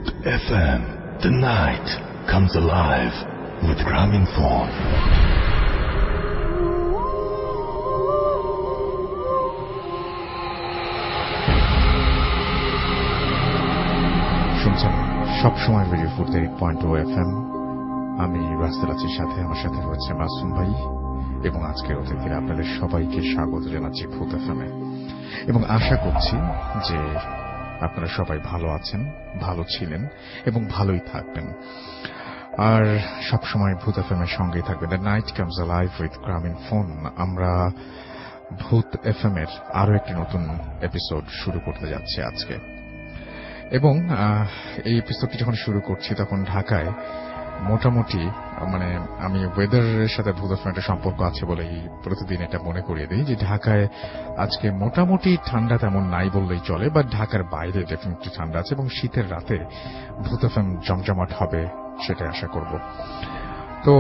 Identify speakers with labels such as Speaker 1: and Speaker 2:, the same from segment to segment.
Speaker 1: Booth FM. The night comes alive with Graminphone.
Speaker 2: শুনছেন সবসময় radio ফুর্তি 8.2 FM। আমি রাসেল আছির সাথে, আমার সাথে রয়েছে মাসুম ভাই এবং আজকের অতিথিরা আপনাদের সবাইকে স্বাগত জানাচ্ছি ভূত এফএমে এবং আশা করছি যে আপনারা সবাই ভালো আছেন, ভালো ছিলেন এবং ভালোই থাকবেন। আর সবসময় ভূত এফএমের সঙ্গেই থাকবেন। The night comes alive with Grameenphone. আমরা ভূত এফএমের আরো একটি নতুন এপিসোড শুরু করতে যাচ্ছি আজকে এবং এই এপিসোডটি যখন শুরু করছি তখন ঢাকায় মোটামুটি আমি ওয়েদারের সাথে ভূত এফএমের একটা সম্পর্ক আছে বলেই প্রতিদিন এটা মনে করিয়ে দিই যে ঢাকায় আজকে মোটামুটি ঠান্ডা তেমন নাই বললেই চলে, বাট ঢাকার বাইরে ডেফিনেটলি ঠান্ডা আছে এবং শীতের রাতে ভূত এফএম জমজমাট হবে সেটাই আশা করব। তো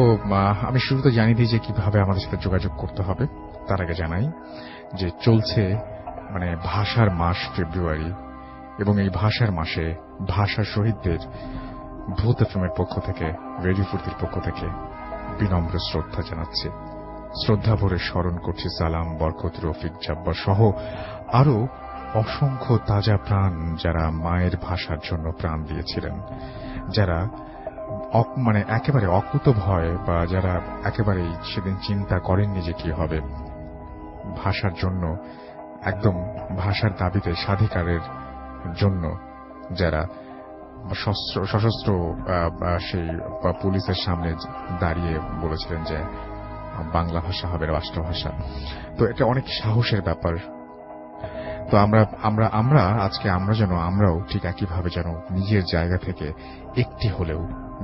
Speaker 2: আমি শুরুতে জানিয়ে দিই যে কিভাবে আমাদের সাথে যোগাযোগ করতে হবে। তার আগে জানাই যে চলছে ভাষার মাস ফেব্রুয়ারি এবং এই ভাষার মাসে ভাষা শহীদদের ভূত এফএমের পক্ষ থেকে, রেডিও ফুর্তির পক্ষ থেকে বিনম্র শ্রদ্ধা জানাচ্ছি। শ্রদ্ধা ভরে স্মরণ করছি সালাম, বরকত, রফিক, জাব্বার সহ আরো অসংখ্য তাজা প্রাণ যারা মায়ের ভাষার জন্য প্রাণ দিয়েছিলেন, যারা একেবারে অকুত ভয় বা যারা একেবারেই সেদিন চিন্তা করেননি যে কি হবে, ভাষার জন্য একদম ভাষার দাবিতে স্বাধিকারের জন্য যারা সশস্ত্র সেই পুলিশের সামনে দাঁড়িয়ে বলেছিলেন যে বাংলা ভাষা হবে রাষ্ট্রভাষা। তো এটা অনেক সাহসের ব্যাপার। তো আমরা আজকে আমরাও ঠিক একইভাবে যেন নিজের জায়গা থেকে একটি হলেও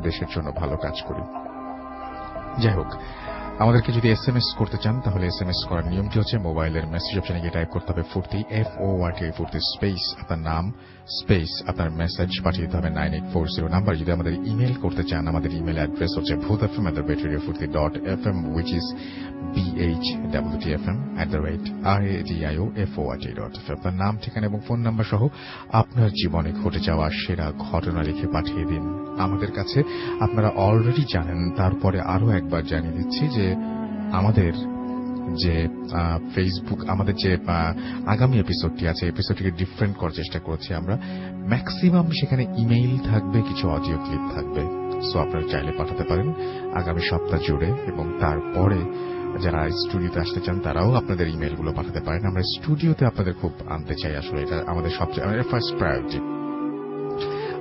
Speaker 2: দেশের জন্য ভালো কাজ করি। যাই হোক, আমাদেরকে যদি এসএমএস করতে চান তাহলে এসএমএস করার নিয়মটি হচ্ছে মোবাইলের মেসেজ অপশনে গিয়ে টাইপ করতে হবে ফুর্তি, FORT, ফুর্তি স্পেস আপনার নাম স্পেস আপনার মেসেজ পাঠিয়ে দিতে হবে 9840 নাম্বার। যদি আমাদের ইমেল করতে চান, আমাদের ইমেল অ্যাড্রেস হচ্ছে bhutfm@radiofurti.fm, which is bhwtfm@radiofurt.fm। আপনার নাম, ঠিকানা এবং ফোন নাম্বার সহ আপনার জীবনে ঘটে যাওয়া সেরা ঘটনা লিখে পাঠিয়ে দিন আমাদের কাছে। আপনারা অলরেডি জানেন, তারপরে আরো একবার জানিয়ে দিচ্ছি যে আমাদের যে ফেসবুক, আমাদের যে আগামী এপিসোডটি আছে, এপিসোডটিকে ডিফারেন্ট করার চেষ্টা করছি আমরা। ম্যাক্সিমাম সেখানে ইমেইল থাকবে, কিছু অডিও ক্লিপ থাকবে। সো আপনারা চাইলে পাঠাতে পারেন আগামী সপ্তাহ জুড়ে এবং তারপরে যারা স্টুডিওতে আসতে চান তারাও আপনাদের ইমেইলগুলো পাঠাতে পারেন। আমরা স্টুডিওতে আপনাদের খুব আনতে চাই, আসলে এটা আমাদের সবচেয়ে ফার্স্ট প্রায়োরিটি।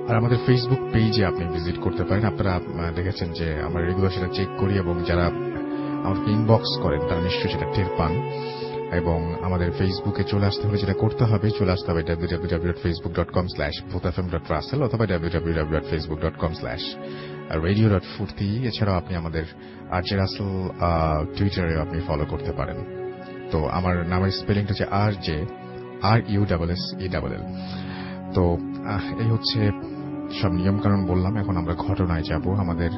Speaker 2: আর আমাদের ফেসবুক পেজে আপনি ভিজিট করতে পারেন। আপনারা দেখেছেন যে আমরা রেগুলার সেটা চেক করি এবং যারা আমাকে ইনবক্স করেন তারা নিশ্চয়ই সেটা টের পান। এবং আমাদের ফেসবুকে চলে আসতে হলে যেটা করতে হবে, চলে আসতে হবে www.facebook.com/bhutfm.russell অথবা www.facebook.com/radio.furti। এছাড়াও আপনি আমাদের আরজে রাসেল টুইটারে আপনি ফলো করতে পারেন। তো আমার নামের স্পেলিংটা হচ্ছে RUSSELL। তো এই হচ্ছে সব নিয়ম কানুন বললাম। এখন আমরা ঘটনায় যাব। আমাদের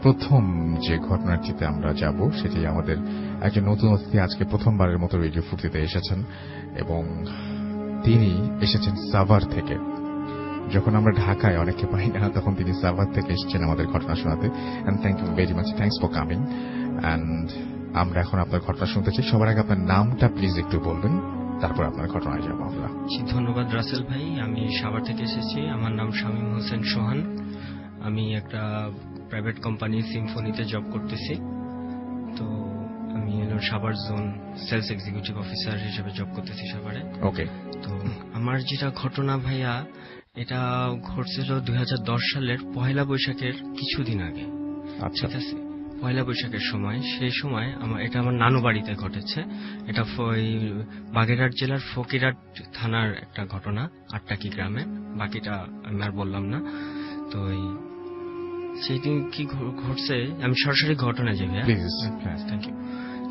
Speaker 2: প্রথম যে ঘটনাটিতে আমরা যাব সেটি আমাদের একজন নতুন অতিথি আজকে প্রথমবারের মতো রেডিও ফুর্তিতে এসেছেন এবং তিনি এসেছেন সাভার থেকে। যখন আমরা ঢাকায় অনেকে পাই না, তখন তিনি সাভার থেকে এসেছেন আমাদের ঘটনা শোনাতে। And thank you very much, thanks for coming. And আমরা এখন আপনার ঘটনা শুনতে চাই। সবার আগে আপনার নামটা প্লিজ একটু বলবেন, তারপর আপনার ঘটনায় যাবো আমরা।
Speaker 3: ধন্যবাদ রাসেল ভাই। আমি সাভার থেকে এসেছি। আমার নাম শামীম হোসেন সোহান। আমি একটা প্রাইভেট কোম্পানি সিম্ফনিতে জব করতেছি। তো আমি Savar zone sales executive officer হিসেবে জব করতেছি সাভারে। ওকে। তো আমার যেটা ঘটনা ভাইয়া, এটা ঘটছিল 2010 সালের পহেলা বৈশাখের কিছুদিন আগে। ঠিক আছে, পয়লা বৈশাখের সময়। সেই সময় এটা আমার নানু বাড়িতে ঘটেছে। এটা বাগেরহাট জেলার ফকিরহাট থানার একটা ঘটনা, আটটাকি গ্রামে। বাকিটা আমি আর বললাম না। তো সেই দিন কি ঘটছে, আমি সরাসরি ঘটনা যাই। Thank you.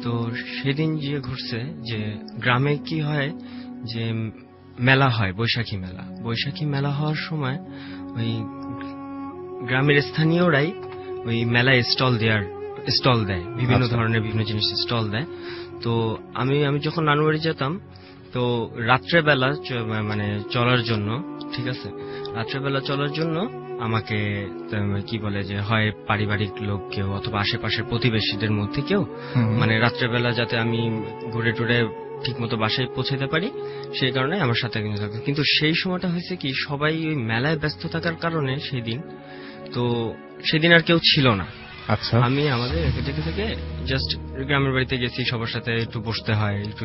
Speaker 3: তো সেদিন যে ঘটছে যে গ্রামে কি হয় যে মেলা হয়, বৈশাখী মেলা। বৈশাখী মেলা হওয়ার সময় ওই গ্রামের স্থানীয়রাই ওই মেলায় স্টল দেয়, বিভিন্ন ধরনের বিভিন্ন জিনিসের স্টল দেয়। তো আমি যখন নানু বাড়ি যেতাম তো রাত্রেবেলা মানে চলার জন্য, ঠিক আছে, রাত্রেবেলা চলার জন্য আমাকে কি বলে যে হয় পারিবারিক লোক কেউ অথবা আশেপাশের প্রতিবেশীদের মধ্যে কেউ মানে রাত্রেবেলা যাতে আমি ঘুরে টুরে ঠিক মতো বাসায় পৌঁছাতে পারি সেই কারণে আমার সাথে কিন্তু থাকতো। কিন্তু সেই সময়টা হয়েছে কি সবাই ওই মেলায় ব্যস্ত থাকার কারণে সেদিন আর কেউ ছিল না।
Speaker 2: আচ্ছা,
Speaker 3: আমি আমাদের থেকে জাস্ট গ্রামের বাড়িতে গেছি, সবার সাথে একটু বসতে হয়, একটু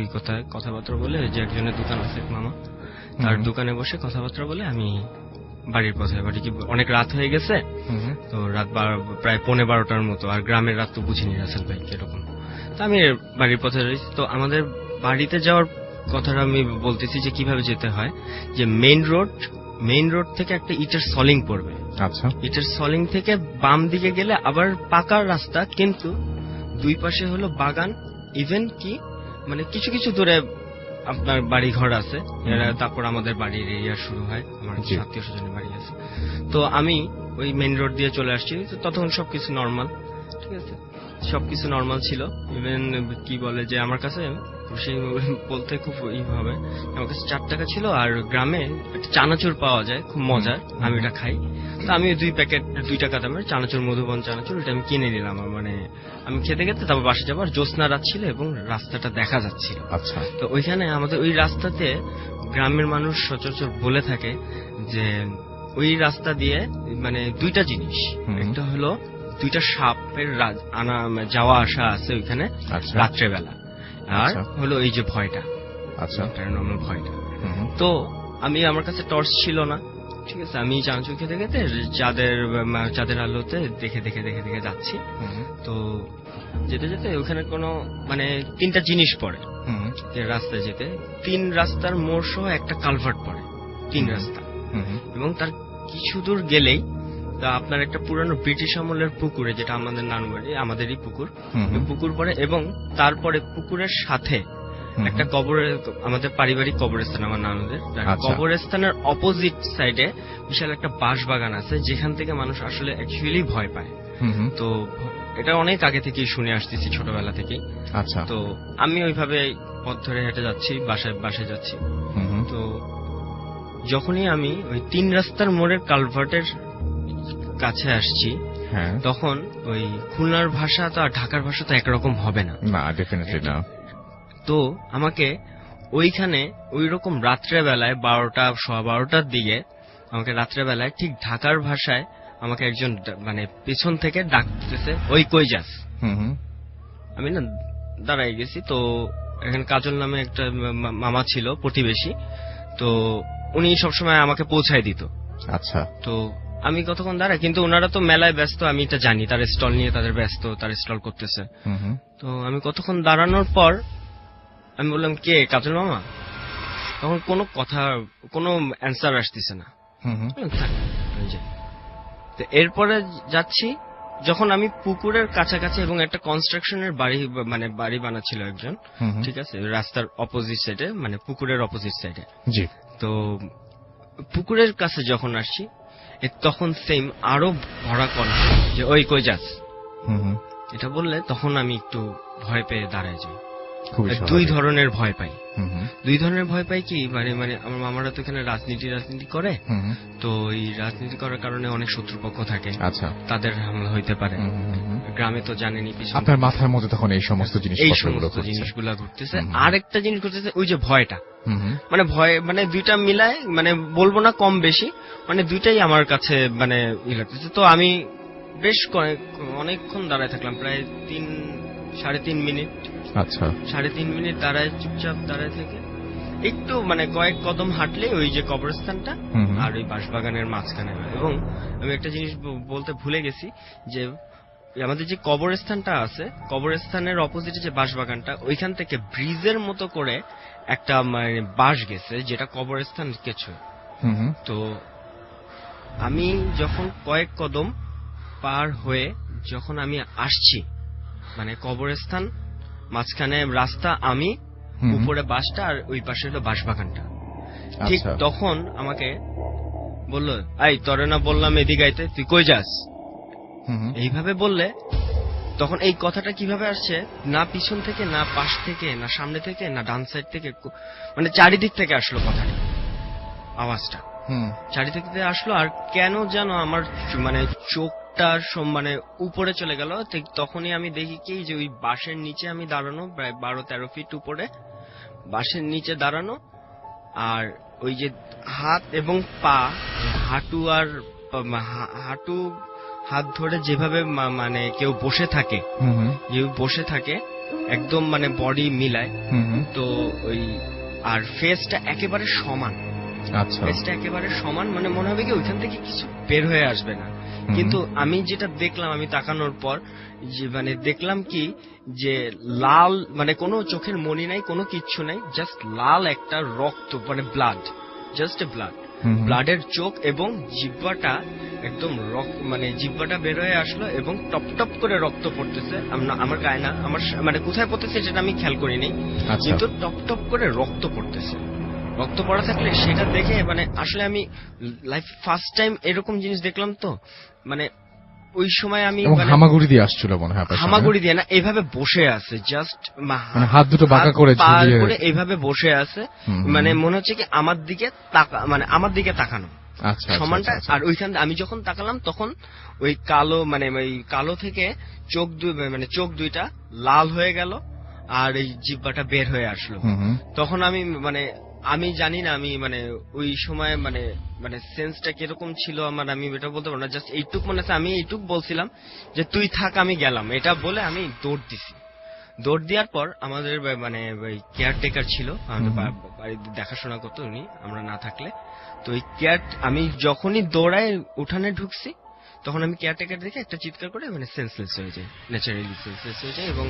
Speaker 3: কথাবার্তা বলে, যে একজনের দোকান আছে মামা, তার দোকানে বসে কথাবার্তা বলে আমি বাড়ির পথে। বাড়ি কি অনেক রাত হয়ে গেছে, তো রাত প্রায় 11:30টার মতো, আর গ্রামের রাত তো বুঝিনি রাসেল ভাই কিরকম। তো আমি বাড়ির পথে রয়েছি। তো আমাদের বাড়িতে যাওয়ার কথাটা আমি বলতেছি যে কিভাবে যেতে হয়, যে মেইন রোড থেকে একটা ইটের সলিং পড়বে।
Speaker 2: আচ্ছা,
Speaker 3: ইটের সলিং থেকে বাম দিকে গেলে আবার পাকার রাস্তা, কিন্তু দুই পাশে হলো বাগান, ইভেন কি মানে কিছু কিছু দূরে আপনার বাড়ি ঘর আছে। তারপর আমাদের বাড়ির এরিয়া শুরু হয়, আমার আত্মীয় স্বজনের বাড়ি আছে। তো আমি ওই মেইন রোড দিয়ে চলে আসছি। তো ততক্ষণ সবকিছু নর্মাল, ঠিক আছে, সবকিছু নর্মাল ছিল। ইভেন কি বলে যে আমার কাছে সেই বলতে খুব হবে, আমার কাছে 4 টাকা ছিল, আর গ্রামে একটা চানাচুর পাওয়া যায় খুব মজার, আমি এটা খাই। তো আমি 2 প্যাকেট 2 টাকা দামের চানাচুর, মধুবন চানাচুর, এটা আমি কিনে নিলাম। মানে আমি খেতে খেতে তারপর বাসে যাবো, আর জ্যোৎস্না রাত ছিল এবং রাস্তাটা দেখা যাচ্ছিল।
Speaker 2: আচ্ছা,
Speaker 3: তো ওইখানে আমাদের ওই রাস্তাতে গ্রামের মানুষ সচরাচর বলে থাকে যে ওই রাস্তা দিয়ে মানে 2টা জিনিস, একটা হলো 2টা সাপের যাওয়া আসা আছে ওইখানে রাত্রেবেলা, আর হলো এই যে ভয়টা,
Speaker 2: আচ্ছা,
Speaker 3: প্যারানর্মাল ভয়টা। তো আমার কাছে টর্চ ছিল না, ঠিক আছে, আমি চানাচুর খেতে খেতে চাঁদের আলোতে দেখে দেখে দেখে দেখে যাচ্ছি। তো যেতে যেতে ওখানে কোনো মানে 3টা জিনিস পড়ে যে রাস্তায় যেতে, 3 রাস্তার মোড় সহ একটা কালভার্ট পড়ে, 3 রাস্তা, এবং তার কিছু দূর গেলেই তা আপনার একটা পুরানো ব্রিটিশ আমলের পুকুরে, যেটা আমাদের নানু বাড়ি, আমাদেরই পুকুর পড়ে, এবং তারপরে পুকুরের সাথে একটা আমাদের পারিবারিক কবরস্থান, আমার নানুদের কবরস্থানের অপোজিট সাইডে বিশাল একটা বাঁশ বাগান আছে, যেখান থেকে মানুষ আসলে অ্যাকচুয়ালি ভয় পায়। তো এটা অনেক আগে থেকেই শুনে আসতেছি, ছোটবেলা থেকেই।
Speaker 2: আচ্ছা,
Speaker 3: তো আমি ওইভাবে পথ ধরে হেঁটে যাচ্ছি, বাসায় যাচ্ছি। তো যখনই আমি ওই 3 রাস্তার মোড়ের কালভার্টের কাছে আসছি, তখন ওই খুলনার ভাষা তো আর ঢাকার ভাষা তো একরকম হবে না,
Speaker 2: ডেফিনেটলি না।
Speaker 3: তো আমাকে ওইখানে ওই রকম রাত্রেবেলায় 12টার দিকে আমাকে রাত্রেবেলায় ঠিক ঢাকার ভাষায় আমাকে একজন মানে পেছন থেকে ডাকতেছে, ওই কই যাস। আমি না দাঁড়াই গেছি। তো এখানে কাজল নামে একটা মামা ছিল, প্রতিবেশী, তো উনি সবসময় আমাকে পৌঁছায় দিত।
Speaker 2: আচ্ছা,
Speaker 3: তো আমি কতক্ষণ দাঁড়াই, কিন্তু ওনারা তো মেলায় ব্যস্ত, আমি এটা জানি, তার স্টল নিয়ে তাদের ব্যস্ত, তার স্টল করতেছে। তো আমি কতক্ষণ দাঁড়ানোর পর আমি বললাম, কে কাজল মামা? তখন কোনো অ্যান্সার আসতেছে না। তো এরপরে যাচ্ছি, যখন আমি পুকুরের কাছাকাছি, এবং একটা কনস্ট্রাকশনের বাড়ি বানাচ্ছিল একজন, ঠিক আছে, রাস্তার অপোজিট সাইডে, মানে পুকুরের অপোজিট সাইডে। তো পুকুরের কাছে যখন আসছি, তখন সেম আরো ভরা কণ্ঠ যে ওই কই যাস, এটা বললে তখন আমি একটু ভয় পেয়ে দাঁড়ায় যাই। 2 ধরনের ভয় পাই। 2 ধরনের ভয় পাই কি, মানে আমার মামারা তো এখানে রাজনীতি করে, তো এই রাজনীতি করার কারণে অনেক শত্রুপক্ষ থাকে, তাদের হামলা হইতে পারে। গ্রামে তো জানেনই,
Speaker 2: আপনার মাথার মধ্যে তখন এই সমস্ত
Speaker 3: জিনিসগুলা ঘুরতেছে। আর একটা জিনিস ঘুরতেছে, ওই যে ভয়টা, মানে ভয়, মানে 2টা মিলায়, মানে বলবো না কম বেশি, মানে 2টাই আমার কাছে মানে লাগতেছে। তো আমি বেশ অনেকক্ষণ দাঁড়ায় থাকলাম, প্রায় 3-3.5 মিনিট।
Speaker 2: আচ্ছা,
Speaker 3: 3.5 মিনিট দাঁড়ায়, চুপচাপ দাঁড়ায় থেকে একটু মানে কয়েক কদম হাঁটলে ওই যে কবরস্থানটা আর ওই বাঁশবাগানের মাঝখানে। এবং আমি একটা জিনিস বলতে ভুলে গেছি, যে আমাদের যে কবরস্থানটা আছে, কবরস্থানের অপোজিটে যে বাঁশবাগানটা, ওইখান থেকে ব্রিজের মতো করে একটা মানে বাঁশ গেছে, যেটা কবরস্থান কিছু। তো আমি যখন কয়েক কদম পার হয়ে যখন আমি আসছি, মানে কবরস্থান মাঝখানে রাস্তা, আমি উপরে বাসটা, আর ওই পাশে হলো বাঁশবাগানটা, ঠিক তখন আমাকে বললো, এই তোরে না বললাম এদিকে আইতে, তুই কই যাস? এইভাবে বললে তখন এই কথাটা কিভাবে আসছে, না পিছন থেকে, না পাশ থেকে, না সামনে থেকে, না ডান সাইড থেকে, মানে চারিদিক থেকে আসলো কথাটা, আওয়াজটা চারিদিক থেকে আসলো। আর কেন যেন আমার মানে চোখটা মানে উপরে চলে গেল। ঠিক তখনই আমি দেখি কি যে ওই বাঁশের নিচে আমি দাঁড়ানো, প্রায় 12-13 ফিট উপরে বাঁশের নিচে দাঁড়ানো, আর ওই যে হাত এবং পা, হাঁটু আর হাঁটু হাত ধরে যেভাবে মানে কেউ বসে থাকে, বসে থাকে একদম মানে বডি মিলায়, তো ওই আর ফেসটা একেবারে সমান, ফেসটা একেবারে সমান, মানে মনে হবে কি ওইখান থেকে কিছু বের হয়ে আসবে না। কিন্তু আমি যেটা দেখলাম, আমি তাকানোর পর যে মানে দেখলাম কি যে লাল, মানে কোনো চোখের মনি নাই, কোনো কিচ্ছু নাই, জাস্ট লাল একটা রক্ত, মানে ব্লাড, জাস্ট এ ব্লাড, ব্লাডের চোখ, এবং জিহ্বাটা একদম মানে জিহ্বাটা বের হয়ে আসলো এবং টপ টপ করে রক্ত পড়তেছে। আমার গায়ে না, আমার মানে কোথায় পড়তেছে সেটা আমি খেয়াল করিনি, কিন্তু টপ টপ করে রক্ত পড়তেছে। রক্ত পড়া থাকলে সেটা দেখে মানে আসলে আমি লাইফ ফার্স্ট টাইম এরকম জিনিস দেখলাম। তো মানে ওই সময় আমি
Speaker 2: হামাগুড়ি দিয়ে আসছিল মনে হয়,
Speaker 3: হামাগুড়ি দিয়ে না, এইভাবে বসে আছে, জাস্ট
Speaker 2: মানে হাত দুটো বাঁকা করে
Speaker 3: এইভাবে বসে আছে, মানে মনে হচ্ছে কি আমার দিকে মানে আমার দিকে তাকানো সমানটা। আর ওইখান আমি যখন তাকালাম তখন ওই কালো, মানে ওই কালো থেকে চোখ মানে চোখ দুইটা লাল হয়ে গেল, আর এই জিহ্বাটা বের হয়ে আসলো। তখন আমি মানে আমি জানি না, আমি মানে ওই সময় মানে মানে সেন্সটা কিরকম ছিল আমার, আমি এটা বলতে পারবো না। জাস্ট এইটুক মনে আছে, আমি এইটুক বলছিলাম যে তুই থাক, আমি গেলাম, এটা বলে আমি দৌড় দিছি। দৌড় দেওয়ার পর আমাদের মানে ওই কেয়ারটেকার ছিল, আমাদের বাড়িতে দেখাশোনা করতো উনি, আমরা না থাকলে। তো ওই আমি যখনই দৌড়ায় উঠানে ঢুকছি, তখন আমি কেয়ারটেকার দেখে একটা চিৎকার করে মানে সেন্সলেস হয়ে যায়, ন্যাচারালি সেন্সলেস হয়ে যায়। এবং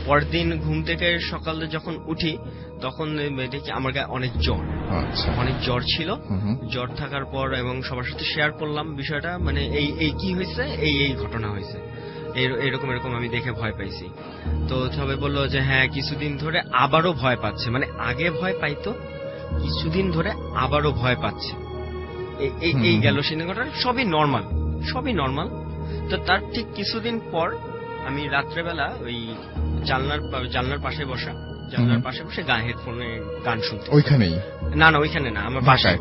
Speaker 3: পরের দিন ঘুম থেকে সকালে যখন উঠি তখন দেখি আমার গায়ে অনেক জ্বর, অনেক জ্বর ছিল। জ্বর থাকার পর এবং সবার সাথে শেয়ার করলাম বিষয়টা, মানে এই কি হয়েছে, এই ঘটনা হয়েছে, এরকম এরকম আমি দেখে ভয় পাইছি। তো সবাই বললো যে হ্যাঁ কিছুদিন ধরে আবারও ভয় পাচ্ছে, মানে আগে ভয় পাইতো, কিছুদিন ধরে আবারও ভয় পাচ্ছে। এই গেল সিনেমাটা, সবই নর্মাল, সবই নর্মাল। তো তার ঠিক কিছুদিন পর আমি রাত্রেবেলা ওই জানলার পাশে বসা, জানলার পাশে বসে হেডফোনে গান শুনতে।
Speaker 2: ওইখানেই? না
Speaker 3: না, ওইখানে না, আমার বাসায়।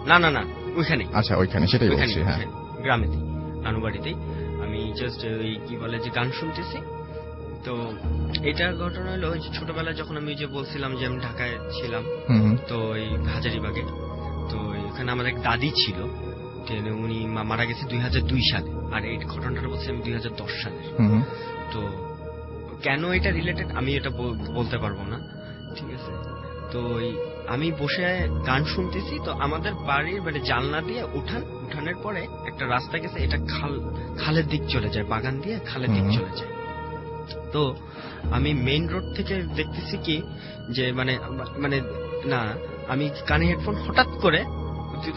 Speaker 3: না না না, ওইখানে।
Speaker 2: আচ্ছা, ওইখানে, সেটাই বলছি। হ্যাঁ,
Speaker 3: গ্রামেতেই, নানুবাড়িতেই আমি জাস্ট ওই কি বলে যে গান শুনতেছি। তো এটার ঘটনা হলো ছোটবেলায় যখন আমি যে বলছিলাম যে আমি ঢাকায় ছিলাম, তো ওই হাজারীবাগে, তো ওখানে আমার এক দাদি ছিল, উনি মারা গেছে 2002 সালে, আর এই ঘটনাটা বলছি আমি 2010 সালের। তো কেন এটা রিলেটেড আমি এটা বলতে পারবো না, ঠিক আছে। তো আমি বসে গান শুনতেছি, তো আমাদের বাড়ির মানে জানলা দিয়ে উঠানের পরে একটা রাস্তা গেছে, এটা খালের দিক চলে যায়, বাগান দিয়ে খালের দিক চলে যায়। তো আমি মেইন রোড থেকে দেখতেছি কি যে মানে মানে না, আমি কানে হেডফোন হঠাৎ করে,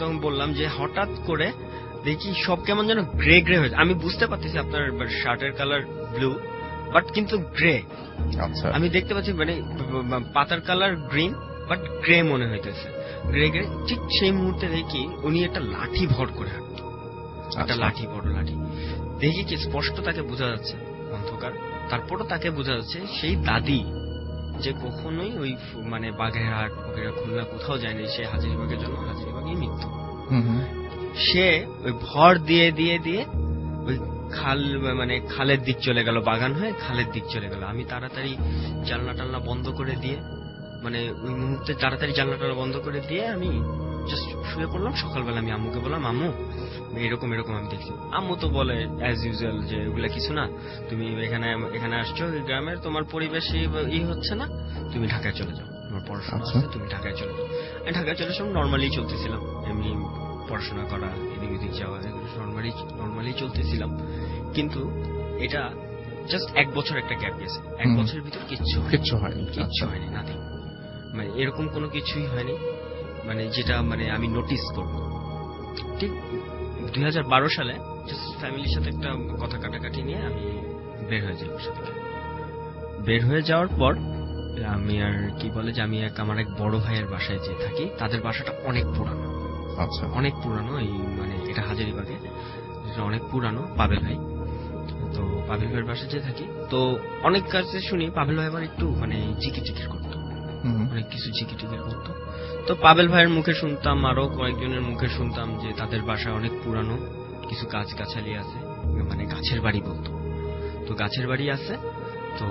Speaker 3: তখন বললাম যে হঠাৎ করে দেখি সব কেমন যেন গ্রে গ্রে হয়েছে। আমি বুঝতে পারতেছি আপনার শার্টের কালার ব্লু, বাট কিন্তু গ্রে। আমি দেখতে পাচ্ছি মানে পাতার কালার গ্রিন, বাট গ্রে মনে হইতেছে, গ্রে গ্রে। ঠিক সেই মুহূর্তে দেখি উনি একটা লাঠি ভর করে হাঁটতো, একটা লাঠি, বড় লাঠি। দেখি কি স্পষ্ট তাকে বোঝা যাচ্ছে, অন্ধকার, তারপরও তাকে বোঝা যাচ্ছে সেই দাদি, যে কখনোই ওই মানে বাগেরহাট খুলনা কোথাও যায়নি, সে হাজারীবাগের জন্য হাজারীবাগেই মৃত্যু। সে ওই ভর দিয়ে দিয়ে দিয়ে ওই খাল, মানে খালের দিক চলে গেল, বাগান হয়ে খালের দিক চলে গেল। আমি তাড়াতাড়ি জানলা টালনা বন্ধ করে দিয়ে, মানে ওই মুহূর্তে তাড়াতাড়ি জানলা টালনা বন্ধ করে দিয়ে আমি জাস্ট শুয়ে পড়লাম। সকালবেলা আমি আম্মুকে বললাম, আম্মু এরকম এরকম আমি দেখছি। আম্মু তো বলে অ্যাজ ইউজুয়াল যে ওগুলা কিছু না, তুমি এখানে আসছো, গ্রামের তোমার পরিবেশই হচ্ছে না, তুমি ঢাকায় চলে যাও, তোমার পড়াশোনা আছে, তুমি ঢাকায় চলে যাও। আমি ঢাকায় চলে যাও, নর্মালি চলতেছিলাম, এমনি পড়াশোনা করা, এদিক ওদিক যাওয়া, নর্মালি চলতেছিলাম। কিন্তু এটা জাস্ট 1 বছর একটা গ্যাপ গেছে, 1 বছরের ভিতর কিচ্ছু হয়নি, নাথিং, মানে এরকম কোনো কিছুই হয়নি, মানে যেটা মানে আমি নোটিস করব। ঠিক 2012 সালে জাস্ট ফ্যামিলির সাথে একটা কথা কাটাকাটি নিয়ে আমি বের হয়ে যাই বাসা থেকে। বের হয়ে যাওয়ার পর আমি আর কি বলে যে আমি আমার এক বড় ভাইয়ের বাসায় যে থাকি, তাদের বাসাটা অনেক পুরানো, অনেক পুরানো, এই মানে এটা হাজারীবাগে, অনেক পুরানো, পাবেল ভাই। তো পাভেল ভাইয়ের বাসায় যে থাকি, তো অনেক কাছে শুনি পাভেল ভাই আবার একটু মানে জিকির করতো, অনেক কিছু জিকির করতো। তো পাভেল ভাইয়ের মুখে শুনতাম, আরো কয়েকজনের মুখে শুনতাম যে তাদের বাসায় অনেক পুরানো কিছু গাছ গাছালি আছে, মানে গাছের বাড়ি বলতো। তো গাছের বাড়ি আছে, তো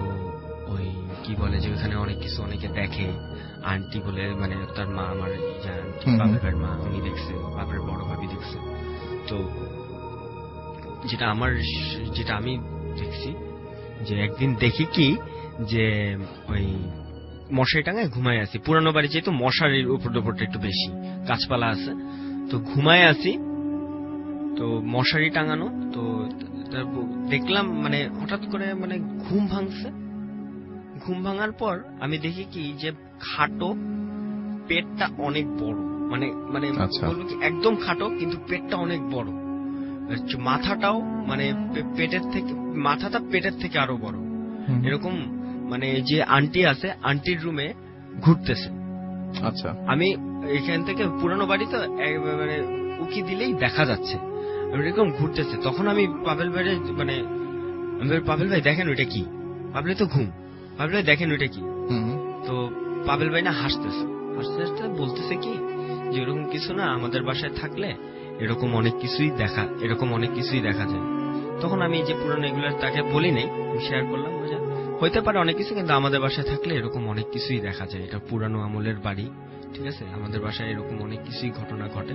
Speaker 3: ওই কি বলে যে ওখানে অনেক কিছু অনেকে দেখে। আন্টি বলে মানে তার মা, আমার পাভেল ভাইয়ের মা, উনি দেখছে, বাবার বড় ভাবি দেখছে। তো যেটা আমি দেখছি যে একদিন দেখি কি যে ওই মশারি টাঙায় ঘুমায় আছি, পুরানো বাড়ি যেহেতু মশারির উপরটা একটু বেশি, গাছপালা আছে, তো ঘুমায় আছি, তো মশারি টাঙানো। তো দেখলাম মানে হঠাৎ করে মানে ঘুম ভাঙছে। ঘুম ভাঙার পর আমি দেখি কি যে খাটো, পেটটা অনেক বড়, মানে মানে বলবো কি একদম খাটো কিন্তু পেটটা অনেক বড়, মাথাটাও মানে মাথাটা পেটের থেকে আরো বড়, এরকম। মানে যে আন্টি আছে, আন্টির রুমে ঘুরতেছে।
Speaker 2: আচ্ছা,
Speaker 3: আমি এখান থেকে পুরানো বাড়ি তো মানে উকি দিলেই দেখা যাচ্ছে এরকম ঘুরতেছে। তখন আমি পাভেল ভাই মানে পাভেল ভাই দেখেন ওইটা কি, পাভেল তো ঘুম, পাভেল ভাই দেখেন ওইটা কি। তো পাভেল ভাই না হাসতেছে, হাসতে হাসতে বলতেছে কি যে এরকম কিছু না, আমাদের বাসায় থাকলে এরকম অনেক কিছুই দেখা যায়। তখন আমি যে পুরানো এগুলো তাকে বলি নাই, শেয়ার করলাম, হইতে পারে অনেক কিছু, কিন্তু আমাদের বাসায় থাকলে এরকম অনেক কিছুই দেখা যায়, এটা পুরানো আমলের বাড়ি, ঠিক আছে, আমাদের বাসায় এরকম অনেক কিছুই ঘটনা ঘটে,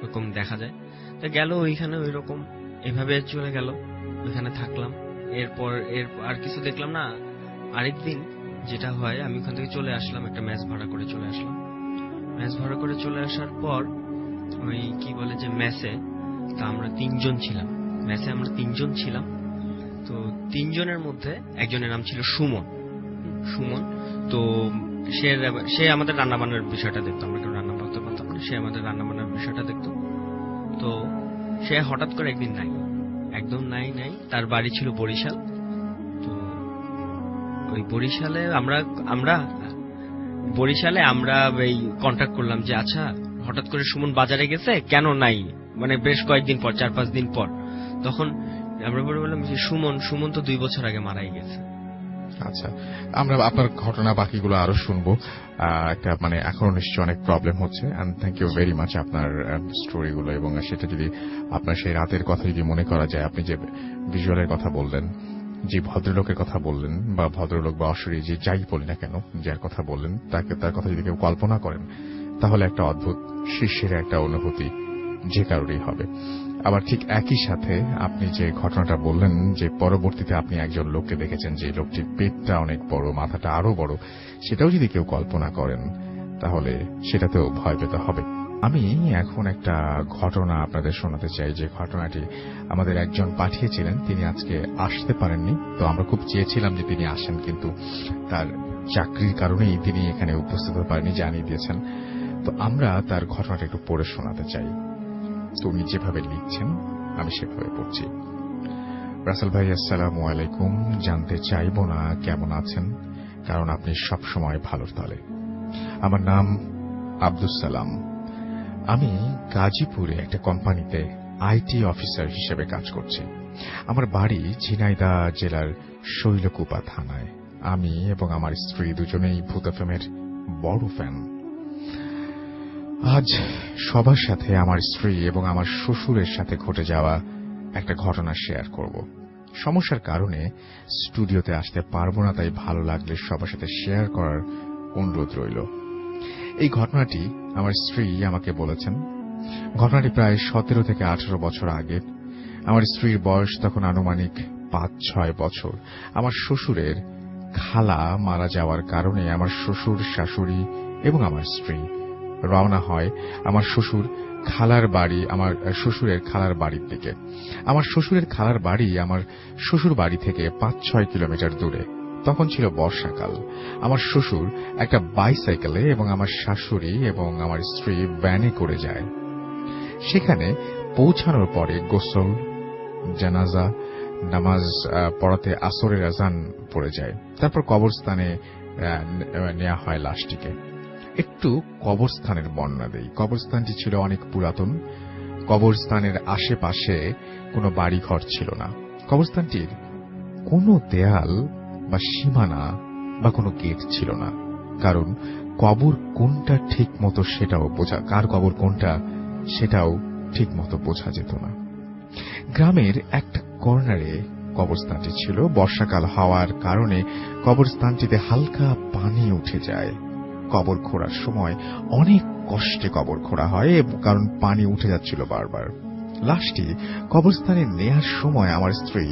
Speaker 3: এরকম দেখা যায়। তো গেল ওইখানে ওইরকম এভাবে চলে গেল, ওইখানে থাকলাম। এরপর আর কিছু দেখলাম না। আরেকদিন যেটা হয়, আমি ওখান থেকে চলে আসলাম, একটা ম্যাচ ভাড়া করে চলে আসলাম। ম্যাচ ভাড়া করে চলে আসার পর ওই কি বলে যে ম্যাচে তা আমরা 3 জন ছিলাম, ম্যাচে আমরা 3 জন ছিলাম। তো 3 জনের মধ্যে একজনের নাম ছিল সুমন। তো সে আমাদের রান্না বান্নার বিষয়টা দেখতো, আমরা কেউ রান্না করতে পারতাম না, সে আমাদের রান্না বান্নার বিষয়টা দেখতো। তো সে হঠাৎ করে একদিন একদম নাই, তার বাড়ি ছিল বরিশাল। তো ওই বরিশালে আমরা এই কন্ট্যাক্ট করলাম যে আচ্ছা হঠাৎ করে সুমন বাজারে গেছে, কেন নাই, মানে বেশ কয়েকদিন পর, 4-5 দিন পর। তখন আমরা বললাম যে সুমন তো 2 বছর আগে মারাই গেছে।
Speaker 2: আচ্ছা, আমরা আপনার ঘটনা বাকিগুলো আরো শুনবো। একটা মানে এখনো নিশ্চয়ই অনেক প্রবলেম হচ্ছে, and thank you very much আপনার স্টোরিগুলো। এবং সেটা যদি আপনার সেই রাতের কথা যদি মনে করা যায়, আপনি যে ভিজুয়ালের কথা বললেন, যে ভদ্রলোকের কথা বললেন, বা ভদ্রলোক বা অশরী যে যাই বলি না কেন, যার কথা বললেন, তার কথা যদি কেউ কল্পনা করেন, তাহলে একটা অদ্ভুত শিষ্যের একটা অনুভূতি যে কারোরই হবে। আবার ঠিক একই সাথে আপনি যে ঘটনাটা বললেন যে পরবর্তীতে আপনি একজন লোককে দেখেছেন যে লোকটির পেটটা অনেক বড়, মাথাটা আরো বড়, সেটাও যদি কেউ কল্পনা করেন তাহলে সেটাতেও ভয় পেতে হবে। আমি এখন একটা ঘটনা আপনাদের শোনাতে চাই, যে ঘটনাটি আমাদের একজন পাঠিয়েছিলেন, তিনি আজকে আসতে পারেননি। তো আমরা খুব চেয়েছিলাম যে তিনি আসেন, কিন্তু তার চাকরির কারণেই তিনি এখানে উপস্থিত হতে পারেননি, জানিয়ে দিয়েছেন। তো আমরা তার ঘটনাটা একটু পড়ে শোনাতে চাই। তো উনি যেভাবে লিখছেন আমি সেভাবে পড়ছি। রাসেল ভাই, আসসালামু আলাইকুম। জানতে চাইব না কেমন আছেন, কারণ আপনি সব সময় ভালোর তলে। আমার নাম আব্দুস সালাম। আমি গাজীপুরে একটা কোম্পানিতে আইটি অফিসার হিসেবে কাজ করছি। আমার বাড়ি ঝিনাইদহ জেলার শৈলকুপা থানায়। আমি এবং আমার স্ত্রী দুজনেই ভূত এফএমের বড় ফ্যান। আজ সবার সাথে আমার স্ত্রী এবং আমার শ্বশুরের সাথে ঘটে যাওয়া একটা ঘটনা শেয়ার করব। সমস্যার কারণে স্টুডিওতে আসতে পারবো না, তাই ভালো লাগলে সবার সাথে শেয়ার করার অনুরোধ রইল। এই ঘটনাটি আমার স্ত্রী আমাকে বলেছেন। ঘটনাটি প্রায় 17 থেকে 18 বছর আগে। আমার স্ত্রীর বয়স তখন আনুমানিক 5-6 বছর। আমার শ্বশুরের খালা মারা যাওয়ার কারণে আমার শ্বশুর, শাশুড়ি এবং আমার স্ত্রী রওনা হয় আমার শ্বশুরের খালার বাড়ির দিকে। আমার শ্বশুরের খালার বাড়ি আমার শ্বশুর বাড়ি থেকে 5-6 কিলোমিটার দূরে। তখন ছিল বর্ষাকাল। আমার শ্বশুর একটা বাইসাইকেলে এবং আমার শাশুড়ি এবং আমার স্ত্রী ভ্যানে করে যায়। সেখানে পৌঁছানোর পরে গোসল, জানাজা নামাজ পড়াতে আসরের আজান পড়ে যায়। তারপর কবরস্থানে নেওয়া হয় লাশটিকে। একটু কবরস্থানের বর্ণনা দেই। কবরস্থানটি ছিল অনেক পুরাতন। কবরস্থানের আশেপাশে কোনো বাড়িঘর ছিল না। কবরস্থানটির কোনো দেয়াল বা সীমানা বা কোনো গেট ছিল না, কারণ কবর কোনটা ঠিক মতো সেটাও কার কবর কোনটা সেটাও ঠিক মতো বোঝা যেত না। গ্রামের একটা কর্নারে কবরস্থানটি ছিল। বর্ষাকাল হওয়ার কারণে কবরস্থানটিতে হালকা পানি উঠে যায়। কবর খোঁড়ার সময় অনেক কষ্টে কবর খোঁড়া হয়, কারণ পানি উঠে যাচ্ছিল বারবার। লাশটি কবরস্থানে নেয়ার সময় আমার স্ত্রী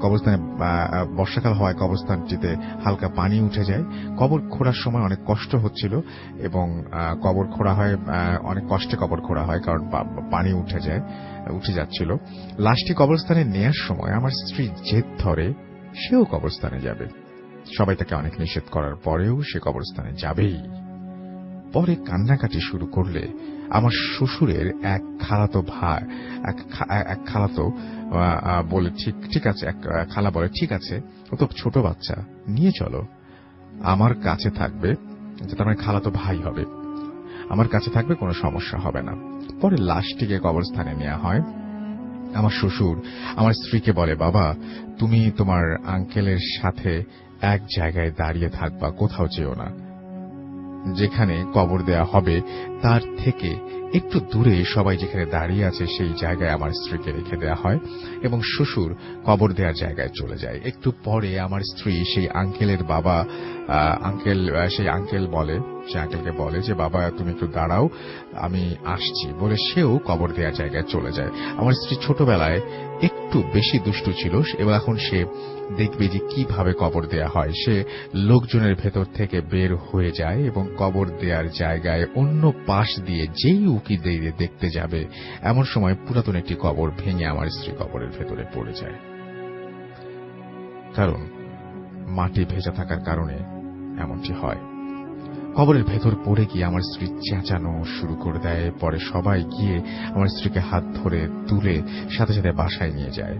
Speaker 2: কবরস্থানে বর্ষাকাল হওয়ায় কবরস্থানটিতে হালকা পানি উঠে যায়। কবর খোঁড়ার সময় অনেক কষ্ট হচ্ছিল এবং কবর খোঁড়া হয় অনেক কষ্টে কবর খোঁড়া হয়, কারণ পানি উঠে যাচ্ছিল। লাশটি কবরস্থানে নেয়ার সময় আমার স্ত্রী জেদ ধরে সেও কবরস্থানে যাবে। সবাই তাকে অনেক নিষেধ করার পরেও সে কবরস্থানে যাবেই। পরে কান্নাকাটি শুরু করলে আমার শ্বশুরের এক খালাতো বলে ঠিক আছে, এক খালা বলে ঠিক আছে, ও তো ছোট বাচ্চা, নিয়ে চলো, আমার কাছে থাকবে, তার মানে খালাতো ভাই হবে, আমার কাছে থাকবে, কোনো সমস্যা হবে না। পরে লাশটিকে কবরস্থানে নেওয়া হয়। আমার শ্বশুর আমার স্ত্রীকে বলে, বাবা তুমি তোমার আঙ্কেলের সাথে এক জায়গায় দাঁড়িয়ে থাকবা, কোথাও যেও না। যেখানে কবর দেয়া হবে তার থেকে একটু দূরে সবাই যেখানে দাঁড়িয়ে আছে সেই জায়গায় আমার স্ত্রীকে রেখে দেয়া হয় এবং শ্বশুর কবর দেওয়ার জায়গায় চলে যায়। একটু পরে আমার স্ত্রী সেই আঙ্কেলকে বলে যে, বাবা তুমি একটু দাঁড়াও, আমি আসছি, বলে সেও কবর দেওয়ার জায়গায় চলে যায়। আমার স্ত্রী ছোটবেলায় একটু বেশি দুষ্টু ছিল এবং এখন সে দেখবে যে কিভাবে কবর দেয়া হয়। সে লোকজনের ভেতর থেকে বের হয়ে যায় এবং কবর দেওয়ার জায়গায় অন্য পাশ দিয়ে যেই উকি দিয়ে দেখতে যাবে, এমন সময় পুরাতন একটি কবর ভেঙে আমার স্ত্রী কবরের ভেতরে পড়ে যায়। কারণ মাটি ভেজা থাকার কারণে এমনটি হয়। কবরের ভেতর পড়ে গিয়ে আমার স্ত্রী চেঁচানো শুরু করে দেয়। পরে সবাই গিয়ে আমার স্ত্রীকে হাত ধরে তুলে সাথে সাথে বাসায় নিয়ে যায়।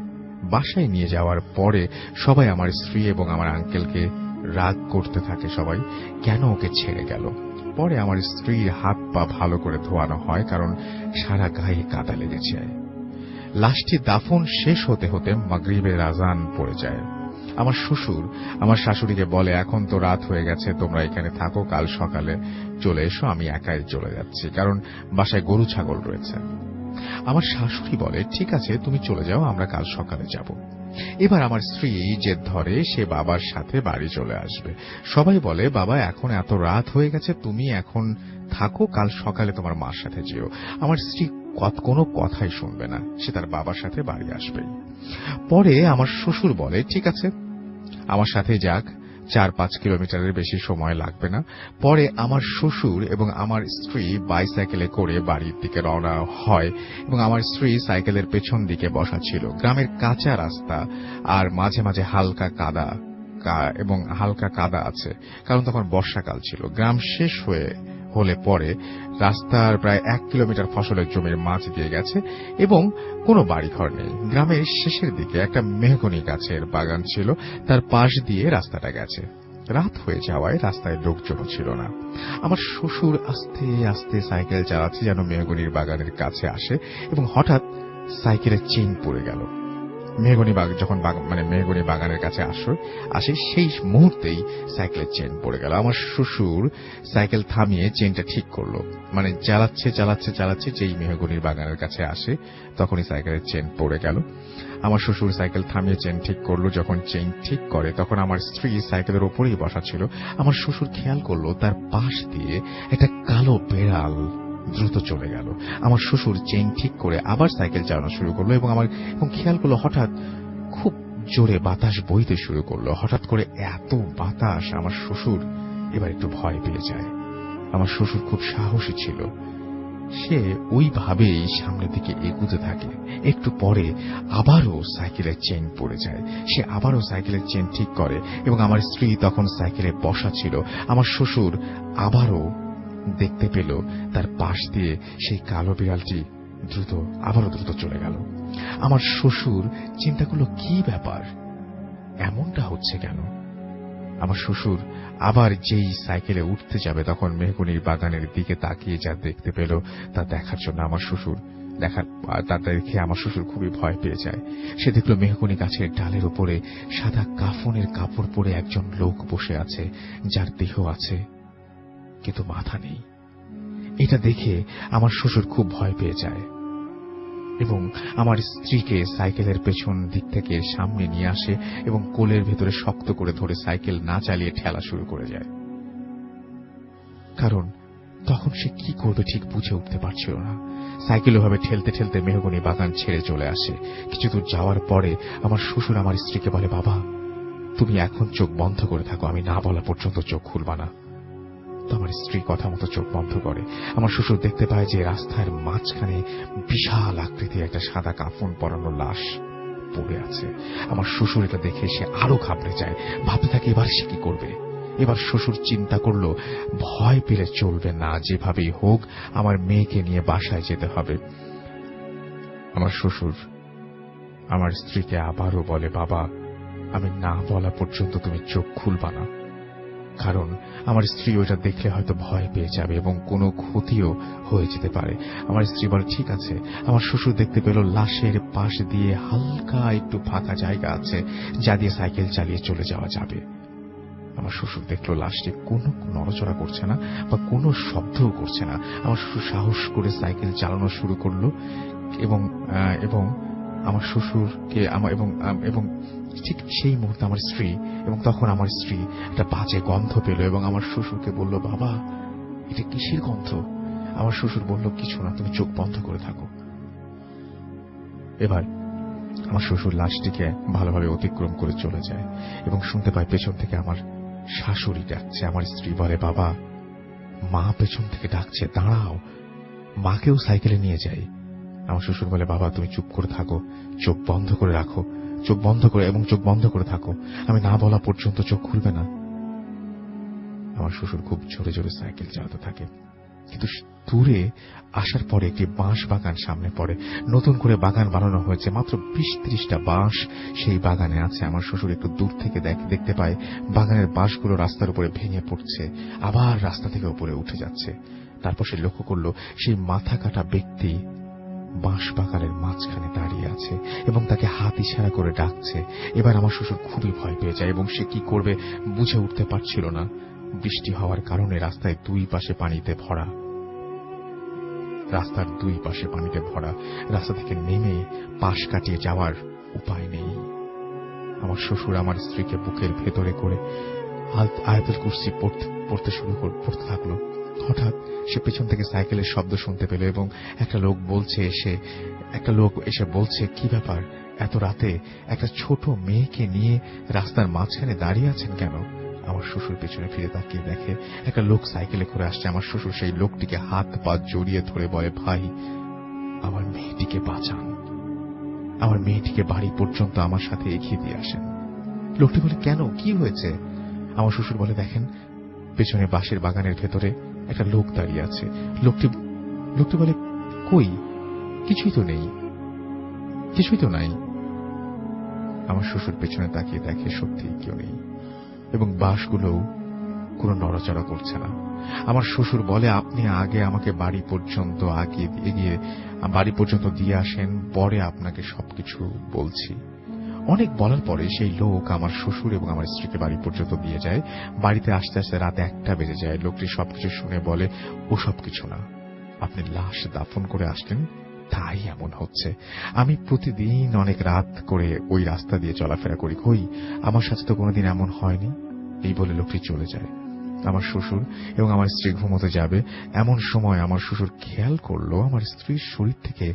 Speaker 2: বাসায় নিয়ে যাওয়ার পরে সবাই আমার স্ত্রী এবং আমার আঙ্কেলকে রাগ করতে থাকে, সবাই কেন ওকে ছেড়ে গেল। পরে আমার স্ত্রীর হাত পা ভালো করে ধোয়ানো হয়, কারণ সারা গায়ে কাদা লেগেছে। লাশটি দাফন শেষ হতে হতে মাগরিবের আজান পড়ে যায়। আমার শ্বশুর আমার শাশুড়িকে বলে, এখন তো রাত হয়ে গেছে, তোমরা এখানে থাকো, কাল সকালে চলে এসো, আমি একাই চলে যাচ্ছি, কারণ বাসায় গরু ছাগল রয়েছে। আমার শাশুড়ি বলে, ঠিক আছে তুমি চলে যাও, আমরা কাল সকালে যাব। এবার আমার স্ত্রী জেদ ধরে সে বাবার সাথে বাড়ি চলে আসবে। সবাই বলে, বাবা এখন এত রাত হয়ে গেছে, তুমি এখন থাকো, কাল সকালে তোমার মার সাথে যেও। আমার স্ত্রী কোনো কথাই শুনবে না, সে তার বাবার সাথে বাড়ি আসবে। পরে আমার শ্বশুর বলে, ঠিক আছে আমার সাথে যাক, 4-5 কিলোমিটারের বেশি সময় লাগবে না। পরে আমার শ্বশুর এবং আমার স্ত্রী বাইসাইকেলে করে বাড়ির দিকে রওনা হয় এবং আমার স্ত্রী সাইকেলের পেছন দিকে বসা ছিল। গ্রামের কাঁচা রাস্তা আর মাঝে মাঝে হালকা কাদা আছে, কারণ তখন বর্ষাকাল ছিল। গ্রাম শেষ হলে পরে রাস্তার প্রায় 1 কিলোমিটার ফসলের জমির মাঝ দিয়ে গেছে এবং কোনো বাড়িঘর নেই। গ্রামের শেষের দিকে একটা মেহগনি গাছের বাগান ছিল, তার পাশ দিয়ে রাস্তাটা গেছে। রাত হয়ে যাওয়ায় রাস্তায় লোকজন ছিল না। আমার শ্বশুর আস্তে আস্তে সাইকেল চালাচ্ছে যেন মেহগনির বাগানের কাছে আসে এবং হঠাৎ সাইকেলের চেইন পড়ে গেল। মেহগনি বাগানের কাছে আসে সেই মুহূর্তেই সাইকেলের চেন পড়ে গেল। আমার শ্বশুর সাইকেল থামিয়ে চেনটা ঠিক করলো, চালাচ্ছে যেই মেহগনির বাগানের কাছে আসে তখনই সাইকেলের চেন পড়ে গেল। আমার শ্বশুর সাইকেল থামিয়ে চেন ঠিক করলো। যখন চেন ঠিক করে তখন আমার স্ত্রী সাইকেলের ওপরেই বসা ছিল। আমার শ্বশুর খেয়াল করলো তার পাশ দিয়ে একটা কালো বেড়াল দ্রুত চলে গেল। আমার শ্বশুর চেইন ঠিক করে আবার সাইকেল চালানো শুরু করলো এবং খেয়াল করলো হঠাৎ খুব জোরে বাতাস বইতে শুরু করলো। হঠাৎ করে এত বাতাস, আমার শ্বশুর এবার একটু ভয় পেয়ে যায়। আমার শ্বশুর খুব সাহসী ছিল, সে ওইভাবেই সামনের দিকে এগুতে থাকে। একটু পরে আবারও সাইকেলের চেইন পড়ে যায়। সে আবারও সাইকেলের চেইন ঠিক করে এবং আমার স্ত্রী তখন সাইকেলে বসা ছিল। আমার শ্বশুর আবারও দেখতে পেল তার পাশ দিয়ে সেই কালো বিড়ালটি আবারও দ্রুত চলে গেল। আমার শ্বশুর চিন্তা করলো, কি ব্যাপার, এমনটা হচ্ছে কেন? আমার শ্বশুর আবার যেই সাইকেলে উঠতে যাবে তখন মেহগনির বাগানের দিকে তাকিয়ে যা দেখতে পেল তা দেখার জন্য আমার শ্বশুর তা দেখে আমার শ্বশুর খুবই ভয় পেয়ে যায়। সে দেখল মেহগনি গাছের ডালের উপরে সাদা কাফনের কাপড় পরে একজন লোক বসে আছে, যার দেহ আছে কিন্তু মাথা নেই। এটা দেখে আমার শ্বশুর খুব ভয় পেয়ে যায় এবং আমার স্ত্রীকে সাইকেলের পেছন দিক থেকে সামনে নিয়ে আসে এবং কোলের ভেতরে শক্ত করে ধরে সাইকেল না চালিয়ে ঠেলা শুরু করে যায়। কারণ তখন সে কি করবে ঠিক বুঝে উঠতে পারছিল না। সাইকেল ওভাবে ঠেলতে ঠেলতে মেহগনি বাগান ছেড়ে চলে আসে। কিছু দূর যাওয়ার পরে আমার শ্বশুর আমার স্ত্রীকে বলে, বাবা তুমি এখন চোখ বন্ধ করে থাকো, আমি না বলা পর্যন্ত চোখ খুলবা না। তো আমার স্ত্রী কথা মতো চোখ বন্ধ করে। আমার শ্বশুর দেখতে পায় যে রাস্তার মাঝখানে বিশাল আকৃতির একটা সাদা কাফন পরানো লাশ পড়ে আছে। আমার শ্বশুর এটা দেখে সে আরো ঘাবড়ে যায়, ভাবতে থাকে এবার সে কি করবে। এবার শ্বশুর চিন্তা করলো ভয় পেলে চলবে না, যেভাবেই হোক আমার মেয়েকে নিয়ে বাসায় যেতে হবে। আমার শ্বশুর আমার স্ত্রীকে আবারও বলে, বাবা আমি না বলা পর্যন্ত তুমি চোখ খুলবা না, কারণ আমার স্ত্রী ওইটা দেখলে হয়তো ভয় পেয়ে যাবে এবং কোনো ক্ষতিও হয়ে যেতে পারে। আমার স্ত্রী বলে ঠিক আছে। আমার শ্বশুর দেখতে পেল লাশের পাশ দিয়ে হালকা একটু ফাঁকা জায়গা আছে, যা দিয়ে সাইকেল চালিয়ে চলে যাওয়া যাবে। আমার শ্বশুর দেখলো লাশটি কোনো নড়াচড়া করছে না বা কোনো শব্দও করছে না। আমার শ্বশুর সাহস করে সাইকেল চালানো শুরু করলো এবং আমার শ্বশুরকে এবং ঠিক সেই মুহূর্তে আমার স্ত্রী এবং তখন আমার স্ত্রী একটা বাজে গন্ধ পেল এবং আমার শ্বশুরকে বলল, বাবা এটা কিসের গন্ধ? আমার শ্বশুর বলল, কিছু না, তুমি চোখ বন্ধ করে থাকো। এবার আমার শ্বশুর লাশটিকে ভালোভাবে অতিক্রম করে চলে যায় এবং শুনতে পায় পেছন থেকে আমার শাশুড়ি ডাকছে। আমার স্ত্রী বলে, বাবা মা পেছন থেকে ডাকছে, দাঁড়াও, মাকেও সাইকেলে নিয়ে যাই। আমার শ্বশুর বলে, বাবা তুমি চুপ করে থাকো, চোখ বন্ধ করে রাখো, চোখ বন্ধ করে থাকো, আমি না বলা পর্যন্ত চোখ খুলবে না। আমার শ্বশুর খুব জোরে জোরে সাইকেল চালাতে থাকে, কিন্তু দূরে আসার পরে একটি বাঁশ বাগান সামনে পড়ে। নতুন করে বাগান বানানো হয়েছে, মাত্র 20-30টা বাঁশ সেই বাগানে আছে। আমার শ্বশুর একটু দূর থেকে দেখতে পায় বাগানের বাঁশগুলো রাস্তার উপরে ভেঙে পড়ছে, আবার রাস্তা থেকে উপরে উঠে যাচ্ছে। তারপর সে লক্ষ্য করল সেই মাথা কাটা ব্যক্তি বাঁশ বাগানের মাঝখানে দাঁড়িয়ে আছে এবং তাকে হাত ইশারা করে ডাকছে। এবার আমার শ্বশুর খুবই ভয় পেয়ে যায় এবং সে কি করবে বুঝে উঠতে পারছিল না। বৃষ্টি হওয়ার কারণে রাস্তার দুই পাশে পানিতে ভরা। রাস্তা থেকে নেমে পাশ কাটিয়ে যাওয়ার উপায় নেই। আমার শ্বশুর আমার স্ত্রীকে বুকের ভেতরে করে আয়াতুল কুরসি পড়তে থাকলো। হঠাৎ সে পেছন থেকে সাইকেলের শব্দ শুনতে পেল এবং একটা লোক এসে বলছে, কি ব্যাপার, এত রাতে একটা ছোট মেয়েকে নিয়ে রাস্তার মাঝখানে দাঁড়িয়ে আছেন কেন? আমার শ্বশুর পেছনে ফিরে তাকিয়ে দেখে একটা লোক সাইকেলে করে আসছে। আমার শ্বশুর সেই লোকটিকে হাত পা জড়িয়ে ধরে বলে, ভাই আমার মেয়েটিকে বাঁচান, আমার মেয়েটিকে বাড়ি পর্যন্ত আমার সাথে এগিয়ে দিয়ে আসেন। লোকটি বলে, কেন, কি হয়েছে? আমার শ্বশুর বলে, দেখেন পেছনে বাঁশের বাগানের ভেতরে একটা লোক দাঁড়িয়ে আছে। লোকটি বলে, কই, কিছুই তো নাই। আমার শ্বশুর পেছনে তাকিয়ে দেখে সত্যি কেউ নেই এবং বাঁশগুলোও কোনো নড়াচড়া করছে না। আমার শ্বশুর বলে, আপনি আগে আমাকে বাড়ি পর্যন্ত দিয়ে আসেন, পরে আপনাকে সবকিছু বলছি। অনেক বলার পরে সেই লোক আমার শ্বশুর এবং আমার স্ত্রীকে বাড়ি পর্যন্ত দিয়ে যায়। বাড়িতে আসতে আসতে রাত 1টা বেজে যায়। লোকটি সবকিছু শুনে বলে, ও সবকিছু না, আপনি লাশ দাফন করে আসলেন তাই এমন হচ্ছে। আমি প্রতিদিন অনেক রাত করে ওই রাস্তা দিয়ে চলাফেরা করি, কই আমার সাথে তো কোনোদিন এমন হয়নি। এই বলে লোকটি চলে যায়। আমার শ্বশুর এবং আমার স্ত্রী ঘুমোতে যাবে, এমন সময় আমার শ্বশুর খেয়াল করলো আমার স্ত্রীর শরীর থেকে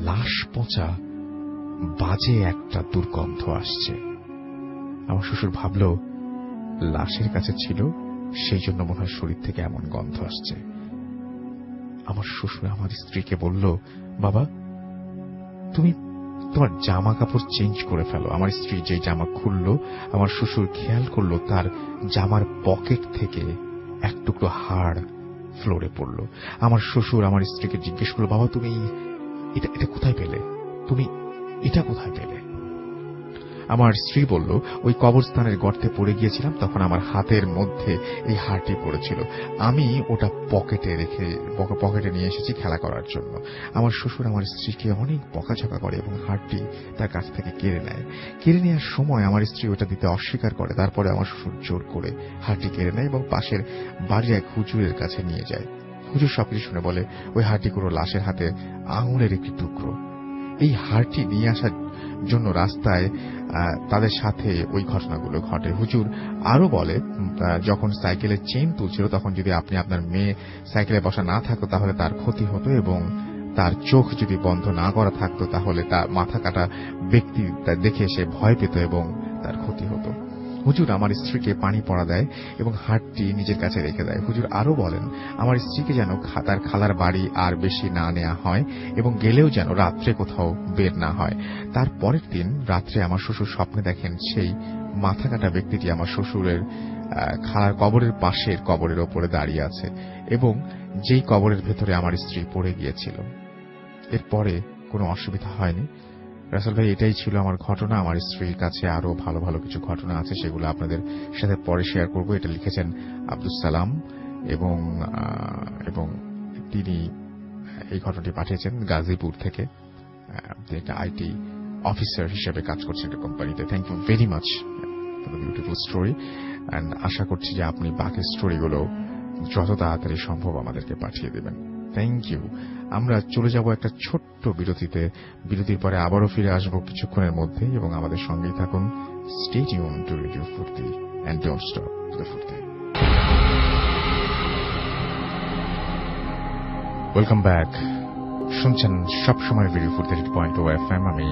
Speaker 2: লাশ পচা বাজে একটা দুর্গন্ধ আসছে। আমার শ্বশুর ভাবল লাশের কাছে ছিল, সেই জন্য মনে হয় শরীর থেকে এমন গন্ধ আসছে। আমার শ্বশুর আমার স্ত্রীকে বলল, বাবা তুমি তোমার জামা কাপড় চেঞ্জ করে ফেলো। আমার স্ত্রী যে জামা খুললো, আমার শ্বশুর খেয়াল করলো তার জামার পকেট থেকে এক টুকরো হাড় ফ্লোরে পড়লো। আমার শ্বশুর আমার স্ত্রীকে জিজ্ঞেস করলো, বাবা তুমি এটা কোথায় পেলে? আমার স্ত্রী বলল, ওই কবরস্থানের গর্তে পড়ে গিয়েছিলাম, তখন আমার হাতের মধ্যে এই হারটি পড়েছিল। আমি ওটা পকেটে নিয়ে এসেছি খেলা করার জন্য। আমার শ্বশুর আমার স্ত্রীকে অনেক বকাঝকা করে এবং হারটি তার কাছ থেকে কেড়ে নেয়। কেড়ে নেওয়ার সময় আমার স্ত্রী ওটা দিতে অস্বীকার করে। তারপরে আমার শ্বশুর জোর করে হারটি কেড়ে নেয় এবং পাশের বাড়ির এক হুজুরের কাছে নিয়ে যায়। হুজুর সবকিছু শুনে বলে, ওই হারটি কোনো লাশের হাতে আঙুলের একটি টুকরো। এই হারটি নিয়ে আসার জন্য রাস্তায় তাদের সাথে ওই ঘটনাগুলো ঘটে। হুজুর আরো বলে, যখন সাইকেলের চেইন তুলছিল তখন যদি আপনি আপনার মেয়ে সাইকেলে বসা না থাকতো তাহলে তার ক্ষতি হতো এবং তার চোখ যদি বন্ধ না করা থাকতো তাহলে তার মাথা কাটা ব্যক্তি দেখে সে ভয় পেত এবং তার ক্ষতি হতো। হুজুর আমার স্ত্রীকে পানি পড়া দেয় এবং হারটি নিজের কাছে রেখে দেয়। হুজুর আরো বলেন, আমার স্ত্রীকে যেন তার খালার বাড়ি আর বেশি না নেওয়া হয় এবং গেলেও যেন রাত্রে কোথাও বের না হয়। তার পরের দিন রাত্রে আমার শ্বশুর স্বপ্নে দেখেন সেই মাথা কাটা ব্যক্তিটি আমার শ্বশুরের খালার কবরের পাশের কবরের ওপরে দাঁড়িয়ে আছে এবং যেই কবরের ভেতরে আমার স্ত্রী পড়ে গিয়েছিল। এরপরে কোনো অসুবিধা হয়নি। রাসেল ভাই, এটাই ছিল আমার ঘটনা। আমার স্ত্রীর কাছে আরো ভালো ভালো কিছু ঘটনা আছে, সেগুলো আপনাদের সাথে পরে শেয়ার করব। এটা লিখেছেন আব্দুল সালাম এবং তিনি এই ঘটনাটি পাঠিয়েছেন গাজীপুর থেকে। একটা আইটি অফিসার হিসেবে কাজ করছেন একটা কোম্পানিতে। Thank you very much for the beautiful story, and আশা করছি যে আপনি বাকি স্টোরিগুলো যত তাড়াতাড়ি সম্ভব আমাদেরকে পাঠিয়ে দেবেন। Thank you. আমরা চলে যাব একটা ছোট্ট বিরতিতে। বিরতির পরে আবারও ফিরে আসবো কিছুক্ষণের মধ্যে এবং আমাদের সঙ্গেই থাকুন। Stay tune to radio Foorti and don't stop to the Foorti. Welcome back. শুনছেন সবসময় রেডিও ফুর্তি 80.2 FM। আমি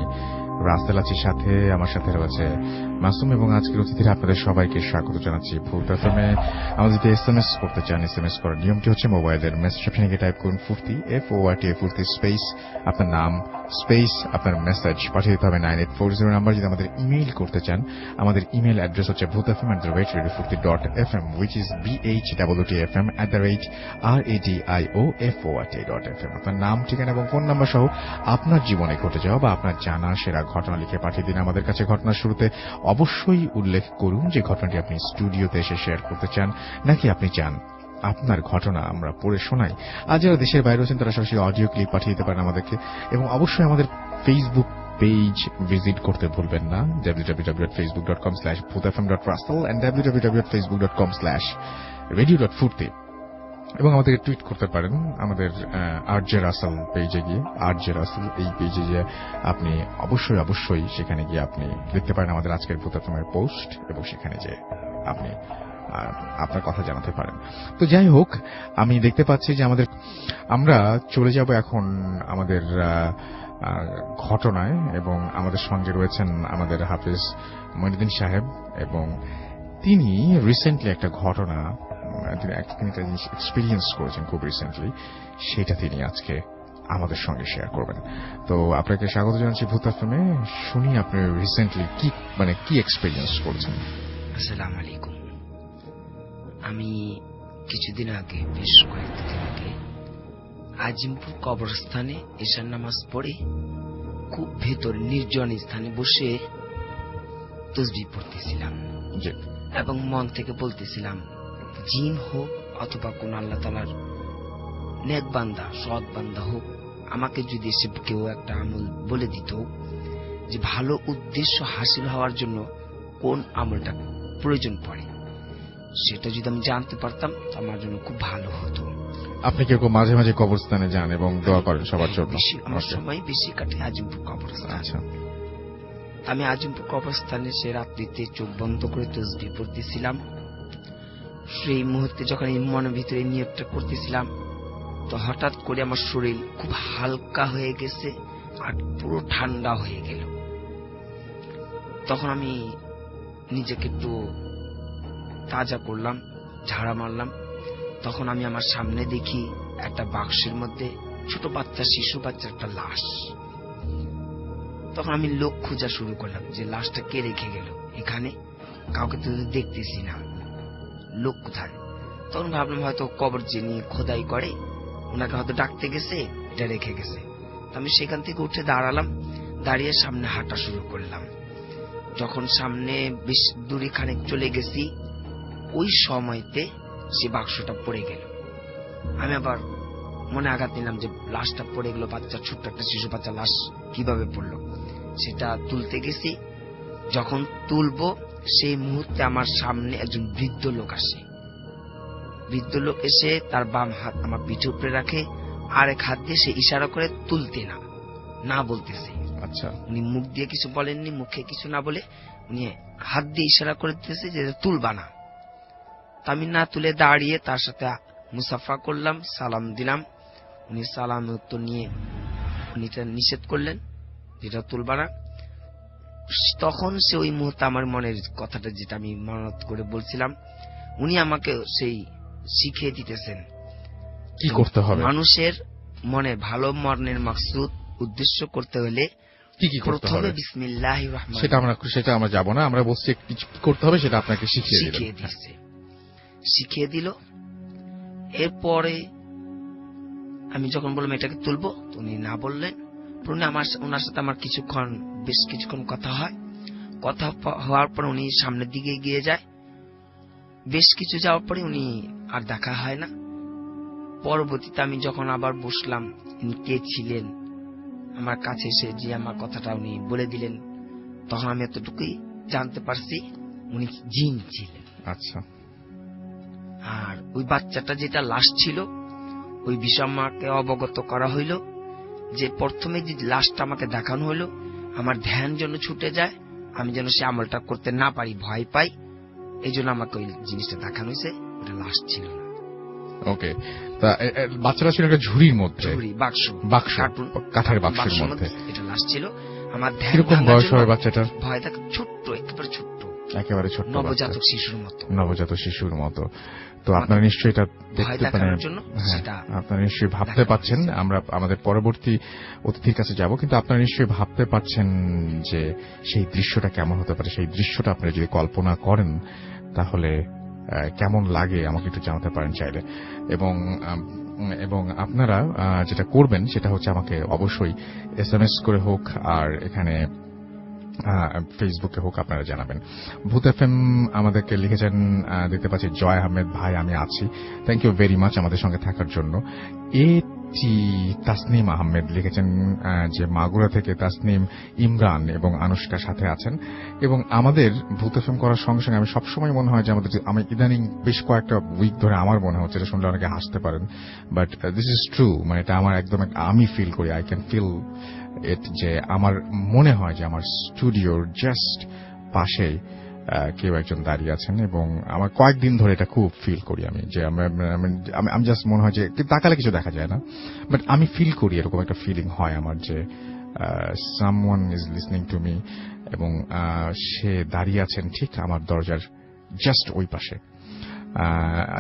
Speaker 2: রাসেল আছি সাথে, আমার সাথে রয়েছে মাসুম এবং আজকের অতিথিরা। আপনাদের সবাইকে স্বাগত জানাচ্ছি ফুর্তি এফএমে। আমাদের যদি এসএমএস করতে চান, এসএমএস করার নিয়মটি হচ্ছে মোবাইলের মেসেজ অপশনে গিয়ে টাইপ করুন ফুর্তি, FORTI, ফুর্তি স্পেস আপনার নাম স্পেস আপনার মেসেজ পাঠিয়ে দিতে হবে 9840 নাম্বার। যদি আমাদের ইমেইল করতে চান, আমাদের ইমেইল অ্যাড্রেস হচ্ছে bhutfm@radiofurti.fm, which is BHWTFM@radiofurti.fm। আপনার নাম, ঠিকানা এবং ফোন নাম্বার সহ আপনার জীবনে ঘটে যাওয়া বা আপনার জানা সেরা ঘটনা লিখে পাঠিয়ে দিন আমাদের কাছে। ঘটনার শুরুতে অবশ্যই উল্লেখ করুন যে ঘটনাটি আপনি স্টুডিওতে এসে শেয়ার করতে চান নাকি আপনি চান আপনার ঘটনা আমরা পড়ে শোনাই। আর যারা দেশের বাইরে আছেন তারা সরাসরি অডিও ক্লিপ পাঠিয়ে দিতে পারেন আমাদেরকে। এবং অবশ্যই আমাদের ফেসবুক পেজ ভিজিট করতে ভুলবেন না, www.facebook.com/bhuthfm.russell and www.facebook.com/radio.furti। এবং আমাদেরকে টুইট করতে পারেন আমাদের আরজে রাসেল পেজে গিয়ে। আরজে রাসেল এই পেজে গিয়ে আপনি অবশ্যই সেখানে গিয়ে আপনি লিখতে পারেন আমাদের আজকের ভূত এফএমের পোস্ট এবং সেখানে যে আপনি আপনার কথা জানাতে পারেন। তো যাই হোক, আমি দেখতে পাচ্ছি যে আমরা চলে যাব এখন আমাদের ঘটনায় এবং আমাদের সঙ্গে রয়েছেন আমাদের হাফিজ মঈনুদ্দিন সাহেব এবং তিনি রিসেন্টলি একটা ঘটনা তিনি একটা জিনিস এক্সপিরিয়েন্স করেছেন খুব রিসেন্টলি, সেটা তিনি আজকে আমাদের সঙ্গে শেয়ার করবেন। তো আপনাকে স্বাগত জানাচ্ছি ভূত এফএমে। শুনি আপনি রিসেন্টলি কি এক্সপিরিয়েন্স করেছেন।
Speaker 4: আসসালামু আলাইকুম। আমি কিছুদিন আগে, বেশ কয়েকদিন আগে আজিমপুর কবরস্থানে এশার নামাজ পড়ে খুব ভেতর নির্জন স্থানে বসে তাসবিহ পড়তেছিলাম এবং মন থেকে বলতেছিলাম, জিন হোক অথবা কোন আল্লাহ তাআলার নেক বান্দা, সৎ বান্দা হোক, আমাকে যদি এসে কেউ একটা আমল বলে দিত যে ভালো উদ্দেশ্য হাসিল হওয়ার জন্য কোন আমলটা প্রয়োজন পড়ে, সেটা যদি আমি জানতে পারতাম আমার জন্য খুব ভালো হতো।
Speaker 2: আপনি কি মাঝে মাঝে কবরস্থানে যান এবং দোয়া করেন সবার জন্য?
Speaker 4: আমার সময় বেশি কাটে আজিমপুর কবরস্থান। আচ্ছা, আমি আজিমপুর কবরস্থানে সে রাত্রিতে চোখ বন্ধ করে তাসবিহ পড়তেছিলাম। সেই মুহূর্তে যখন এই মনের ভিতরে নিয়তটা করতেছিলাম, তো হঠাৎ করে আমার শরীর খুব হালকা হয়ে গেছে আর পুরো ঠান্ডা হয়ে গেল। তখন আমি নিজেকে একটু তাজা করলাম, ঝাড়া মারলাম। তখন আমি আমার সামনে দেখি একটা বাক্সের মধ্যে ছোট বাচ্চা, শিশু বাচ্চার একটা লাশ। তখন আমি লোক খোঁজা শুরু করলাম যে লাশটা কে রেখে গেল এখানে, কাউকে তো দেখতেছি না, লোক কোথায়। তখন ভাবলাম হয়তো কবর যিনি খোদাই করে ওনাকে হয়তো ডাকতে গেছে, এটা রেখে গেছে। আমি সেখান থেকে উঠে দাঁড়ালাম, দাঁড়িয়ে সামনে হাঁটা শুরু করলাম। যখন সামনে বেশ দূরে খানিক চলে গেছি, ওই সময়তে সে বাক্সটা পড়ে গেল। আমি আবার মনে আঘাত নিলাম যে লাশটা পড়ে গেল, বাচ্চা, ছোট্ট একটা শিশু বাচ্চা লাশ কিভাবে পড়লো। সেটা তুলতে গেছি, যখন তুলবো সেই মুহূর্তে আমার সামনে একজন বৃদ্ধ লোক আসে। বৃদ্ধ লোক এসে তার বাম হাত আমার পিঠে উপরে রাখে, আর এক হাত দিয়ে সে ইশারা করে তুলতে না বলতেছে।
Speaker 2: আচ্ছা,
Speaker 4: উনি মুখ দিয়ে কিছু বলেননি, মুখে কিছু না বলে উনি হাত দিয়ে ইশারা করে দিতেছে যে তুলবা না। আমি না তুলে দাঁড়িয়ে তার সাথে মুসাফা করলাম, সালাম দিলাম। উনি সালাম উত্তর নিয়ে উনি নিষেধ করলেন যেটা তুলবা না। তখন সে ওই মুহূর্তে আমার মনের কথাটা যেটা আমি মানত করে বলছিলাম, উনি আমাকে সেই শিখিয়ে দিতেছেন
Speaker 2: কি করতে হবে।
Speaker 4: মানুষের মনে ভালো মনের মাকসুদ উদ্দেশ্য করতে হলে
Speaker 2: কি কি করতে হবে,
Speaker 4: বিসমিল্লাহির রহমানির
Speaker 2: সেটা আমরা যাব না, আমরা বলছি কিছু করতে হবে, সেটা আপনাকে শিখিয়ে
Speaker 4: দিল। এরপরে আমি যখন বললাম এটাকে তুলবো, উনি না বললেন। ওনার সাথে আমার বেশ কিছুক্ষণ কথা হয়। কথা হওয়ার পর উনি সামনের দিকে এগিয়ে যায়। বেশ কিছু যাওয়ার পরে উনি আর দেখা হয় না। পরবর্তীতে আমি যখন আবার বসলাম, উনি কে ছিলেন আমার কাছে এসে যে আমার কথাটা উনি বলে দিলেন, তখন আমি এতটুকুই জানতে পারছি উনি জিন ছিলেন।
Speaker 2: আচ্ছা,
Speaker 4: আর ওই বাচ্চাটা যেটা লাশ ছিল, ওই বিষয় আমাকে অবগত করা হইল যে প্রথমে যে লাশটা আমাকে দেখানো হইলো, আমার ধ্যান যেন ছুটে যায়, আমি যেন সে আমলটা করতে না পারি, ভয় পাই, এই জন্য আমাকে ওই জিনিসটা দেখানো হয়েছে। ওটা লাশ ছিল না।
Speaker 2: ওকে, তা বাচ্চারা ছিল একটা ঝুড়ির মধ্যে, বাক্স, কাঠের বাক্সের মধ্যে,
Speaker 4: এটা লাশ ছিল। আমার ধ্যান,
Speaker 2: কিরকম বয়স হবে বাচ্চাটার?
Speaker 4: ভয় থাকে, ছোট্ট, একেবারে ছোট্ট, নবজাতক শিশুর মতো। তো আপনারা নিশ্চয়ই এটা দেখতে পারেন, আপনারা নিশ্চয়ই ভাবতে পাচ্ছেন। আমরা আমাদের পরবর্তী অতিথির কাছে যাব, কিন্তু আপনারা নিশ্চয়ই ভাবতে পাচ্ছেন যে সেই দৃশ্যটা কেমন হতে পারে। সেই দৃশ্যটা আপনারা যদি কল্পনা করেন তাহলে কেমন লাগে আমাকে একটু জানাতে পারেন চাইলে। এবং আপনারা যেটা করবেন সেটা হচ্ছে আমাকে অবশ্যই SMS করে হোক আর এখানে ফেসবুকে হোক আপনারা জানাবেন। ভূত FM আমাদেরকে লিখেছেন, দেখতে পাচ্ছি জয় আহমেদ ভাই, আমি আছি, থ্যাংক ইউ ভেরি মাচ আমাদের সঙ্গে থাকার জন্য। তাসনিম আহমেদ লিখেছেন যে মাগুরা থেকে তাসনিম, ইমরান এবং আনুষ্কার সাথে আছেন। এবং আমাদের ভূত FM করার সঙ্গে সঙ্গে আমি সবসময় মনে হয় যে আমি ইদানিং বেশ কয়েকটা উইক ধরে আমার মনে হচ্ছে, এটা শুনলে অনেকে হাসতে পারেন, বাট দিস ইজ ট্রু, মানে এটা আমার একদম আমি ফিল করি, আই ক্যান ফিল ইট, যে আমার মনে হয় যে আমার স্টুডিওর জাস্ট পাশেই কেউ একজন দাঁড়িয়ে আছেন। এবং আমার কয়েকদিন ধরে এটা খুব ফিল করি আমি, যে আমি জাস্ট মনে হয় যে তাকালে কিছু দেখা যায় না, বাট আমি ফিল করি, এরকম একটা ফিলিং হয় আমার যে someone is listening to me, এবং সে দাঁড়িয়ে আছেন ঠিক আমার দরজার জাস্ট ওই পাশে।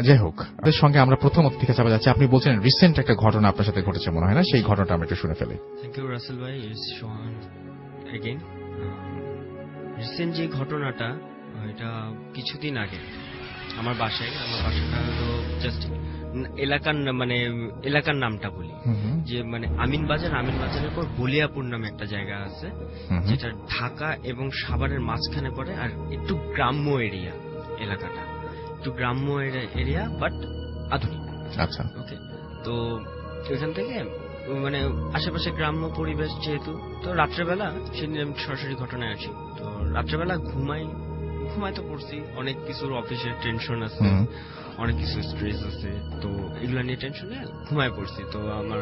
Speaker 4: যাই হোক, আমাদের সঙ্গে আমরা প্রথম অতিথিকে চাপা যাচ্ছি। আপনি বলছেন রিসেন্ট একটা ঘটনা আপনার সাথে ঘটেছে মনে হয় না, সেই ঘটনাটা আমরা একটু শুনে ফেলি।
Speaker 3: থ্যাংক ইউ রাসেল ভাই, সোহান এগেইন। রিসেন্ট যে ঘটনাটা, এটা কিছুদিন আগে আমার বাসাটা হলো জাস্ট এলাকার নামটা বলি, যে আমিন বাজারের পর বলিয়াপুর নামে একটা জায়গা আছে, যেটা ঢাকা এবং সাভারের মাঝখানে পড়ে, আর একটু গ্রাম্য এলাকাটা একটু গ্রাম্য এরিয়া বাট আধুনিক।
Speaker 2: আচ্ছা, ওকে।
Speaker 3: তো এখান থেকে আশেপাশে গ্রাম্য পরিবেশ যেহেতু, তো রাত্রেবেলা সেদিন আমি সরাসরি ঘটনায় আছি। তো রাত্রেবেলা ঘুমাই তো পড়ছি, অনেক কিছুর অফিসের টেনশন আছে, অনেক কিছু স্ট্রেস আছে, তো এগুলা নিয়ে টেনশনে ঘুমায় পড়ছি। তো আমার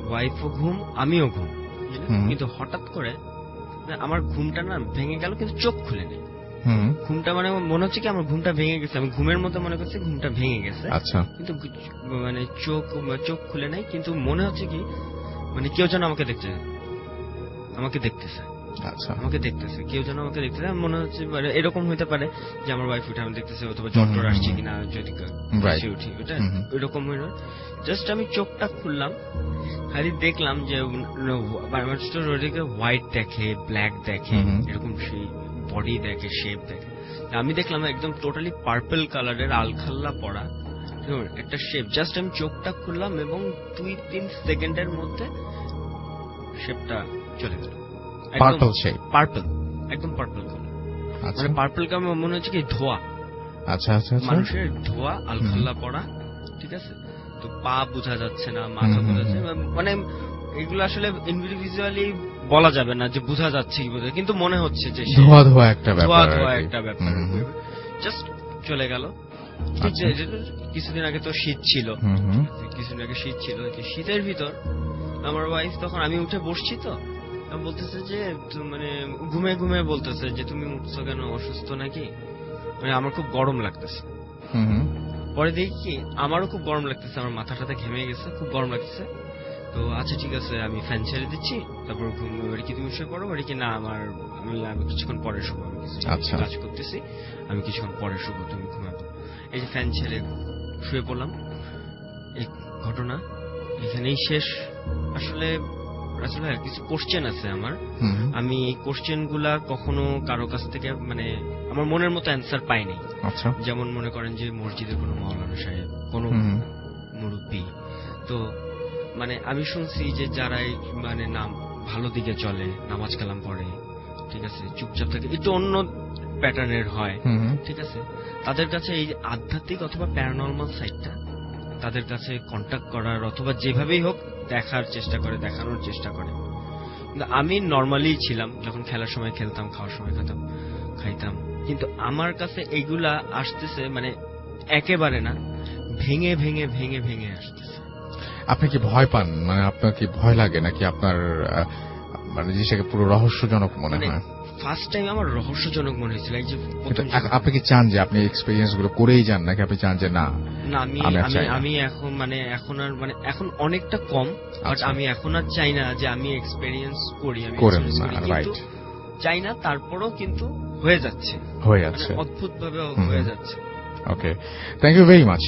Speaker 3: ওয়াইফও ঘুম, আমিও ঘুম, কিন্তু হঠাৎ করে আমার ঘুমটা না ভেঙে গেল, কিন্তু চোখ খুলে নেই। ঘুমটা মনে হচ্ছে কি আমার ঘুমটা ভেঙে গেছে, আমি ঘুমের মতো মনে করছি ঘুমটা ভেঙে গেছে।
Speaker 2: আচ্ছা,
Speaker 3: কিন্তু চোখ খুলে নাই, কিন্তু মনে হচ্ছে কি কেউ যেন আমাকে দেখতেছে।
Speaker 2: আচ্ছা,
Speaker 3: আমাকে দেখতেছে, কেউ যেন আমাকে দেখতেছে। মনে হচ্ছে এরকম হইতে পারে যে আমার ওয়াইফ উঠে আমি দেখতেছে, অথবা জ্বর আসছে কিনা, যদি উঠি, ওটা এরকম হইল। জাস্ট আমি চোখটা খুললাম, খালি দেখলাম যে হোয়াইট দেখে, ব্ল্যাক দেখে, এরকম সেই বডি দেখে, শেপ দেখে। আমি দেখলাম একদম টোটালি পার্পল কালারের আলখাল্লা পড়া একটা শেপ। জাস্ট আমি চোখটা খুললাম এবং 2-3 সেকেন্ডের মধ্যে শেপটা চলে গেল।
Speaker 2: পার্পল শেড,
Speaker 3: পার্পল, একদম পার্পল কালার।
Speaker 2: আচ্ছা
Speaker 3: মানে পার্পল কালার মনে হচ্ছে কি ধোয়া,
Speaker 2: আচ্ছা আচ্ছা আচ্ছা
Speaker 3: মানুষের ধোয়া, আলখাল্লা পড়া, ঠিক আছে। তো পা বোঝা যাচ্ছে না, মাথা বোঝা যাচ্ছে না, মানে এগুলো আসলে ইন্ডিভিজুয়ালি বলা যাবে না যে বোঝা যাচ্ছে কি বোঝা, কিন্তু মনে হচ্ছে যে
Speaker 2: ধোয়া ধোয়া একটা ব্যাপার,
Speaker 3: ধোয়া একটা ব্যাপার। জাস্ট চলে গেল। কিছুদিন আগে তো শীত ছিল, কিছুদিন আগে শীত ছিল, শীতের ভিতর আমার ওয়াইফ, তখন আমি উঠে বসছি, তো বলতেছে যে মানে ঘুমে ঘুমে বলতেছে যে তুমি উঠছো কেন, অসুস্থ নাকি, মানে আমার খুব গরম লাগতেছে। পরে দেখি কি আমারও খুব গরম লাগতেছে, আমার মাথাটাতে ঘেমে গেছে, খুব গরম লাগতেছে। তো আচ্ছা ঠিক আছে, আমি ফ্যান ছেড়ে দিচ্ছি, তারপর কি তুমি শুয়ে পড়ো, কি না আমি কিছুক্ষণ পরে শুবো, আমি কিছু কাজ করতেছি, আমি কিছুক্ষণ পরে শুবো, তুমি ঘুমাবো। এই যে ফ্যান ছেড়ে শুয়ে পড়লাম, এই ঘটনা এখানেই শেষ। আসলে কিছু কোশ্চেন আছে আমার, আমি এই কোশ্চেন গুলা কখনো কারো কাছ থেকে মানে আমার মনের মতো অ্যান্সার পাইনি। যেমন মনে করেন যে মসজিদের কোনো মাওলানা সাহেব, কোনো মুরব্বী, তো মানে আমি শুনছি যে যারা মানে নাম ভালো দিকে চলে, নামাজ কালাম পড়ে, ঠিক আছে, চুপচাপ থাকে, একটু অন্য প্যাটার্নের হয়, ঠিক আছে, তাদের কাছে এই আধ্যাত্মিক অথবা প্যারানর্মাল সাইডটা তাদের কাছে কন্ট্যাক্ট করার অথবা যেভাবেই হোক দেখার চেষ্টা করে, দেখানোর চেষ্টা করে। কিন্তু আমি নর্মালি ছিলাম, যখন খেলার সময় খেলতাম, খাওয়ার সময় খাইতাম, কিন্তু আমার কাছে এগুলা আসতেছে মানে একেবারে না, ভেঙে ভেঙে ভেঙে ভেঙে আসতেছে।
Speaker 2: আপনি কি ভয় পান, মানে আপনার কি ভয় লাগে, নাকি আপনার মানে জিনিসটাকে পুরো রহস্যজনক মনে হয়?
Speaker 3: ফার্স্ট টাইম আমার রহস্যজনক মনে হয়েছিল। এই যে
Speaker 2: আপনি কি চান যে আপনি এক্সপেরিয়েন্স গুলো করেই যান, নাকি আপনি চান যে না
Speaker 3: আমি এখন মানে এখন অনেকটা কম, বাট আমি এখন আর চাই না যে আমি এক্সপেরিয়েন্স করি, আমি চাই না, তারপরও কিন্তু হয়ে যাচ্ছে অদ্ভুত ভাবে হয়ে যাচ্ছে।
Speaker 2: ওকে, থ্যাংক ইউ ভেরি মাচ।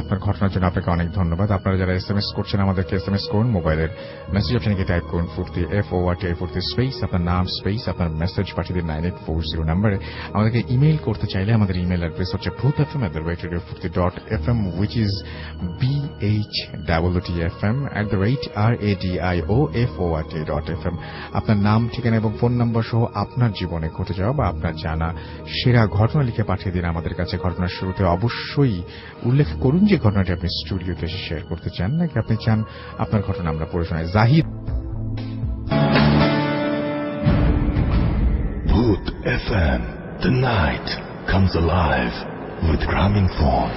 Speaker 2: আপনার ঘটনার জন্য আপনাকে অনেক ধন্যবাদ। আপনারা যারা SMS করছেন আমাদেরকে SMS করুন, মোবাইলের মেসেজ অপশনে গিয়ে টাইপ করুন ফুর্তি FORTI ফুর্তি স্পেস আপনার নাম স্পেস আপনার মেসেজ পাঠিয়ে দিন 9840 নম্বরে। আমাদেরকে ইমেইল করতে চাইলে আমাদের ইমেইল অ্যাড্রেস হচ্ছে bhfm@radiofurti.fm which is BHWTFM@radiofurt.fm। আপনার নাম, ঠিকানা এবং ফোন নাম্বার সহ আপনার জীবনে ঘটে যাওয়া বা আপনার জানা সেরা ঘটনা লিখে পাঠিয়ে দিন আমাদের কাছে। ঘটনার শুরুতে অবশ্যই উল্লেখ করুন যে ঘটনাটি আপনি স্টুডিওতে এসে শেয়ার করতে চান, নাকি আপনি চান আপনার ঘটনা আমরা পড়ে শোনাই। Zahid.
Speaker 1: Bhoot FM, the night comes alive with Grameenphone.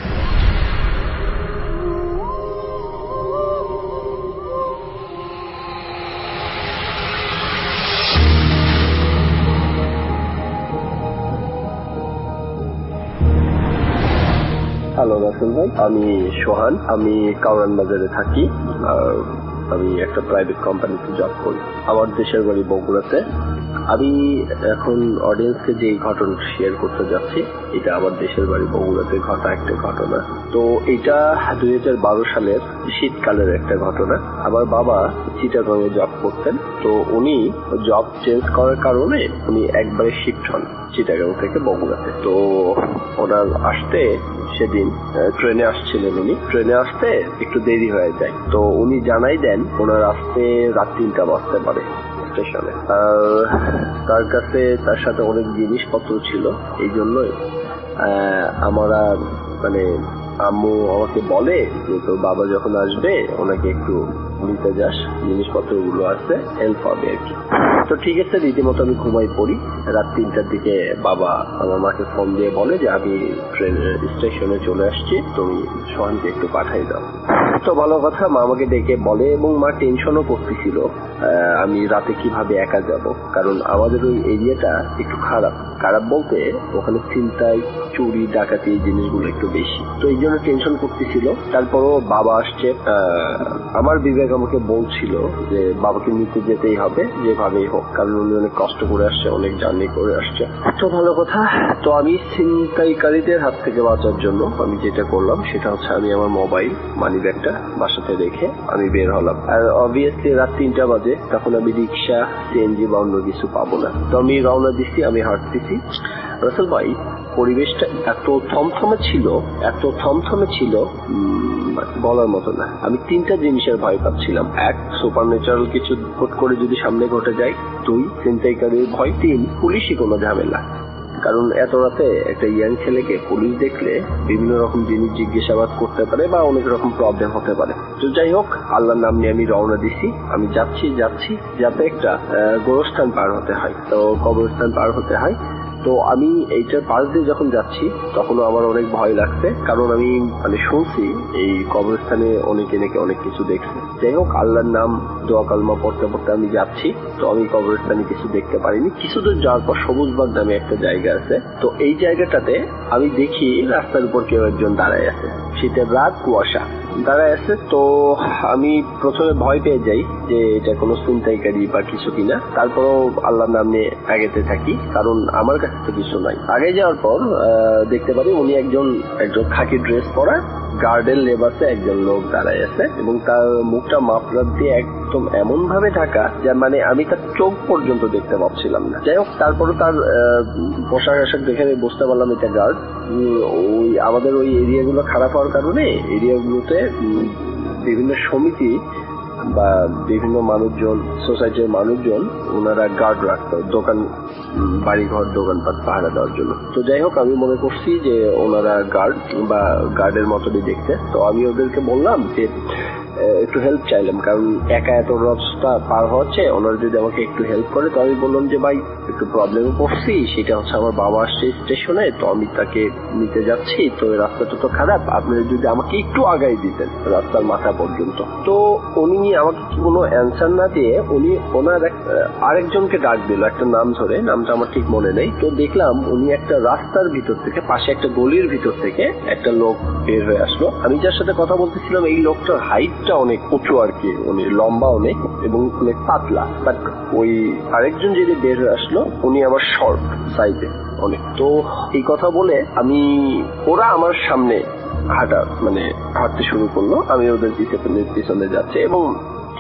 Speaker 5: Hello Rasel ভাই, আমি সোহান, আমি কাউরান বাজারে থাকি, আর আমি একটা প্রাইভেট কোম্পানিতে জব করি। আমার দেশের বাড়ি বগুড়াতে। আমি এখন অডিয়েন্সকে যে ঘটনা শেয়ার করতে যাচ্ছি, এটা আমার দেশের বাড়ি বগুড়াতে ঘটা একটা ঘটনা। তো এটা 2012 সালের শীতকালের একটা ঘটনা। আমার বাবা চিটাগংয়ে জব করতেন, তো উনি জব চেঞ্জ করার কারণে উনি একবারে শিফট হন চিটাগং থেকে বগুড়াতে। তো ওনার আসতে সেদিন ট্রেনে আসছিলেন, উনি ট্রেনে আসতে একটু দেরি হয়ে যায়। তো উনি জানাই দেন ওনার আসতে রাত 3টা বাজতে পারে স্টেশনে। তার কাছে তার সাথে অনেক জিনিসপত্র ছিল, এই জন্যই আমরা মানে আম্মু আমাকে বলে যে তোর বাবা যখন আসবে ওনাকে একটু নিতে যাস, জিনিসপত্র গুলো আছে, হেল্প হবে আর কি। তো ঠিক আছে, রীতিমতো আমি ঘুমাই পড়ি। রাত 3টার দিকে বাবা আমার মাকে ফোন দিয়ে বলে যে আমি ট্রেন স্টেশনে চলে আসছি, তুমি সোহানকে একটু পাঠাই দাও। তো ভালো কথা, মা আমাকে ডেকে বলে, এবং মা টেনশনও করতেছিল আমি রাতে কিভাবে একা যাব, কারণ আমাদের ওই এরিয়াটা একটু খারাপ বলতে ওখানে ছিনতাই, চুরি, ডাকাতি এই জিনিসগুলো একটু বেশি, তো এই জন্য টেনশন করতেছিল। তারপরও বাবা আসছে, আমার বিবেক আমাকে বলছিল যে বাবাকে নিতে যেতেই হবে যেভাবেই হোক, কারণ উনি অনেক কষ্ট করে আসছে, অনেক জার্নি করে আসছে। তো ভালো কথা, তো আমি ছিনতাইকারীদের হাত থেকে বাঁচার জন্য আমি যেটা করলাম সেটা হচ্ছে আমি আমার মোবাইল মানি ব্যাগটা বাসাতে রেখে আমি বের হলাম। আর অবভিয়াসলি রাত 3টা বাজে, তখন আমি রিক্সা, সিএনজি বা অন্য কিছু পাবো না। তো আমি রওনা দিচ্ছি, আমি হাঁটতেছি। রাসেল ভাই, পরিবেশটা এত থমথমে ছিল বলার মতো না। আমি 3টা জিনিসের ভয় পাচ্ছি। পাচ্ছিলাম। 1, সুপার ন্যাচারাল কিছু হুট করে যদি সামনে ঘটে যায়। 2, ছিনতাইকারীর ভয়। 3, পুলিশই কোনো ঝামেলা। কারণ এত রাতে একটা ইয়াং ছেলেকে পুলিশ দেখলে বিভিন্ন রকম জিনিস জিজ্ঞাসাবাদ করতে পারে বা অনেক রকম প্রবলেম হতে পারে। তো যাই হোক, আল্লাহর নাম নিয়ে আমি রওনা দিছি। আমি যাচ্ছি যাতে একটা গোরস্থান পার হতে হয়, তো কবরস্থান পার হতে হয়। তো আমি এইটার পাশ দিয়ে যখন যাচ্ছি তখনও আমার অনেক ভয় লাগছে, কারণ আমি শুনছি এই কবরস্থানে অনেকে নাকি অনেক কিছু দেখছে। যাই হোক, আল্লাহর নাম দোয়া কালমা পড়তে পড়তে আমি যাচ্ছি। তো আমি কবরস্থানে কিছু দেখতে পারিনি। কিছু দূর যাওয়ার পর সবুজবাগ নামে একটা জায়গা আছে। তো এই জায়গাটাতে আমি দেখি রাস্তার উপর কেউ একজন দাঁড়ায় আছে। শীতের রাত, কুয়াশা, দাঁড়ায় আছে। তো আমি প্রথমে ভয় পেয়ে যাই যে এটা কোনো ছিনতাইকারী বা কিছু কিনা। তারপরও আল্লাহর নাম নিয়ে আগেতে থাকি, কারণ আমার কাছে তো কিছু নাই। আগে যাওয়ার পর দেখতে পারি উনি একজন খাকি ড্রেস পরা গার্ডের লেবাসে একজন লোক দাঁড়ায় আছে, এবং তার মুখটা মাফলার দিয়ে একদম এমন ভাবে ঢাকা যে আমি তার চোখ পর্যন্ত দেখতে পাচ্ছিলাম না। যাই হোক, তারপরে তার পোশাক আশাক দেখে আমি বুঝতে পারলাম এটা গার্ড। আমাদের ওই এরিয়াগুলো খারাপ হওয়ার কারণে এরিয়াগুলোতে বিভিন্ন সমিতি বা বিভিন্ন মানুষজন, সোসাইটির মানুষজন, ওনারা গার্ড রাখতো দোকান, বাড়িঘর, দোকানপাট পাহারা দেওয়ার জন্য। তো যাই হোক, আমি মনে করছি যে ওনারা গার্ড বা গার্ডের মতনই দেখতে। তো আমি ওদেরকে বললাম যে একটু হেল্প চাইলাম, কারণ একা এত রাস্তা পার হচ্ছে, ওনারা যদি আমাকে একটু হেল্প করে। তো আমি বললাম যে ভাই, একটু প্রবলেমে পড়ছি, সেটা হচ্ছে আমার বাবা আসছে স্টেশনে, তো আমি তাকে নিতে যাচ্ছি। তো রাস্তাটা তো খারাপ, আপনারা যদি আমাকে একটু আগাই দিতেন রাস্তার মাথা পর্যন্ত। তো উনি আমাকে কোনো অ্যান্সার না দিয়ে ওনার আরেকজনকে ডাক দিল একটা নাম ধরে, নামটা আমার ঠিক মনে নেই। তো দেখলাম উনি একটা রাস্তার ভিতর থেকে, পাশে একটা গলির ভিতর থেকে একটা লোক বের হয়ে আসলো। আমি যার সাথে কথা বলতেছিলাম এই লোকটার হাইটটা অনেক উঁচু আর কি, উনি লম্বা অনেক এবং অনেক পাতলা। বাট ওই আরেকজন যিনি বের হয়ে আসলো উনি আবার শর্ট সাইজে অনেক। তো এই কথা বলে ওরা আমার সামনে হাঁটতে শুরু করলো। আমি ওদের পিছনে যাচ্ছি এবং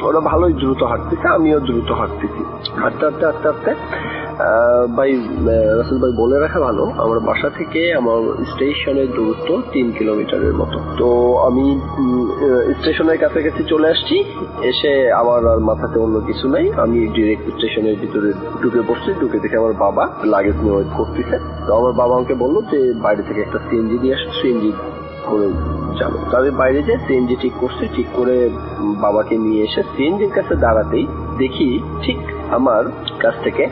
Speaker 5: ওরা ভালোই দ্রুত হাঁটতেছে, আমিও দ্রুত হাঁটতেছি। হাঁটতে হাঁটতে হাঁটতে হাঁটতে ভাই, রাসেল ভাই বলে রাখা ভালো, আমার বাসা থেকে আমার স্টেশনের দূরত্ব 3 কিলোমিটারের মতো। তো আমি স্টেশনের কাছাকাছি চলে আসছি। এসে আমার আর মাথাতে অন্য কিছু নাই, আমি ডিরেক্ট স্টেশনের ভিতরে ঢুকে পড়ছি। ঢুকে দেখে আমার বাবা লাগেজ নিয়ে ওয়েট করতেছে। তো আমার বাবা আমাকে বললো যে বাইরে থেকে একটা সিএনজি দিয়ে আসো, সিএনজি করে যাবো। তো আমি বাইরে যাই, সিএনজি ঠিক করছি। ঠিক করে বাবাকে নিয়ে এসে সিএনজির কাছে দাঁড়াতেই দেখি ঠিক আমার কাছ থেকে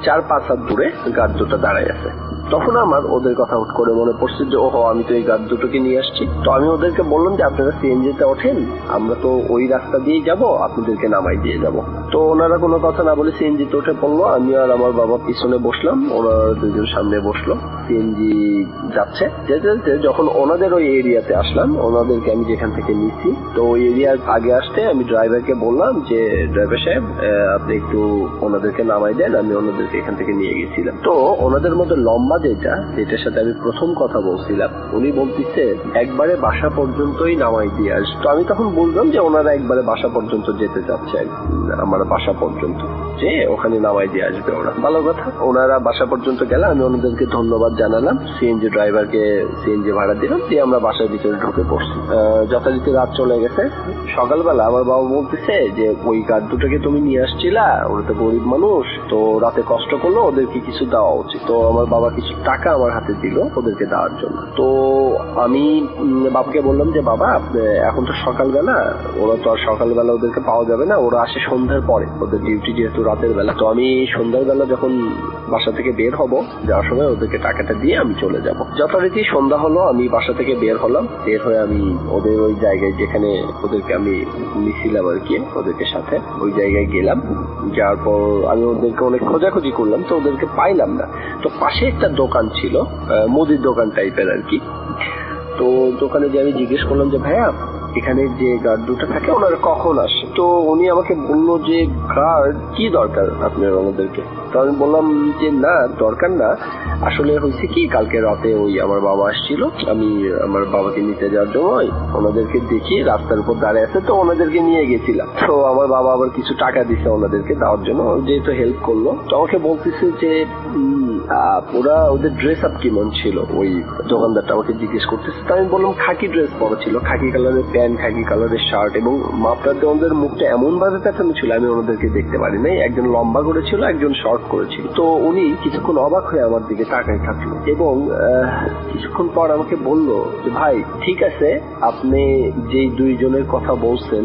Speaker 5: 4-5 হাত দূরে গার্ড দুটো দাঁড়ায় আছে। তখন আমার ওদের কথা হুট করে মনে পড়ছে যে ওহো, আমি তো এই গার্ড দুটোকে নিয়ে আসছি। তো আমি ওদেরকে বললাম যে আপনারা সিএনজিতে ওঠেন, আমরা তো ওই রাস্তা দিয়ে যাব, আপনাদেরকে নামাই দিয়ে যাব। তো ওনারা কোনো কথা না বলে সিএনজিতে উঠে পড়লো। আমি আর আমার বাবা পিছনে বসলাম, ওনারা দুজন সামনে বসলো। সিএনজি যাচ্ছে, যেতে যখন ওনাদের ওই এরিয়াতে আসলাম, ওনাদেরকে আমি যেখান থেকে নিচ্ছি, তো ওই এরিয়ার আগে আসতে আমি ড্রাইভারকে বললাম যে ড্রাইভার সাহেব, আপনি একটু ওনাদেরকে নামাই দেন, আমি ওনাদেরকে এখান থেকে নিয়ে গেছিলাম। তো ওনাদের মধ্যে লম্বা যেটার সাথে আমি প্রথম কথা বলছিলাম, উনি বলতেছে একবারে বাসা পর্যন্তই নামাই দিয়ে আস। তো আমি তখন বললাম যে ওনারা একবারে বাসা পর্যন্ত যেতে চাচ্ছে, আমার বাসা পর্যন্ত, যে ওখানে নামাই দিয়ে আসবে ওরা। ভালো কথা, ওনারা বাসা পর্যন্ত গেলে আমি ওনাদেরকে ধন্যবাদ জানালাম, সিএনজি ড্রাইভারকে সিএনজি ভাড়া দিলাম, দিয়ে আমরা বাসার ভিতরে ঢুকে পড়ছি। যথারীতি রাত চলে গেছে। সকালবেলা আমার বাবা বলতেছে যে ওই গার্ড দুটোকে তুমি নিয়ে আসছিলা, ওরা তো গরিব মানুষ, তো রাতে কষ্ট করলো, ওদেরকে কিছু দেওয়া উচিত। তো আমার বাবা কিছু টাকা আমার হাতে দিল ওদেরকে দেওয়ার জন্য। তো আমি বাবাকে বললাম যে বাবা, এখন তো সকালবেলা, ওরা তো আর সকালবেলা ওদেরকে পাওয়া যাবে না, ওরা আসে সন্ধ্যার পরে, ওদের ডিউটি যেহেতু রাতের বেলা। তো আমি সন্ধ্যার বেলা যখন বাসা থেকে বের হব, যাওয়ার সময় ওদেরকে টাকাটা দিয়ে আমি চলে যাব। যথারীতি সন্ধ্যা হলো, আমি বাসা থেকে বের হলাম। বের হয়ে আমি ওদের ওই জায়গায় যেখানে ওদেরকে আমি নিছিলাম আর কি, ওদেরকে সাথে ওই জায়গায় গেলাম। যাওয়ার পর আমি ওদেরকে অনেক খোঁজাখুঁজি করলাম, তো ওদেরকে পাইলাম না। তো পাশে একটা দোকান ছিল, মুদির দোকান টাইপের আর কি। তো দোকানে যে আমি জিজ্ঞেস করলাম যে ভাইয়া, এখানে যে গার্ড দুটো থাকে ওনারা কখন আসে? তো উনি আমাকে বললো যে গার্ড কি দরকার আপনার ওনাদেরকে? তো আমি বললাম যে না, দরকার না, আসলে হয়েছে কি, কালকে রাতে ওই আমার বাবা আসছিল, আমি আমার বাবাকে নিতে যাওয়ার জন্য ওনাদেরকে দেখি রাস্তার উপর দাঁড়িয়ে আছে, তো ওনাদেরকে নিয়ে গেছিলাম। তো আমার বাবা আবার কিছু টাকা দিছে ওনাদেরকে দেওয়ার জন্য, যেহেতু হেল্প করলো। তো আমাকে বলতেছে যে ওরা ওদের ড্রেস আপ কেমন ছিল, ওই দোকানদারটা আমাকে জিজ্ঞেস করতেছে। তো আমি বললাম খাকি ড্রেস পরা ছিল, খাকি কালারের প্যান্ট, খাকি কালারের শার্ট, এবং মাপটাতে ওদের মুখটা এমন ভাবে পেঁচানো ছিল আমি ওনাদেরকে দেখতে পারি নাই। একজন লম্বা করেছিল, একজন শর্ট করেছিল। তো উনি কিছুক্ষণ অবাক হয়ে আমার দিকে তাকাই থাকলো এবং কিছুক্ষণ পর আমাকে বলল যে ভাই ঠিক আছে, আপনি যেই দুইজনের কথা বলছেন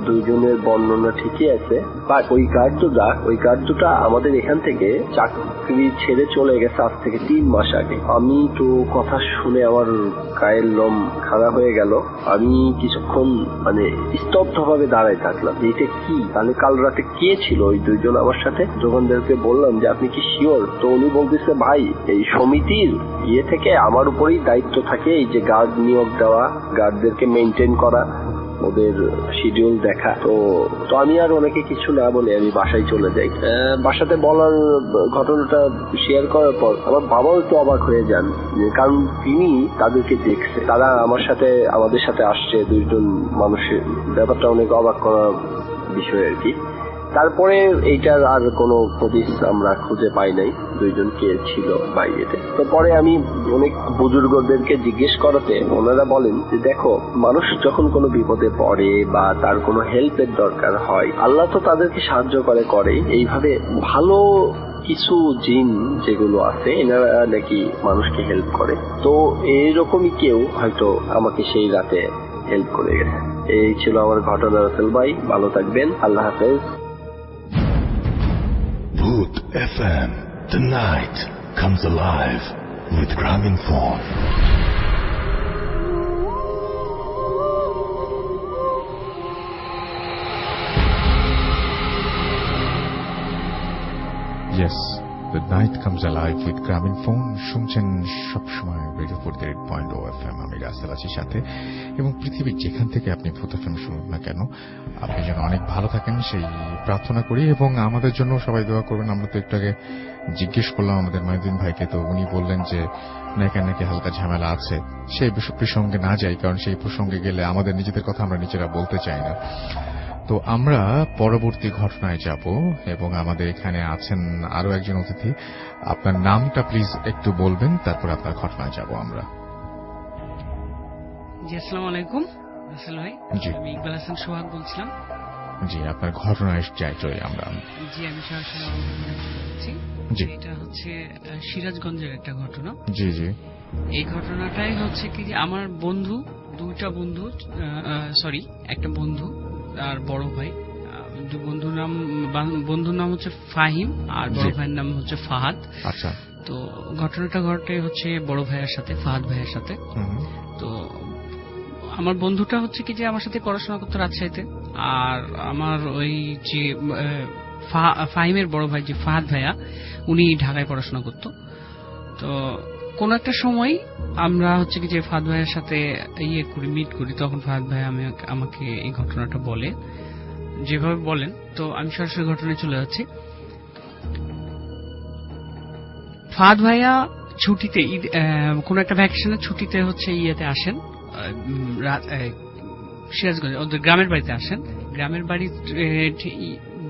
Speaker 5: দুইজনের বর্ণনা ঠিকই আছে, বাট ওই কার্ডটা আমাদের এখান থেকে চাকরি ছেড়ে চলে গেছে আজ থেকে 3 মাস আগে। আমি তো কথা শুনে আমার গায়ের লোম খাড়া হয়ে গেল। আমি কিছুক্ষণ মানে স্তব্ধ ভাবে দাঁড়ায় থাকলাম, এটা কি, তাহলে কাল রাতে কে ছিল ওই দুইজন আমার সাথে? দোকানদারকে বললাম যে আপনি কি শিওর? তো উনি বলতেছে ভাই এই সমিতির থেকে আমার উপরেই দায়িত্ব থাকে এই যে গার্ড নিয়োগ দেওয়া, গার্ডদেরকে মেনটেন করা, ওদের শিডিউল দেখা। তো আমি আর অনেকে কিছু না বলে আমি বাসায় চলে যাই। বাসাতে বলার ঘটনাটা শেয়ার করার পর আমার বাবাও একটু অবাক হয়ে যান, কারণ তিনি তাদেরকে দেখছে, তারা আমাদের সাথে আসছে, দুইজন মানুষের। ব্যাপারটা অনেক অবাক করার বিষয় আর কি। তারপরে এইটার আর কোনো হদিস আমরা খুঁজে পাই নাই দুইজন কে ছিল বাইরেতে। তো পরে আমি অনেক বুজুর্গদেরকে জিজ্ঞেস করাতে ওনারা বলেন যে দেখো, মানুষ যখন কোনো বিপদে পড়ে বা তার কোনো হেল্পের দরকার হয়, আল্লাহ তো তাদেরকে সাহায্য করে। এইভাবে ভালো কিছু জিন যেগুলো আছে এনারা নাকি মানুষকে হেল্প করে। তো এইরকমই কেউ হয়তো আমাকে সেই রাতে হেল্প করে গেছে। এই ছিল আমার ঘটনা। রাসেল ভাই ভালো থাকবেন, আল্লাহ হাফেজ।
Speaker 1: Bhoot FM. The night comes alive with Graminphone.
Speaker 2: Yes, the night comes alive with Graminphone. শুনছেন সবসময় রেডিও 48.0 FM। আমি রাসেল আছি সাথে, এবং পৃথিবীর যেখান থেকে আপনি ভূত এফএম শুনুন না কেন, আপনি যেন অনেক ভালো থাকেন সেই প্রার্থনা করি, এবং আমাদের জন্য সবাই দোয়া করবেন। আমরা তো একটু আগে জিজ্ঞেস করলাম আমাদের মহিউদ্দিন ভাইকে, তো উনি বললেন যে নাকি হালকা ঝামেলা আছে। সেই প্রসঙ্গে না যাই, কারণ সেই প্রসঙ্গে গেলে আমাদের নিজেদের কথা আমরা নিজেরা বলতে চাই না। তো আমরা পরবর্তী ঘটনায় যাব, এবং আমাদের এখানে আছেন আরো একজন অতিথি। আপনার নামটা প্লিজ একটু বলবেন, তারপর আপনার ঘটনায় যাব আমরা।
Speaker 6: জি, আসসালামু আলাইকুম রাসেল ভাই।
Speaker 2: জি,
Speaker 6: আমি ইকবাল হাসান সোহাগ বলছিলাম।
Speaker 2: জি, আপনার ঘটনায় যাই আমরা।
Speaker 6: জি, আমি সরাসরি আমার ঘটনায় চলে যাচ্ছি।
Speaker 2: জি,
Speaker 6: এটা হচ্ছে সিরাজগঞ্জের একটা ঘটনা।
Speaker 2: জি জি।
Speaker 6: এই ঘটনাটাই হচ্ছে কি যে আমার একটা বন্ধু আর বড় ভাই, বন্ধুর নাম হচ্ছে ফাহিম আর বড় ভাইয়ের নাম হচ্ছে ফাহাদ।
Speaker 2: আচ্ছা।
Speaker 6: তো ঘটনাটা ঘটে হচ্ছে বড় ভাইয়ের সাথে, ফাহাদ ভাইয়ের সাথে। তো আমার বন্ধুটা হচ্ছে কি যে আমার সাথে পড়াশোনা করতো রাজশাহীতে, আর আমার ওই যে ফাহিমের বড় ভাই যে ফাহাদ ভাইয়া, উনি ঢাকায় পড়াশোনা করতো। তো কোন একটা সময় আমরা হচ্ছে কি যে ফাহাদ ভাইয়ের সাথে মিট করি, তখন ফাহাদ ভাই আমাকে এই ঘটনাটা বলে, যেভাবে বলেন। তো আমি সরাসরি ঘটনায় চলে যাচ্ছি। ফাহাদ ভাইয়া ছুটিতে, কোন একটা ভ্যাকেশনের ছুটিতে হচ্ছে আসেন সিরাজগঞ্জ, ওদের গ্রামের বাড়িতে আসেন। গ্রামের বাড়ির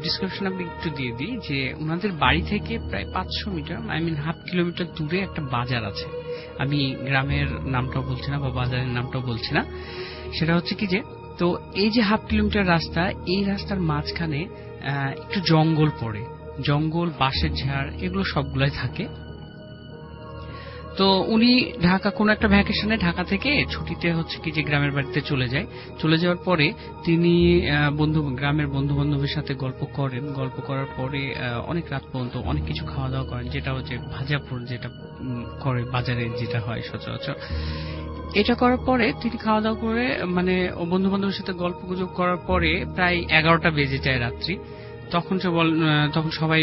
Speaker 6: ডিসক্রিপশন আমি একটু দিয়ে দিই যে ওনাদের বাড়ি থেকে প্রায় 500 মিটার, হাফ কিলোমিটার দূরে একটা বাজার আছে। আমি গ্রামের নামটাও বলছি না বা বাজারের নামটাও বলছি না। সেটা হচ্ছে কি যে, তো এই যে হাফ কিলোমিটার রাস্তা, এই রাস্তার মাঝখানে একটু জঙ্গল পড়ে, জঙ্গল, বাঁশের ঝাড়, এগুলো সবগুলাই থাকে। তো উনি কোন একটা ভ্যাকেশনে ঢাকা থেকে ছুটিতে হচ্ছে কি যে গ্রামের বাড়িতে চলে যাওয়ার পরে তিনি গ্রামের বন্ধু বান্ধবের সাথে গল্প করার পরে অনেক রাত পর্যন্ত অনেক কিছু খাওয়া দাওয়া করেন, যেটা হচ্ছে ভাজাপুর, যেটা করে বাজারে যেটা হয় সচরাচর। এটা করার পরে তিনি খাওয়া দাওয়া করে বন্ধু বান্ধবের সাথে গল্প গুজব করার পরে প্রায় 11টা বেজে যায় রাত্রি। তখন সবাই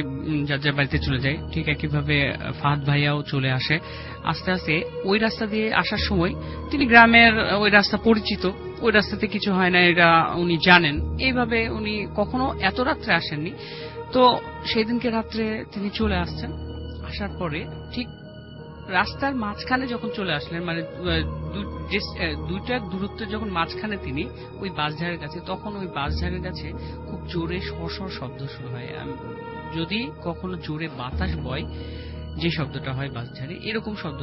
Speaker 6: যার যার বাড়িতে চলে যায়। ঠিক একইভাবে ফাহাদ ভাইয়াও চলে আসে। আস্তে আস্তে ওই রাস্তা দিয়ে আসার সময় তিনি গ্রামের ওই রাস্তা পরিচিত, ওই রাস্তাতে কিছু হয় না এটা উনি জানেন। এইভাবে উনি কখনো এত রাত্রে আসেননি। তো সেই দিনকে রাত্রে তিনি চলে আসছেন। আসার পরে ঠিক রাস্তার মাঝখানে যখন চলে আসলেন, দুইটা দূরত্বে যখন মাঝখানে তিনি ওই বাঁশঝাড়ের কাছে, তখন ওই বাঁশঝাড়ের কাছে খুব জোরে সরসর শব্দ শুরু হয়। যদি কখনো জোরে বাতাস বয় যে শব্দটা হয় বাসঝাড়ি, এরকম শব্দ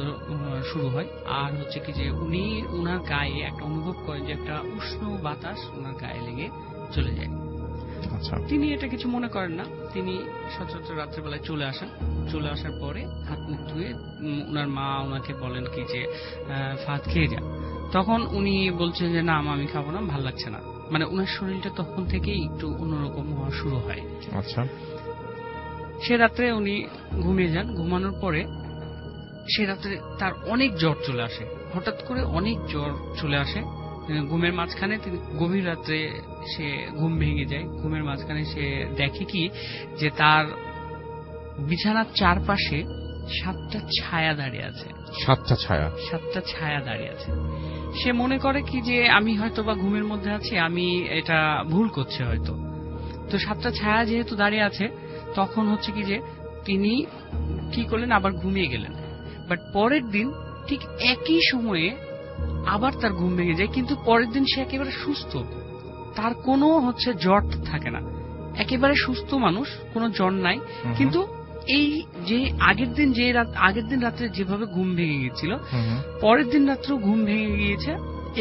Speaker 6: শুরু হয়। আর হচ্ছে কি যে উনি ওনার গায়ে একটা অনুভব করেন যে একটা উষ্ণ বাতাস ওনার গায়ে লেগে চলে যায়।
Speaker 2: আচ্ছা,
Speaker 6: তিনি এটা কিছু মনে করেন না, তিনি সচরাচর রাত্রেবেলায় চলে আসেন। চলে আসার পরে হাত মুখ ধুয়ে ওনার মা ওনাকে বলেন কি যে ফাহাদ খেয়ে যা। তখন উনি বলছেন যে না আমি খাবো না, ভাল লাগছে না। মানে ওনার শরীরটা তখন থেকেই একটু অন্যরকম হওয়া শুরু হয়।
Speaker 2: আচ্ছা,
Speaker 6: সে রাত্রে উনি ঘুমিয়ে যান। ঘুমানোর পরে সে রাত্রে তার অনেক জ্বর চলে আসে, হঠাৎ করে অনেক জ্বর চলে আসে। ঘুমের মাঝখানে তিনি গভীর রাত্রে সে ঘুম ভেঙে যায়। ঘুমের মাঝখানে সে দেখে কি যে তার বিছানার চারপাশে 7টা ছায়া দাঁড়িয়ে আছে।
Speaker 2: 7টা ছায়া?
Speaker 6: 7টা ছায়া দাঁড়িয়ে আছে। সে মনে করে কি যে আমি হয়তো বা ঘুমের মধ্যে আছি, আমি এটা ভুল করছি হয়তো। তো 7টা ছায়া যেহেতু দাঁড়িয়ে আছে, তখন হচ্ছে কি যে তিনি কি করলেন, আবার ঘুমিয়ে গেলেন। বাট পরের দিন ঠিক একই সময়ে আবার তার ঘুম ভেঙে যায়, কিন্তু পরের দিন সে একেবারে সুস্থ, তার কোনো হচ্ছে জ্বর থাকে না, একেবারে সুস্থ মানুষ, কোনো জ্বর নাই। কিন্তু এই যে আগের দিন রাত্রে যেভাবে ঘুম ভেঙে গিয়েছিল, পরের দিন রাত্রেও ঘুম ভেঙে গিয়েছে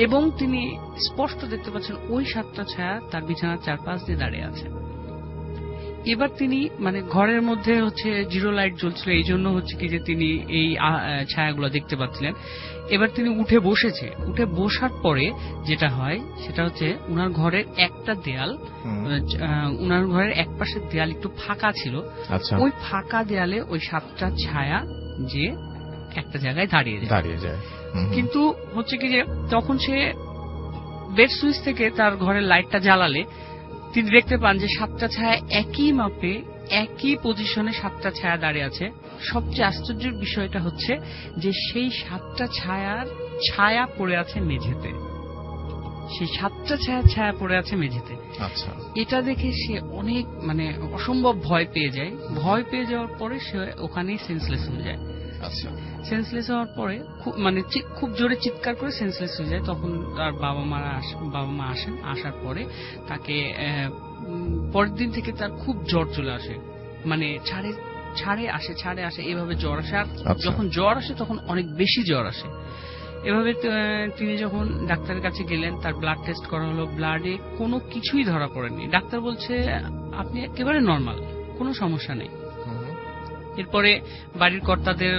Speaker 6: এবং তিনি স্পষ্ট দেখতে পাচ্ছেন ওই 7টা ছায়া তার বিছানার চারপাশ দিয়ে দাঁড়িয়ে আছে। এবার তিনি মানে ঘরের মধ্যে হচ্ছে জিরো লাইট জ্বলছিল, এই জন্য হচ্ছে কি যে তিনি এই ছায়াগুলো দেখতে পাচ্ছিলেন। এবার তিনি উঠে বসেছে। উঠে বসার পরে যেটা হয় সেটা হচ্ছে উনার ঘরের একটা দেয়াল, উনার ঘরের এক পাশের দেয়াল একটু ফাঁকা ছিল। ওই ফাঁকা দেয়ালে ওই 7টা ছায়া যে একটা জায়গায় দাঁড়িয়ে যায়। কিন্তু হচ্ছে কি যে তখন সে বেড সুইচ থেকে তার ঘরের লাইটটা জ্বালালে তিনি দেখতে পান যে 7টা ছায়া একই মাপে একই পজিশনে 7টা ছায়া দাঁড়িয়ে আছে। সবচেয়ে আশ্চর্যের বিষয়টা হচ্ছে যে সেই 7টা ছায়া পড়ে আছে মেঝেতে। সেই 7টা ছায়া পড়ে আছে মেঝেতে।
Speaker 2: আচ্ছা, এটা
Speaker 6: দেখে সে অনেক মানে অসম্ভব ভয় পেয়ে যায়। ভয় পেয়ে যাওয়ার পরে সে ওখানেই সেন্সলেস হয়ে যায়।
Speaker 2: আচ্ছা,
Speaker 6: সেন্সলেস হওয়ার পরে খুব জোরে চিৎকার করে সেন্সলেস হয়ে যায়। তখন তার বাবা মা আসেন। আসার পরে তাকে পরের দিন থেকে তার খুব জ্বর চলে আসে, মানে ছাড়ে আসে এভাবে জ্বর আসে। আর যখন জ্বর আসে তখন অনেক বেশি জ্বর আসে। এভাবে তিনি যখন ডাক্তারের কাছে গেলেন, তার ব্লাড টেস্ট করা হলো, ব্লাডে কোনো কিছুই ধরা পড়েনি। ডাক্তার বলছে আপনি একেবারে নর্মাল, কোনো সমস্যা নেই। এরপরে বাড়ির কর্তাদের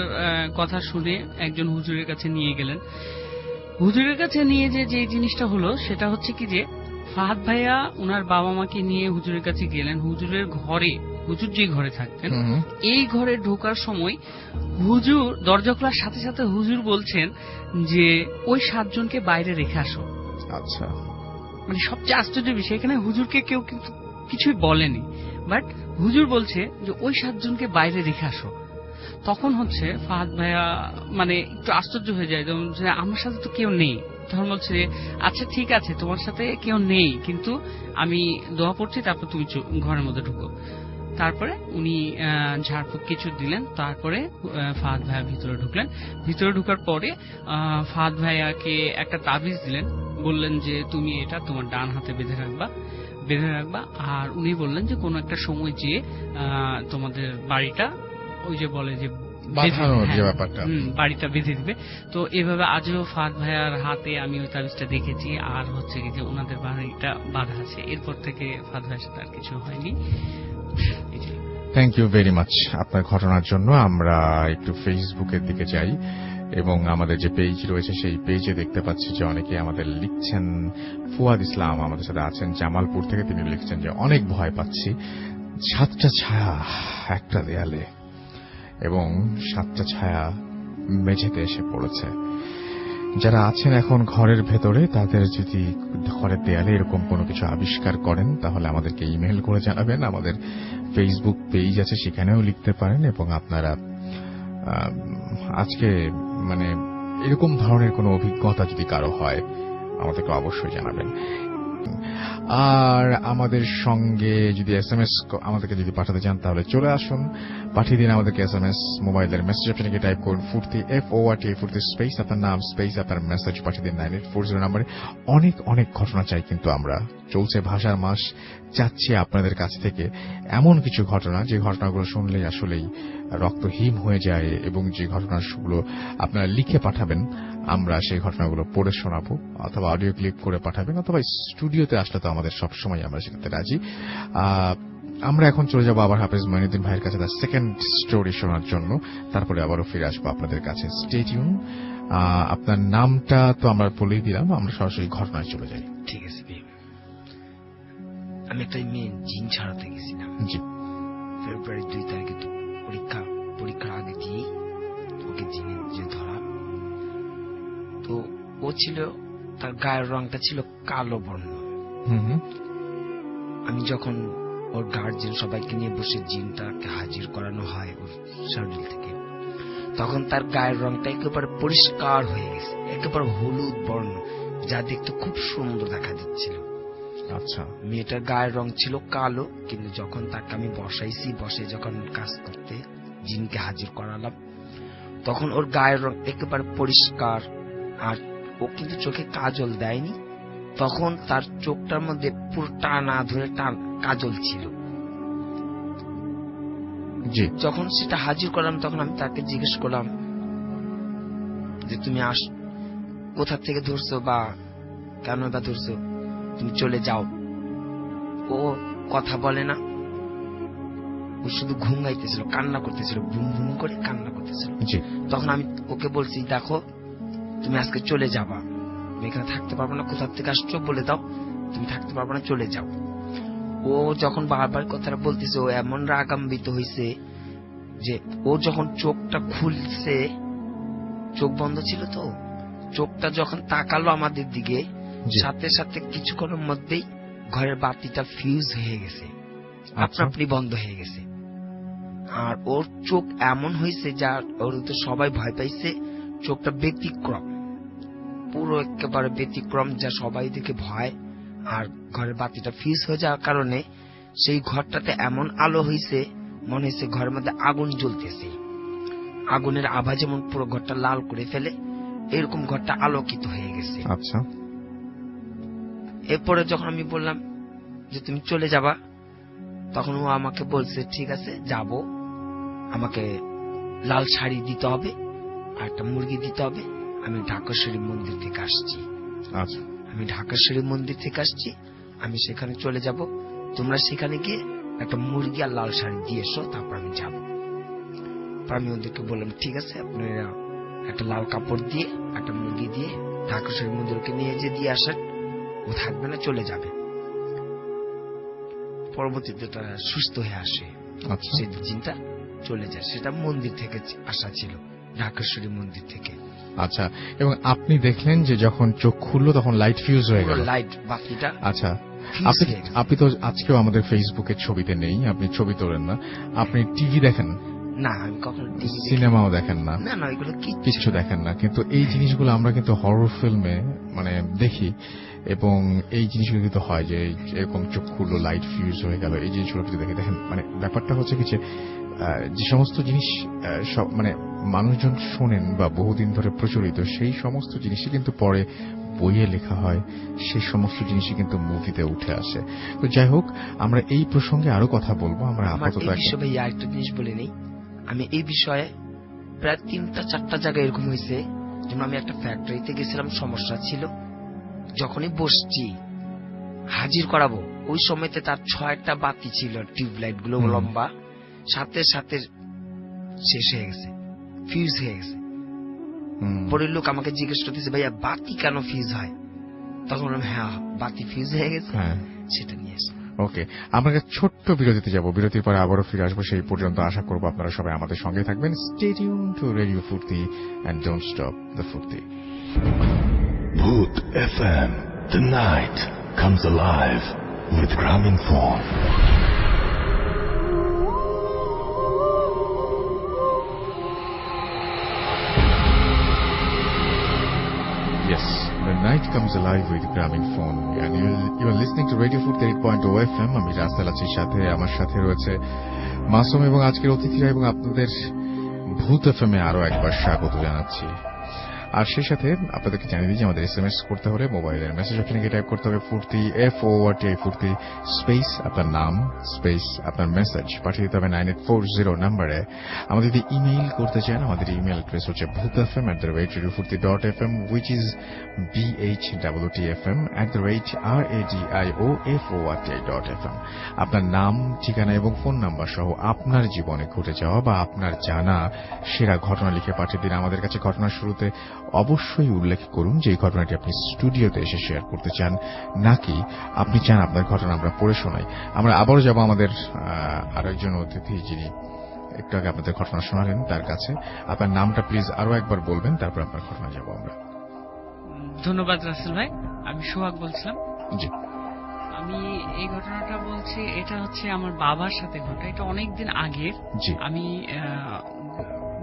Speaker 6: কথা শুনে একজন হুজুরের কাছে নিয়ে গেলেন। হুজুরের কাছে নিয়ে যে জিনিসটা হলো সেটা হচ্ছে কি যে ফাহাদ ভাইয়া ওনার বাবা মাকে নিয়ে হুজুরের কাছে গেলেন। হুজুর যে ঘরে থাকতেন, এই ঘরে ঢোকার সময় হুজুর দরজা খোলার সাথে সাথে হুজুর বলছেন যে ওই 7 জনকে বাইরে রেখে আসো।
Speaker 2: আচ্ছা,
Speaker 6: মানে সবচেয়ে আশ্চর্যের বিষয়, এখানে হুজুরকে কেউ কিন্তু কিছুই বলেনি, বাট হুজুর বলছে যে ওই 7 জনকে বাইরে রেখে আসো। তখন হচ্ছে ফাহাদ ভাইয়া মানে একটু আশ্চর্য হয়ে যায়, যেমন আমার সাথে তো কেউ নেই। তখন বলছে আচ্ছা ঠিক আছে, তোমার সাথে কেউ নেই, কিন্তু আমি দোয়া পড়ছি, তারপর তুমি ঘরের মধ্যে ঢুকো। তারপরে উনি ঝাড়ফুঁক কিছু দিলেন। তারপরে ফাহাদ ভাইয়া ভিতরে ঢুকলেন। ভিতরে ঢুকার পরে ফাহাদ ভাইয়াকে একটা তাবিজ দিলেন, বললেন যে তুমি এটা তোমার ডান হাতে বেঁধে রাখবা। আর উনি বললেন যে কোনো একটা সময় যে তোমাদের বাড়িটা ওই যে বলে যে বাড়িটা বেঁধে দিবে। তো এভাবে আজও ফাহাদ ভাইয়ার হাতে আমি ওই তাবিজটা দেখেছি, আর হচ্ছে যে ওনাদের বাড়িটা বাঁধা আছে। এরপর থেকে ফাহাদ ভাইয়ের সাথে আর কিছু হয়নি।
Speaker 2: থ্যাংক ইউ ভেরি মাচ আপনার ঘটনার জন্য। আমরা একটু ফেসবুকের দিকে যাই এবং আমাদের যে পেজ রয়েছে সেই পেজে দেখতে পাচ্ছি যে অনেকে আমাদের লিখছেন। ফুয়াদ ইসলাম আমাদের সাথে আছেন জামালপুর থেকে, তিনি লিখছেন যে অনেক ভয় পাচ্ছি, 7টা ছায়া একটা দেয়ালে এবং 7টা ছায়া মেঝেতে এসে পড়েছে। যারা আছেন এখন ঘরের ভেতরে, তাদের যদি ঘরের দেয়ালে এরকম কোনো কিছু আবিষ্কার করেন তাহলে আমাদেরকে ইমেল করে জানাবেন। আমাদের ফেসবুক পেজ আছে, সেখানেও লিখতে পারেন। এবং আপনারা আজকে মানে এরকম ধরনের কোনো অভিজ্ঞতা যদি কারো হয় আমাদেরকে অবশ্যই জানাবেন। আর আমাদের সঙ্গে যদি SMS আমাদেরকে যদি পাঠাতে চান তাহলে চলে আসুন, পাঠিয়ে দিন আমাদেরকে SMS। মোবাইলের মেসেজ অপশনে গিয়ে টাইপ করুন ফুর্তি, FORT ফুর্তি স্পেস আপনার নাম স্পেস আপনার মেসেজ পাঠিয়ে দিন 9840 নম্বরে। অনেক অনেক ঘটনা চাই কিন্তু আমরা, চলছে ভাষার মাস, চাচ্ছি আপনাদের কাছ থেকে এমন কিছু ঘটনা যে ঘটনাগুলো শুনলেই আসলেই রক্ত হিম হয়ে যায়, এবং যে ঘটনাগুলো আপনারা লিখে পাঠাবেন আমরা সেই ঘটনাগুলো পড়ে শোনাবো, অথবা অডিও ক্লিপ করে পাঠাবেন, অথবা স্টুডিওতে আসলে তো আমাদের সবসময় আমরা সেটাতে রাজি। আমরা এখন চলে যাবো আবার হাফেজ মঈনুদ্দিন ভাইয়ের কাছে তার সেকেন্ড স্টোরি শোনার জন্য, তারপরে আবারও ফিরে আসবো আপনাদের কাছে। Stay tune. আপনার নামটা তো আমরা বলেই দিলাম, আমরা সরাসরি ঘটনায় চলে যাই।
Speaker 4: ঠিক আছে। আমি একটা মেয়ে জিন ছাড়াতে গেছিলাম।
Speaker 2: জি।
Speaker 4: ফেব্রুয়ারি 2 তারিখে পরীক্ষার আগে দিয়ে ওকে জিনে যে ধরা। তো ও ছিল, তার গায়ের রংটা ছিল কালো বর্ণ। আমি যখন ওর গার্জিয়ান সবাইকে নিয়ে বসে জিনটাকে হাজির করানো হয় ওর শরীর থেকে, তখন তার গায়ের রংটা একেবারে পরিষ্কার হয়ে গেছে, একেবারে হলুদ বর্ণ, যা দেখতে খুব সুন্দর দেখা দিচ্ছিল।
Speaker 2: আচ্ছা।
Speaker 4: মেয়েটার গায়ের রং ছিল কালো, কিন্তু যখন তাকে আমি বসে যখন কাজ করতে জিনকে হাজির করালাম, তখন ওর গায়ের রং একেবারে পরিষ্কার। আর ও কিন্তু চোখে কাজল দেয়নি, তখন তার চোখটার মধ্যে পুরো টানা ধরে কাজল ছিল। যখন সেটা হাজির করলাম তখন আমি তাকে জিজ্ঞেস করলাম যে তুমি কোথা থেকে ধরছো বা কেন বা ধরছো, তুমি চলে যাও। ও কথা বলে না, ও শুধু ঘুম গাইতেছিল, কান্না করতেছিল, বুম বুম করে কান্না করতেছিল। তখন আমি ওকে বলছি, দেখো তুমি আজকে চলে যাবা, তুমি এখানে থাকতে পারবো না, কোথা থেকে আসছো বলে দাও, তুমি থাকতে পারবো না, চলে যাও। ও যখন বারবার কথাটা বলতেছে, ও এমন রাগান্বিত হয়েছে যে ও যখন চোখটা খুলছে, চোখ বন্ধ ছিল তো, চোখটা যখন তাকালো আমাদের দিকে, সাথে সাথে কিছুক্ষণের মধ্যেই ঘরের বাতিটা ফিউজ হয়ে গেছে, আপনি বন্ধ হয়ে গেছে। আর ওর চোখ এমন হয়েছে যা ওর তো সবাই ভয় পাইছে, চোখটা ব্যতিক্রম, পুরো একেবারে ব্যতিক্রম, যা সবাই দেখে ভয়। আর ঘরের বাতিটা ফিউজ হয়ে যাওয়ার কারণে সেই ঘরটাতে এমন আলো হয়েছে, মনে হয়েছে ঘরের মধ্যে আগুন জ্বলতেছে, আগুনের আভা যেমন পুরো ঘরটা লাল করে ফেলে, এরকম ঘরটা আলোকিত হয়ে গেছে।
Speaker 2: আচ্ছা।
Speaker 4: এরপরে যখন আমি বললাম যে তুমি চলে যাবা, তখন ও আমাকে বলছে ঠিক আছে যাব, আমাকে লাল শাড়ি দিতে হবে আর একটা মুরগি দিতে হবে, আমি ঢাকেশ্বরী মন্দির থেকে আসছি।
Speaker 2: আচ্ছা।
Speaker 4: আমি ঢাকেশ্বরী মন্দির থেকে আসছি, আমি সেখানে চলে যাব, তোমরা সেখানে গিয়ে একটা মুরগি আর লাল শাড়ি দিয়ে এসো, তারপর আমি যাব। আমি ওদেরকে বললাম ঠিক আছে, আপনারা একটা লাল কাপড় দিয়ে একটা মুরগি দিয়ে ঢাকেশ্বরী মন্দিরকে নিয়ে যে দিয়ে আসেন, ও থাকবে না, চলে যাবে। পরবর্তীতে তারা সুস্থ হয়ে আসে, সেই জিনটা চলে যায়, সেটা মন্দির থেকে আসা ছিল, ঢাকেশ্বরী মন্দির থেকে।
Speaker 2: আচ্ছা। এবং আপনি দেখলেন যে যখন চোখ খুললো তখন লাইট ফিউজ হয়ে গেল,
Speaker 4: লাইট বাতিটা।
Speaker 2: আচ্ছা। আপনি তো আজকেও আমাদের ফেসবুকের ছবিতে নেই, আপনি ছবি তোলেন না, আপনি টিভি দেখেন
Speaker 4: না? আমি কখনো
Speaker 2: সিনেমাও দেখেন না?
Speaker 4: না, এগুলো
Speaker 2: কিচ্ছু দেখেন না। কিন্তু এই জিনিসগুলো আমরা কিন্তু হরর ফিল্মে মানে দেখি, এবং এই জিনিসগুলো কিন্তু হয় যে এরকম চোখ খুললো, লাইট ফিউজ হয়ে গেল, এই জিনিসগুলো কিন্তু দেখেন। মানে ব্যাপারটা হচ্ছে কি যে সমস্ত জিনিস সব মানে মানুষজন শোনেন বা বহুদিন ধরে প্রচলিত, সেই সমস্ত জিনিসই কিন্তু পরে বইয়ে লেখা হয়, সেই সমস্ত জিনিসই কিন্তু মুভিতে উঠে আসে। তো যাই হোক, আমরা এই প্রসঙ্গে আরো কথা বলবো। আমরা আপাতত
Speaker 4: একটা জিনিস বলে নেই, আমি এই বিষয়ে প্রায় 3-4টা জায়গায় এরকম হয়েছে। যেমন আমি একটা ফ্যাক্টরিতে গেছিলাম, সমস্যা ছিল, যখনই বসছি হাজির করাবো, ওই সময়তে তার 6টা বাতি ছিল, টিউবলাইট গুলো লম্বা, সাথে সাথে শেষ হয়ে গেছে, ফিউজ হয়ে গেছে। পরের লোক আমাকে জিজ্ঞেস করতেছে, ভাইয়া বাতি কেন ফিউজ হয়? তখন হ্যাঁ, বাতি ফিউজ হয়ে গেছে, সেটা নিয়ে এসে।
Speaker 2: ওকে, আমরা ছোট্ট বিরতিতে যাব, বিরতির পরে আবারও ফিরে আসবো। সেই পর্যন্ত আশা করবো আপনারা সবাই আমাদের সঙ্গে থাকবেন। Stay tune to radio Foorti and don't stop the ফুর্তি।
Speaker 1: Bhoot FM, the night comes alive with Graminphone.
Speaker 2: Yes, the night comes alive with Gramophone, and you are listening to Radio 48.0 FM. আমি রাস্তাল আছি, সাথে আমার সাথে রয়েছে মাসুম এবং আজকের অতিথিরা, এবং আপনাদের ভূত এফএমে আরো একবার স্বাগত জানাচ্ছি। আর সেই সাথে আপনাদেরকে জানিয়ে দিই যে আমাদের এসএমএস করতে হলে মোবাইলের মেসেজ অপশনে গিয়ে টাইপ করতে হবে ফুর্তি FORTI ফুর্তি স্পেস আপনার নাম স্পেস আপনার মেসেজ পাঠিয়ে দিতে হবে 9840 নম্বরে। আমাদের যদি ইমেইল করতে চান, আমাদের ইমেইল অ্যাড্রেস হচ্ছে bhutfm@radiofurti.fm, which is BHWTFM@radioforti.fm। আপনার নাম, ঠিকানা এবং ফোন নাম্বার সহ আপনার জীবনে ঘটে যাওয়া বা আপনার জানা সেরা ঘটনা লিখে পাঠিয়ে দিন আমাদের কাছে। ঘটনার শুরুতে অবশ্যই উল্লেখ করুন যে এই ঘটনাটি আপনি স্টুডিওতে এসে শেয়ার করতে চান, নাকি আপনি চান আপনার ঘটনা আমরা পড়ে শোনাই। আমরা আবারও যাব আমাদের আরেকজন অতিথি যিনি একটু আগে আপনাদের ঘটনা শোনালেন তার কাছে। আপনার নামটা প্লিজ আরো একবার বলবেন, তারপর আপনার ঘটনা যাব আমরা।
Speaker 6: ধন্যবাদ রাসেল ভাই, আমি সোহাগ বলছিলাম।
Speaker 2: জি,
Speaker 6: আমি এই ঘটনাটা বলছি, এটা হচ্ছে আমার বাবার সাথে ঘটা। এটা অনেকদিন আগের।
Speaker 2: জি।
Speaker 6: আমি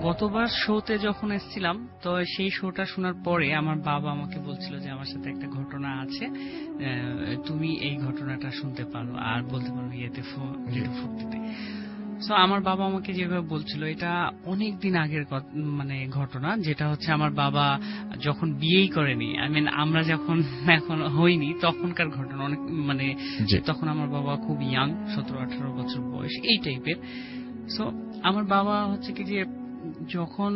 Speaker 6: গতবার শোতে যখন এসেছিলাম, তো সেই শোটা শোনার পরে আমার বাবা আমাকে বলছিল যে আমার সাথে একটা ঘটনা আছে, তুমি এই ঘটনাটা শুনতে পারো আর বলতে পারো ইয়েতে ফুর্তিতে। সো আমার বাবা আমাকে যেভাবে বলছিল, এটা অনেক দিন আগের মানে ঘটনা, যেটা হচ্ছে আমার বাবা যখন বিয়েই করেনি, আমরা যখন এখন হইনি তখনকার ঘটনা। অনেক মানে তখন আমার বাবা খুব ইয়াং, 17-18 বছর বয়স, এই টাইপের। সো আমার বাবা হচ্ছে কি যে যখন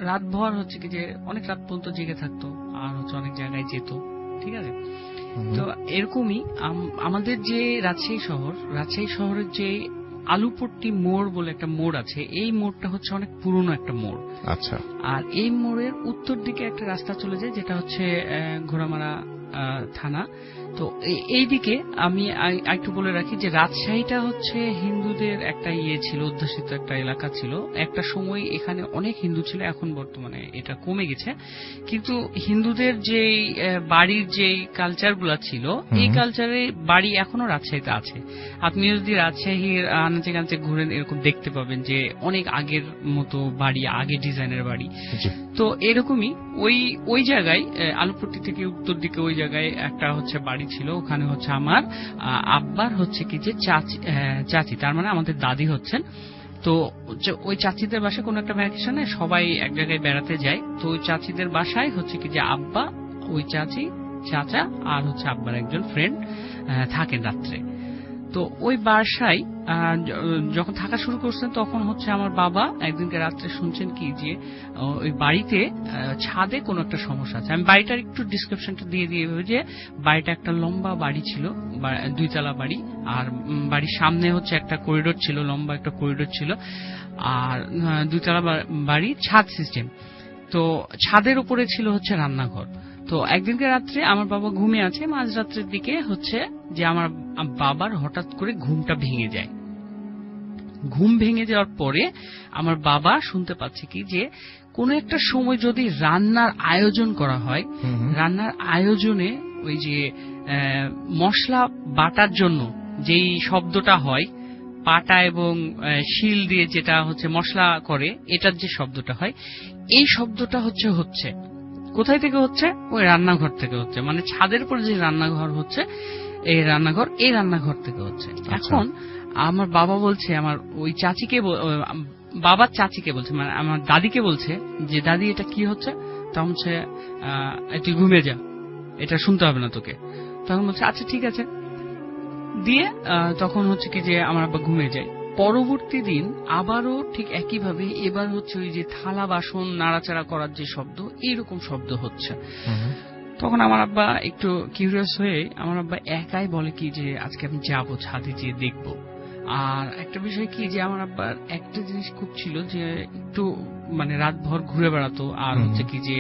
Speaker 6: রাতভর হচ্ছে কি যে অনেক রাত পর্যন্ত জেগে থাকতো আর হচ্ছে অনেক জায়গায় যেত, ঠিক আছে। তো এরকমই আমাদের যে রাজশাহী শহরের যে আলুপট্টি মোড় বলে একটা মোড় আছে, এই মোড়টা হচ্ছে অনেক পুরনো একটা মোড়।
Speaker 2: আচ্ছা।
Speaker 6: আর এই মোড়ের উত্তর দিকে একটা রাস্তা চলে যায়, যেটা হচ্ছে ঘোড়ামারা থানা। তো এইদিকে আমি একটু বলে রাখি যে রাজশাহীটা হচ্ছে হিন্দুদের একটা ছিল, অধ্যুষিত একটা এলাকা ছিল। একটা সময় এখানে অনেক হিন্দু ছিল, এখন বর্তমানে এটা কমে গেছে। কিন্তু হিন্দুদের যে বাড়ির যে কালচার গুলা ছিল, এই কালচারে বাড়ি এখনো রাজশাহীতে আছে। আপনি যদি রাজশাহীর আনাচে কানাচে ঘুরেন, এরকম দেখতে পাবেন যে অনেক আগের মতো বাড়ি, আগে ডিজাইনের বাড়ি। তো এরকমই ওই জায়গায় আলুপট্টি থেকে উত্তর দিকে ওই জায়গায় একটা হচ্ছে বাড়ি ছিল। ওখানে হচ্ছে আমার আব্বার হচ্ছে কি যে চাচি, তার মানে আমাদের দাদি হচ্ছেন। তো ওই চাচিদের বাসায় কোনো একটা ভ্যাকেশনে সবাই এক জায়গায় বেড়াতে যায়। তো ওই চাচিদের বাসায় হচ্ছে কি যে আব্বা, ওই চাচি, চাচা আর হচ্ছে আব্বার একজন ফ্রেন্ড থাকেন রাত্রে। তো ওই বাসায় যখন থাকা শুরু করছেন, তখন হচ্ছে আমার বাবা একদিনকে রাত্রে শুনছেন কি যে ওই বাড়িতে ছাদে কোনো একটা সমস্যা আছে। আমি বাড়িটার একটু ডিসক্রিপশনটা দিয়ে যে বাড়িটা একটা লম্বা বাড়ি ছিল, 2 তলা বাড়ি, আর বাড়ির সামনে হচ্ছে একটা করিডোর ছিল, লম্বা একটা করিডোর ছিল, আর 2 তলা বাড়ি, ছাদ সিস্টেম। তো ছাদের উপরে ছিল হচ্ছে রান্নাঘর। তো একদিনকে রাত্রে আমার বাবা ঘুমিয়ে আছে, মাঝরাত্রের দিকে হচ্ছে যে আমার বাবার হঠাৎ করে ঘুমটা ভেঙে যায়। ঘুম ভেঙে যাওয়ার পরে আমার বাবা শুনতে পাচ্ছে কি যে কোনো একটা সময় যদি রান্নার আয়োজন করা হয়, রান্নার আয়োজনে ওই যে মশলা বাটার জন্য যেই শব্দটা হয়, পাটা এবং শিল দিয়ে যেটা হচ্ছে মশলা করে, এটার যে শব্দটা হয়, এই শব্দটা হচ্ছে কোথায় থেকে হচ্ছে? ওই রান্নাঘর থেকে হচ্ছে। মানে ছাদের উপর যে রান্নাঘর হচ্ছে, এই রান্নাঘর থেকে হচ্ছে। এখন আমার বাবা বলছে, আমার ওই চাচিকে, বাবার চাচিকে বলছে, মানে আমার দাদিকে বলছে যে দাদি এটা কি হচ্ছে? তখন হচ্ছে তুই ঘুমিয়ে যা, এটা শুনতে হবে না তোকে। তখন বলছে আচ্ছা ঠিক আছে, দিয়ে তখন হচ্ছে কি যে আমার আব্বা ঘুমিয়ে যায়। পরবর্তী দিন আবারও ঠিক একইভাবে, এবার হচ্ছে ওই যে থালা বাসন নাড়াচাড়া করার যে শব্দ, এইরকম শব্দ হচ্ছে। তখন আমার আব্বা একটু কিউরিয়াস হয়ে আমার আব্বা একাই বলে কি যে আজকে আমি যাবো, ছাদে যেয়ে দেখবো। আর একটা বিষয় কি যে আমার আব্বার একটা জিনিস খুব ছিল যে একটু মানে রাতভর ঘুরে বেড়াতো, আর হচ্ছে কি যে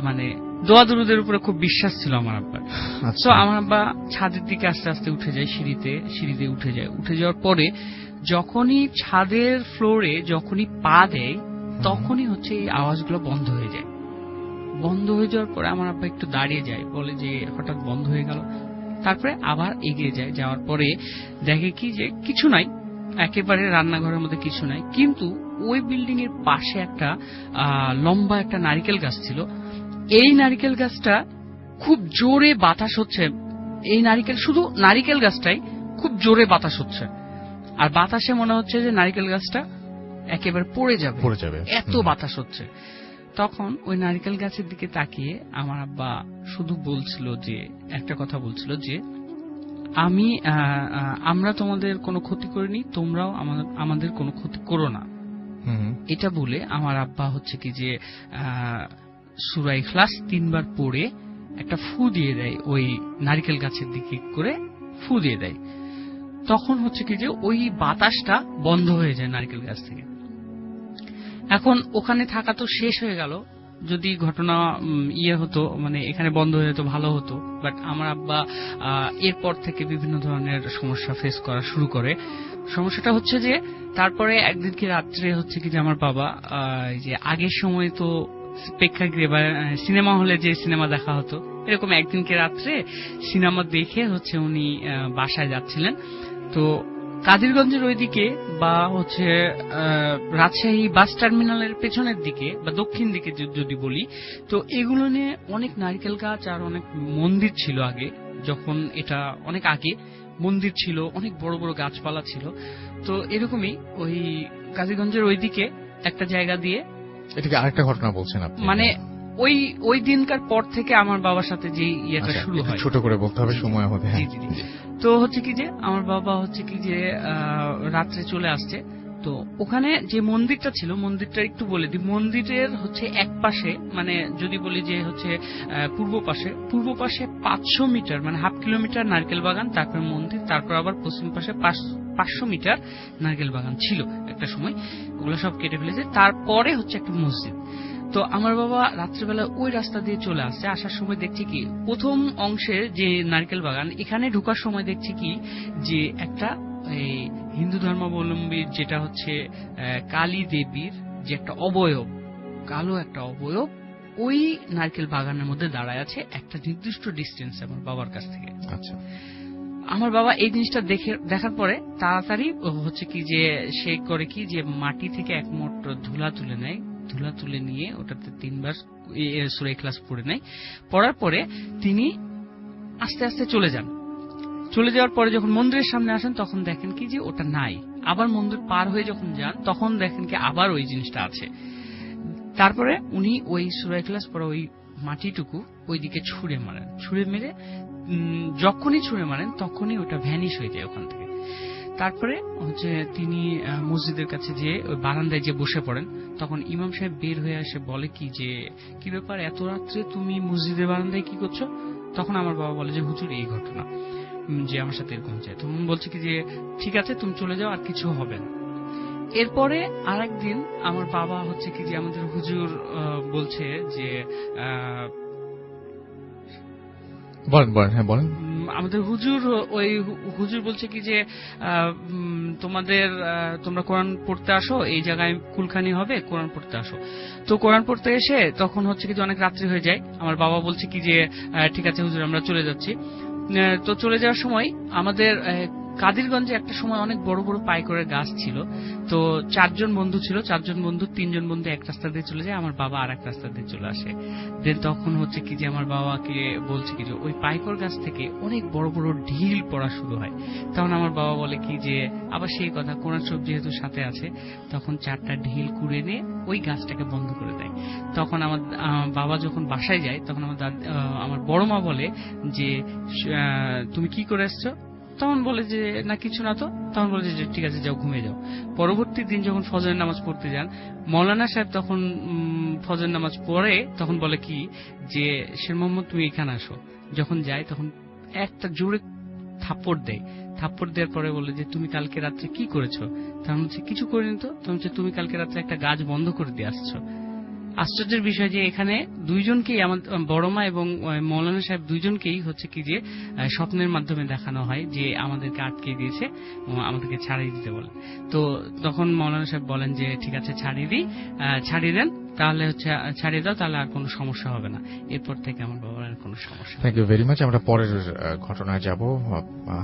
Speaker 6: মানে দোয়া দুরুদের উপরে খুব বিশ্বাস ছিল আমার আব্বার। তো আমার আব্বা ছাদের দিকে আস্তে আস্তে উঠে যায়, সিঁড়িতে উঠে যাওয়ার পরে যখনই ছাদের ফ্লোরে যখনই পা দেয়, তখনই হচ্ছে এই আওয়াজগুলো বন্ধ হয়ে যায়। বন্ধ হয়ে যাওয়ার পরে আমার আব্বা একটু দাঁড়িয়ে যায়, বলে যে হঠাৎ বন্ধ হয়ে গেল। তারপরে আবার এগিয়ে যায়, যাওয়ার পরে দেখে কি যে কিছু নাই, একেবারে রান্নাঘরের মধ্যে কিছু নাই। কিন্তু ওই বিল্ডিং এর পাশে একটা লম্বা একটা নারিকেল গাছ ছিল। এই নারিকেল গাছটা খুব জোরে বাতাস হচ্ছে, এই শুধু নারিকেল গাছটাই খুব জোরে বাতাস হচ্ছে, আর বাতাসে মনে হচ্ছে যে নারিকেল গাছটা একেবারে পড়ে যাবে, এত বাতাস হচ্ছে। তখন ওই নারিকেল গাছের দিকে তাকিয়ে আমার আব্বা শুধু বলছিল যে একটা কথা বলছিল যে আমরা তোমাদের কোনো ক্ষতি করিনি, তোমরাও আমাদের কোনো ক্ষতি করো না। এটা বলে আমার আব্বা হচ্ছে কি যে সূরা ইখলাস 3 বার পড়ে একটা ফু দিয়ে দেয়, ওই নারিকেল গাছের দিকে করে ফু দিয়ে দেয়। তখন হচ্ছে কি যে ওই বাতাসটা বন্ধ হয়ে যায় নারিকেল গাছ থেকে। এখন ওখানে থাকা তো শেষ হয়ে গেল, যদি ঘটনা হতো মানে এখানে বন্ধ হয়ে যেত ভালো হতো, বাট আমার আব্বা এরপর থেকে বিভিন্ন ধরনের সমস্যা ফেস করা শুরু করে। সমস্যাটা হচ্ছে যে তারপরে একদিন কি রাত্রে হচ্ছে কি যে আমার বাবা যে আগের সময় তো প্রেক্ষাগৃহে বা সিনেমা হলে যে সিনেমা দেখা হতো, এরকম একদিনকে রাত্রে সিনেমা দেখে হচ্ছে উনি বাসায় যাচ্ছিলেন। তো কাদিরগঞ্জের ওইদিকে বা হচ্ছে রাজশাহী বাস টার্মিনালের পেছনের দিকে বা দক্ষিণ দিকে যদি বলি, তো এগুলো নিয়ে অনেক নারকেল গাছ আর অনেক মন্দির ছিল আগে, যখন এটা অনেক আগে মন্দির ছিল, অনেক বড় বড় গাছপালা ছিল। তো এরকমই ওই কাদিরগঞ্জের ওইদিকে একটা জায়গা দিয়ে
Speaker 2: এটাকে আরেকটা ঘটনা বলছেন আপনি,
Speaker 6: মানে ওই দিনকার পর থেকে আমার বাবার সাথে যে ইয়েটা শুরু হয়,
Speaker 2: ছোট করে বলতে হবে সময় হবে।
Speaker 6: তো হচ্ছে কি যে আমার বাবা হচ্ছে কি যে রাত্রে চলে আসছে। তো ওখানে যে মন্দিরটা ছিল, মন্দিরটা একটু বলে দিই, মন্দিরের হচ্ছে এক পাশে মানে যদি বলি যে হচ্ছে পূর্ব পাশে 500 মিটার মানে হাফ কিলোমিটার নারকেল বাগান, তারপর মন্দির, তারপর আবার পশ্চিম পাশে 500 মিটার নারকেল বাগান ছিল একটা সময়, ওগুলো সব কেটে ফেলেছে। তারপরে হচ্ছে একটা মসজিদ। তো আমার বাবা রাত্রেবেলা ওই রাস্তা দিয়ে চলে আসছে, আসার সময় দেখছি কি প্রথম অংশে যে নারকেল বাগান, এখানে ঢোকার সময় দেখছি কি যে একটা এই হিন্দু ধর্মাবলম্বীর যেটা হচ্ছে কালী দেবীর যে একটা অবয়ব, কালো একটা অবয়ব ওই নারকেল বাগানের মধ্যে দাঁড়ায় আছে একটা নির্দিষ্ট ডিস্টেন্স আমার বাবার কাছ থেকে।
Speaker 2: আচ্ছা,
Speaker 6: আমার বাবা এই জিনিসটা দেখার পরে তাড়াতাড়ি হচ্ছে কি যে সে করে কি যে মাটি থেকে এক মোট ধুলা তুলে নেয়, ধুলা তুলে নিয়ে ওটাতে 3 বার সূরা ইখলাস পড়ে নেয়। পড়ার পরে তিনি আস্তে আস্তে চলে যান। চলে যাওয়ার পরে যখন মন্দিরের সামনে আসেন তখন দেখেন কি যে ওটা নাই। আবার মন্দির পার হয়ে যখন যান তখন দেখেন কি আবার ওই জিনিসটা আছে। তারপরে উনি ওই সূরা ইখলাস পড়া ওই মাটিটুকু ওইদিকে ছুঁড়ে মারেন, ছুঁড়ে মেরে যখনই ছুঁড়ে মারেন তখনই ওটা ভ্যানিশ হয়ে যায় ওখান থেকে। তারপরে হচ্ছে তিনি মসজিদের কাছে যেয়ে ওই বারান্দায় যে বসে পড়েন, তখন ইমাম সাহেব বের হয়ে এসে বলে কি যে কি ব্যাপার এত রাত্রে তুমি মসজিদের বারান্দায় কি করছো? তখন আমার বাবা বলে যে হুজুর এই ঘটনা যে আমার সাথে এরকম চাই। তখন বলছে কি যে ঠিক আছে তুমি চলে যাও, আর কিছু হবে না। এরপরে আরেকদিন আমার বাবা হচ্ছে কি যে আমাদের হুজুর বলছে যে
Speaker 2: বলেন
Speaker 6: আমাদের হুজুর বলছে কি যে তোমরা কোরআন পড়তে আসো, এই জায়গায় কুলখানি হবে, কোরআন পড়তে আসো। তো কোরআন পড়তে এসে তখন হচ্ছে কি যে অনেক রাত্রি হয়ে যায়। আমার বাবা বলছে কি যে ঠিক আছে হুজুর আমরা চলে যাচ্ছি। তো চলে যাওয়ার সময় আমাদের কাদিরগঞ্জে একটা সময় অনেক বড় বড় পাইকরের গাছ ছিল। তো 4 জন বন্ধু ছিল, 4 জন বন্ধু 3 জন বন্ধু এক রাস্তা দিয়ে চলে যায়, আমার বাবা আর এক রাস্তা দিয়ে চলে আসে। দেন তখন হচ্ছে কি যে আমার বাবাকে বলছে কি যে ওই পাইকর গাছ থেকে অনেক বড় বড় ঢিল পড়া শুরু হয়। তখন আমার বাবা বলে কি যে আবার সেই কথা, কোরআন শরীফ যেহেতু সাথে আছে, তখন 4টা ঢিল কুড়ে নিয়ে ওই গাছটাকে বন্ধ করে দেয়। তখন আমার বাবা যখন বাসায় যায় তখন আমার বড় মা বলে যে তুমি কি করে এসছো? তখন বলে যে না কিছু না। তো তখন বলে যে ঠিক আছে যাও ঘুমিয়ে যাও। পরবর্তী দিন যখন ফজরের নামাজ পড়তে যান, মৌলানা সাহেব তখন ফজরের নামাজ পড়ে, তখন বলে কি যে শের মোহাম্মদ তুমি এখানে আসো। যখন যায় তখন একটা জোরে থাপ্পড় দেয়। থাপ্পড় দেওয়ার পরে বলে যে তুমি কালকে রাত্রে কি করেছো? তখন হচ্ছে কিছু করিনি। তো তখন হচ্ছে তুমি কালকে রাত্রে একটা গাছ বন্ধ করে দিয়ে আসছো। আশ্চর্যের বিষয় যে এখানে দুইজনকেই আমাদের বড় মা এবং মৌলানা সাহেব দুইজনকেই হচ্ছে কি যে স্বপ্নের মাধ্যমে দেখানো হয় যে আমাদেরকে আটকে দিয়েছে, আমাদেরকে ছাড়িয়ে দিতে বলে। তো তখন মৌলানা সাহেব বলেন যে ঠিক আছে ছাড়িয়ে দেন, তাহলে হচ্ছে ছাড়িয়ে দাও, তাহলে আর কোনো সমস্যা হবে না। এরপর থেকে আমার বাবার আর কোনো সমস্যা।
Speaker 2: Thank you very much. আমরা পরের ঘটনায় যাব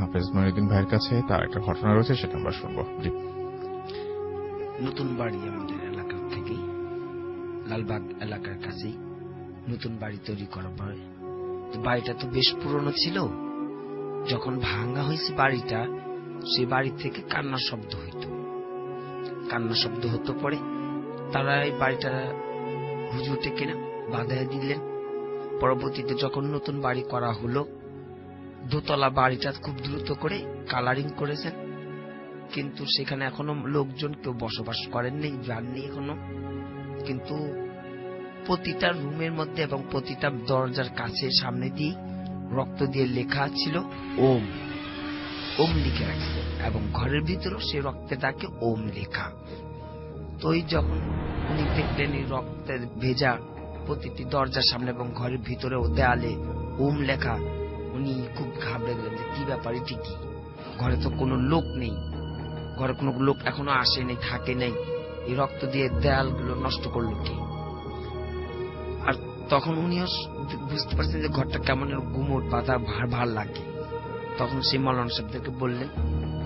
Speaker 2: হাফেজ মঈনুদ্দিন ভাইয়ের কাছে। তার একটা ঘটনা রয়েছে, সেটা আমরা শুনবো।
Speaker 4: নতুন বাড়ি আমাদের এলাকা থেকেই, লালবাগ এলাকার কাছেই নতুন বাড়ি তৈরি করা হয়। বাড়িটা তো বেশ পুরনো ছিল। যখন ভাঙা হয়েছে বাড়িটা, সেই বাড়ি থেকে কান্নার শব্দ হতো। পরে তারা এই বাড়িটা হুজুরকে কিনা বাঁধাই দিলেন। পরবর্তীতে যখন নতুন বাড়ি করা হলো, দোতলা বাড়িটা খুব দ্রুত করে কালারিং করেছেন, কিন্তু সেখানে এখনো লোকজন কেউ বসবাস করেননি, যাননি এখনো। কিন্তু প্রতিটা রুমের মধ্যে এবং প্রতিটা দরজার কাছে সামনে দিয়ে রক্ত দিয়ে লেখা ছিল ওম। ওম লিখে রাখছে এবং ঘরের ভিতরেও সে রক্তের দাগে ওম লেখা। তো যখন উনি দেখলেন এই রক্তের ভেজা প্রতিটি দরজার সামনে এবং ঘরের ভিতরেও দেয়ালে ওম লেখা, উনি খুব ঘাবড়ে গেলেন যে কি ব্যাপার, এটি কি? ঘরে তো কোনো লোক নেই, ঘরে কোনো লোক এখনো আসে নেই, থাকে নেই, এই রক্ত দিয়ে দেয়ালগুলো নষ্ট করলো কি? আর তখন উনিও বুঝতে পারছেন যে ঘরটা কেমন গুমট বাঁধা ভার লাগে। তখন সেই মৌলানা সাহেবদেরকে বললেন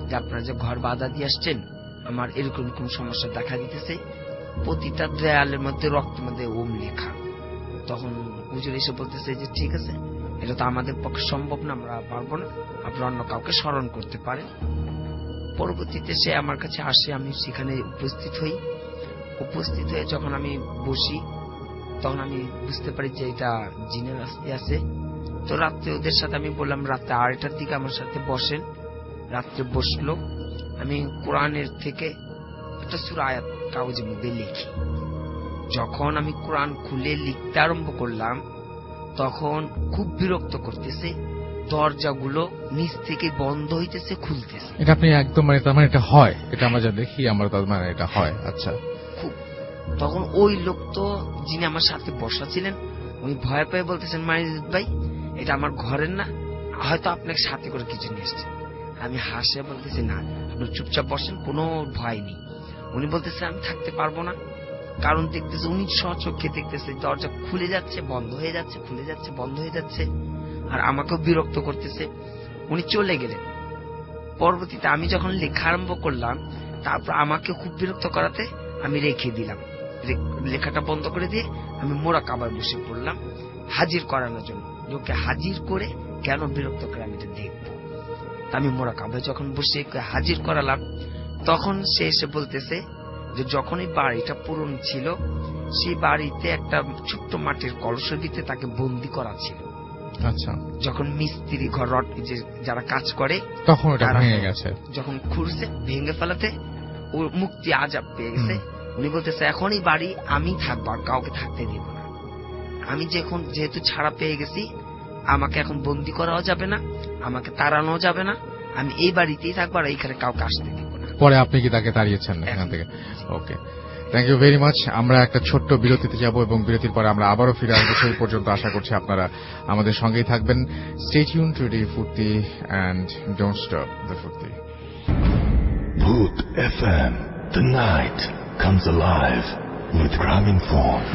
Speaker 4: যে আপনারা যে ঘর বাঁধা দিয়ে আসছেন, আমার এরকম কোন সমস্যা দেখা দিতেছে, প্রতিটা দেয়ালের মধ্যে রক্তের মধ্যে ওম লেখা। তখন হুজুর এসে বলতেছে যে ঠিক আছে, এটা তো আমাদের পক্ষে সম্ভব না, আমরা পারবো না, আপনারা অন্য কাউকে স্মরণ করতে পারেন। পরবর্তীতে সে আমার কাছে আসে, আমি সেখানে উপস্থিত হয়ে যখন আমি বসি, তখন আমি বুঝতে পারি যে এটা জিনের আসতে আছে। তো রাত্রে ওদের সাথে আমি বললাম রাত্রে 8টার দিকে আমার সাথে বসেন। রাত্রে বসলো, আমি কোরআনের থেকে একটা সূরা আয়াত কাগজের মধ্যে লিখি। যখন আমি কোরআন খুলে লিখতে আরম্ভ করলাম, তখন খুব বিরক্ত করতেছে, দরজাগুলো নিচ থেকে বন্ধ হইতেছে, খুলতেছে।
Speaker 2: এটা আপনি একদম তার মানে এটা হয়, এটা আমরা যা দেখি আমরা তার মানে এটা হয়। আচ্ছা,
Speaker 4: তখন ওই লোক তো যিনি আমার সাথে বসা ছিলেন, উনি ভয় পেয়ে বলতেছেন মাইজুদ ভাই, এটা আমার ঘরের না, হয়তো আপনাকে সাথে করে কিছু নিয়ে এসছেন। আমি হাসে বলতেছি না, আপনি চুপচাপ বসেন, কোনো ভয় নেই। উনি বলতেছে আমি থাকতে পারবো না, কারণ দেখতেছে উনি স্বচক্ষে দেখতেছে দরজা খুলে যাচ্ছে, বন্ধ হয়ে যাচ্ছে, খুলে যাচ্ছে, বন্ধ হয়ে যাচ্ছে, আর আমাকেও বিরক্ত করতেছে। উনি চলে গেলেন। পরবর্তীতে আমি যখন লেখা আরম্ভ করলাম, তারপর আমাকে খুব বিরক্ত করাতে আমি রেখে দিলাম। লেখাটা বন্ধ করে দিয়ে আমি মোরাকাবায় বসে পড়লাম হাজির করানোর জন্য। লোককে হাজির করে কেন বিরক্ত করে আমি এটা দেখবো। আমি মোরাকাবায় যখন বসে হাজির করালাম, তখন সে এসে বলতেছে যে যখন এই বাড়িটা পুরনো ছিল, সেই বাড়িতে একটা ছোট্ট মাটির কলসের ভিতরে তাকে বন্দি করা ছিল।
Speaker 2: আচ্ছা,
Speaker 4: যখন মিস্ত্রি ঘর যারা কাজ করে
Speaker 2: তখন এটা ভেঙে গেছে,
Speaker 4: যখন খুঁড়ছে ভেঙে ফেলাতে ও মুক্তি আজাব পেয়ে গেছে। উনি বলতেছে এখন এই বাড়ি আমি থাকবো, আর কাউকে থাকতে দিব না। আমি যেহেতু ছাড়া পেয়ে গেছি, আমাকে এখন বন্দি করাও যাবে না, আমাকে তাড়ানো যাবে না, আমি এই বাড়িতেই থাকবো, আর এইখানে কাউকে আসতে দিব না।
Speaker 2: পরে আপনি কি তাকে তাড়িয়েছেন এখান থেকে? ওকে, থ্যাংক ইউ ভেরি মাচ। আমরা একটা ছোট্ট বিরতিতে যাব এবং বিরতির পরে আমরা আবারও ফিরে আসবো। সেই পর্যন্ত আশা করছি আপনারা আমাদের সঙ্গেই থাকবেন। Stay tune to radio Foorti and don't stop the ফুর্তি।
Speaker 1: Bhoot FM, the night comes alive with Graminphone.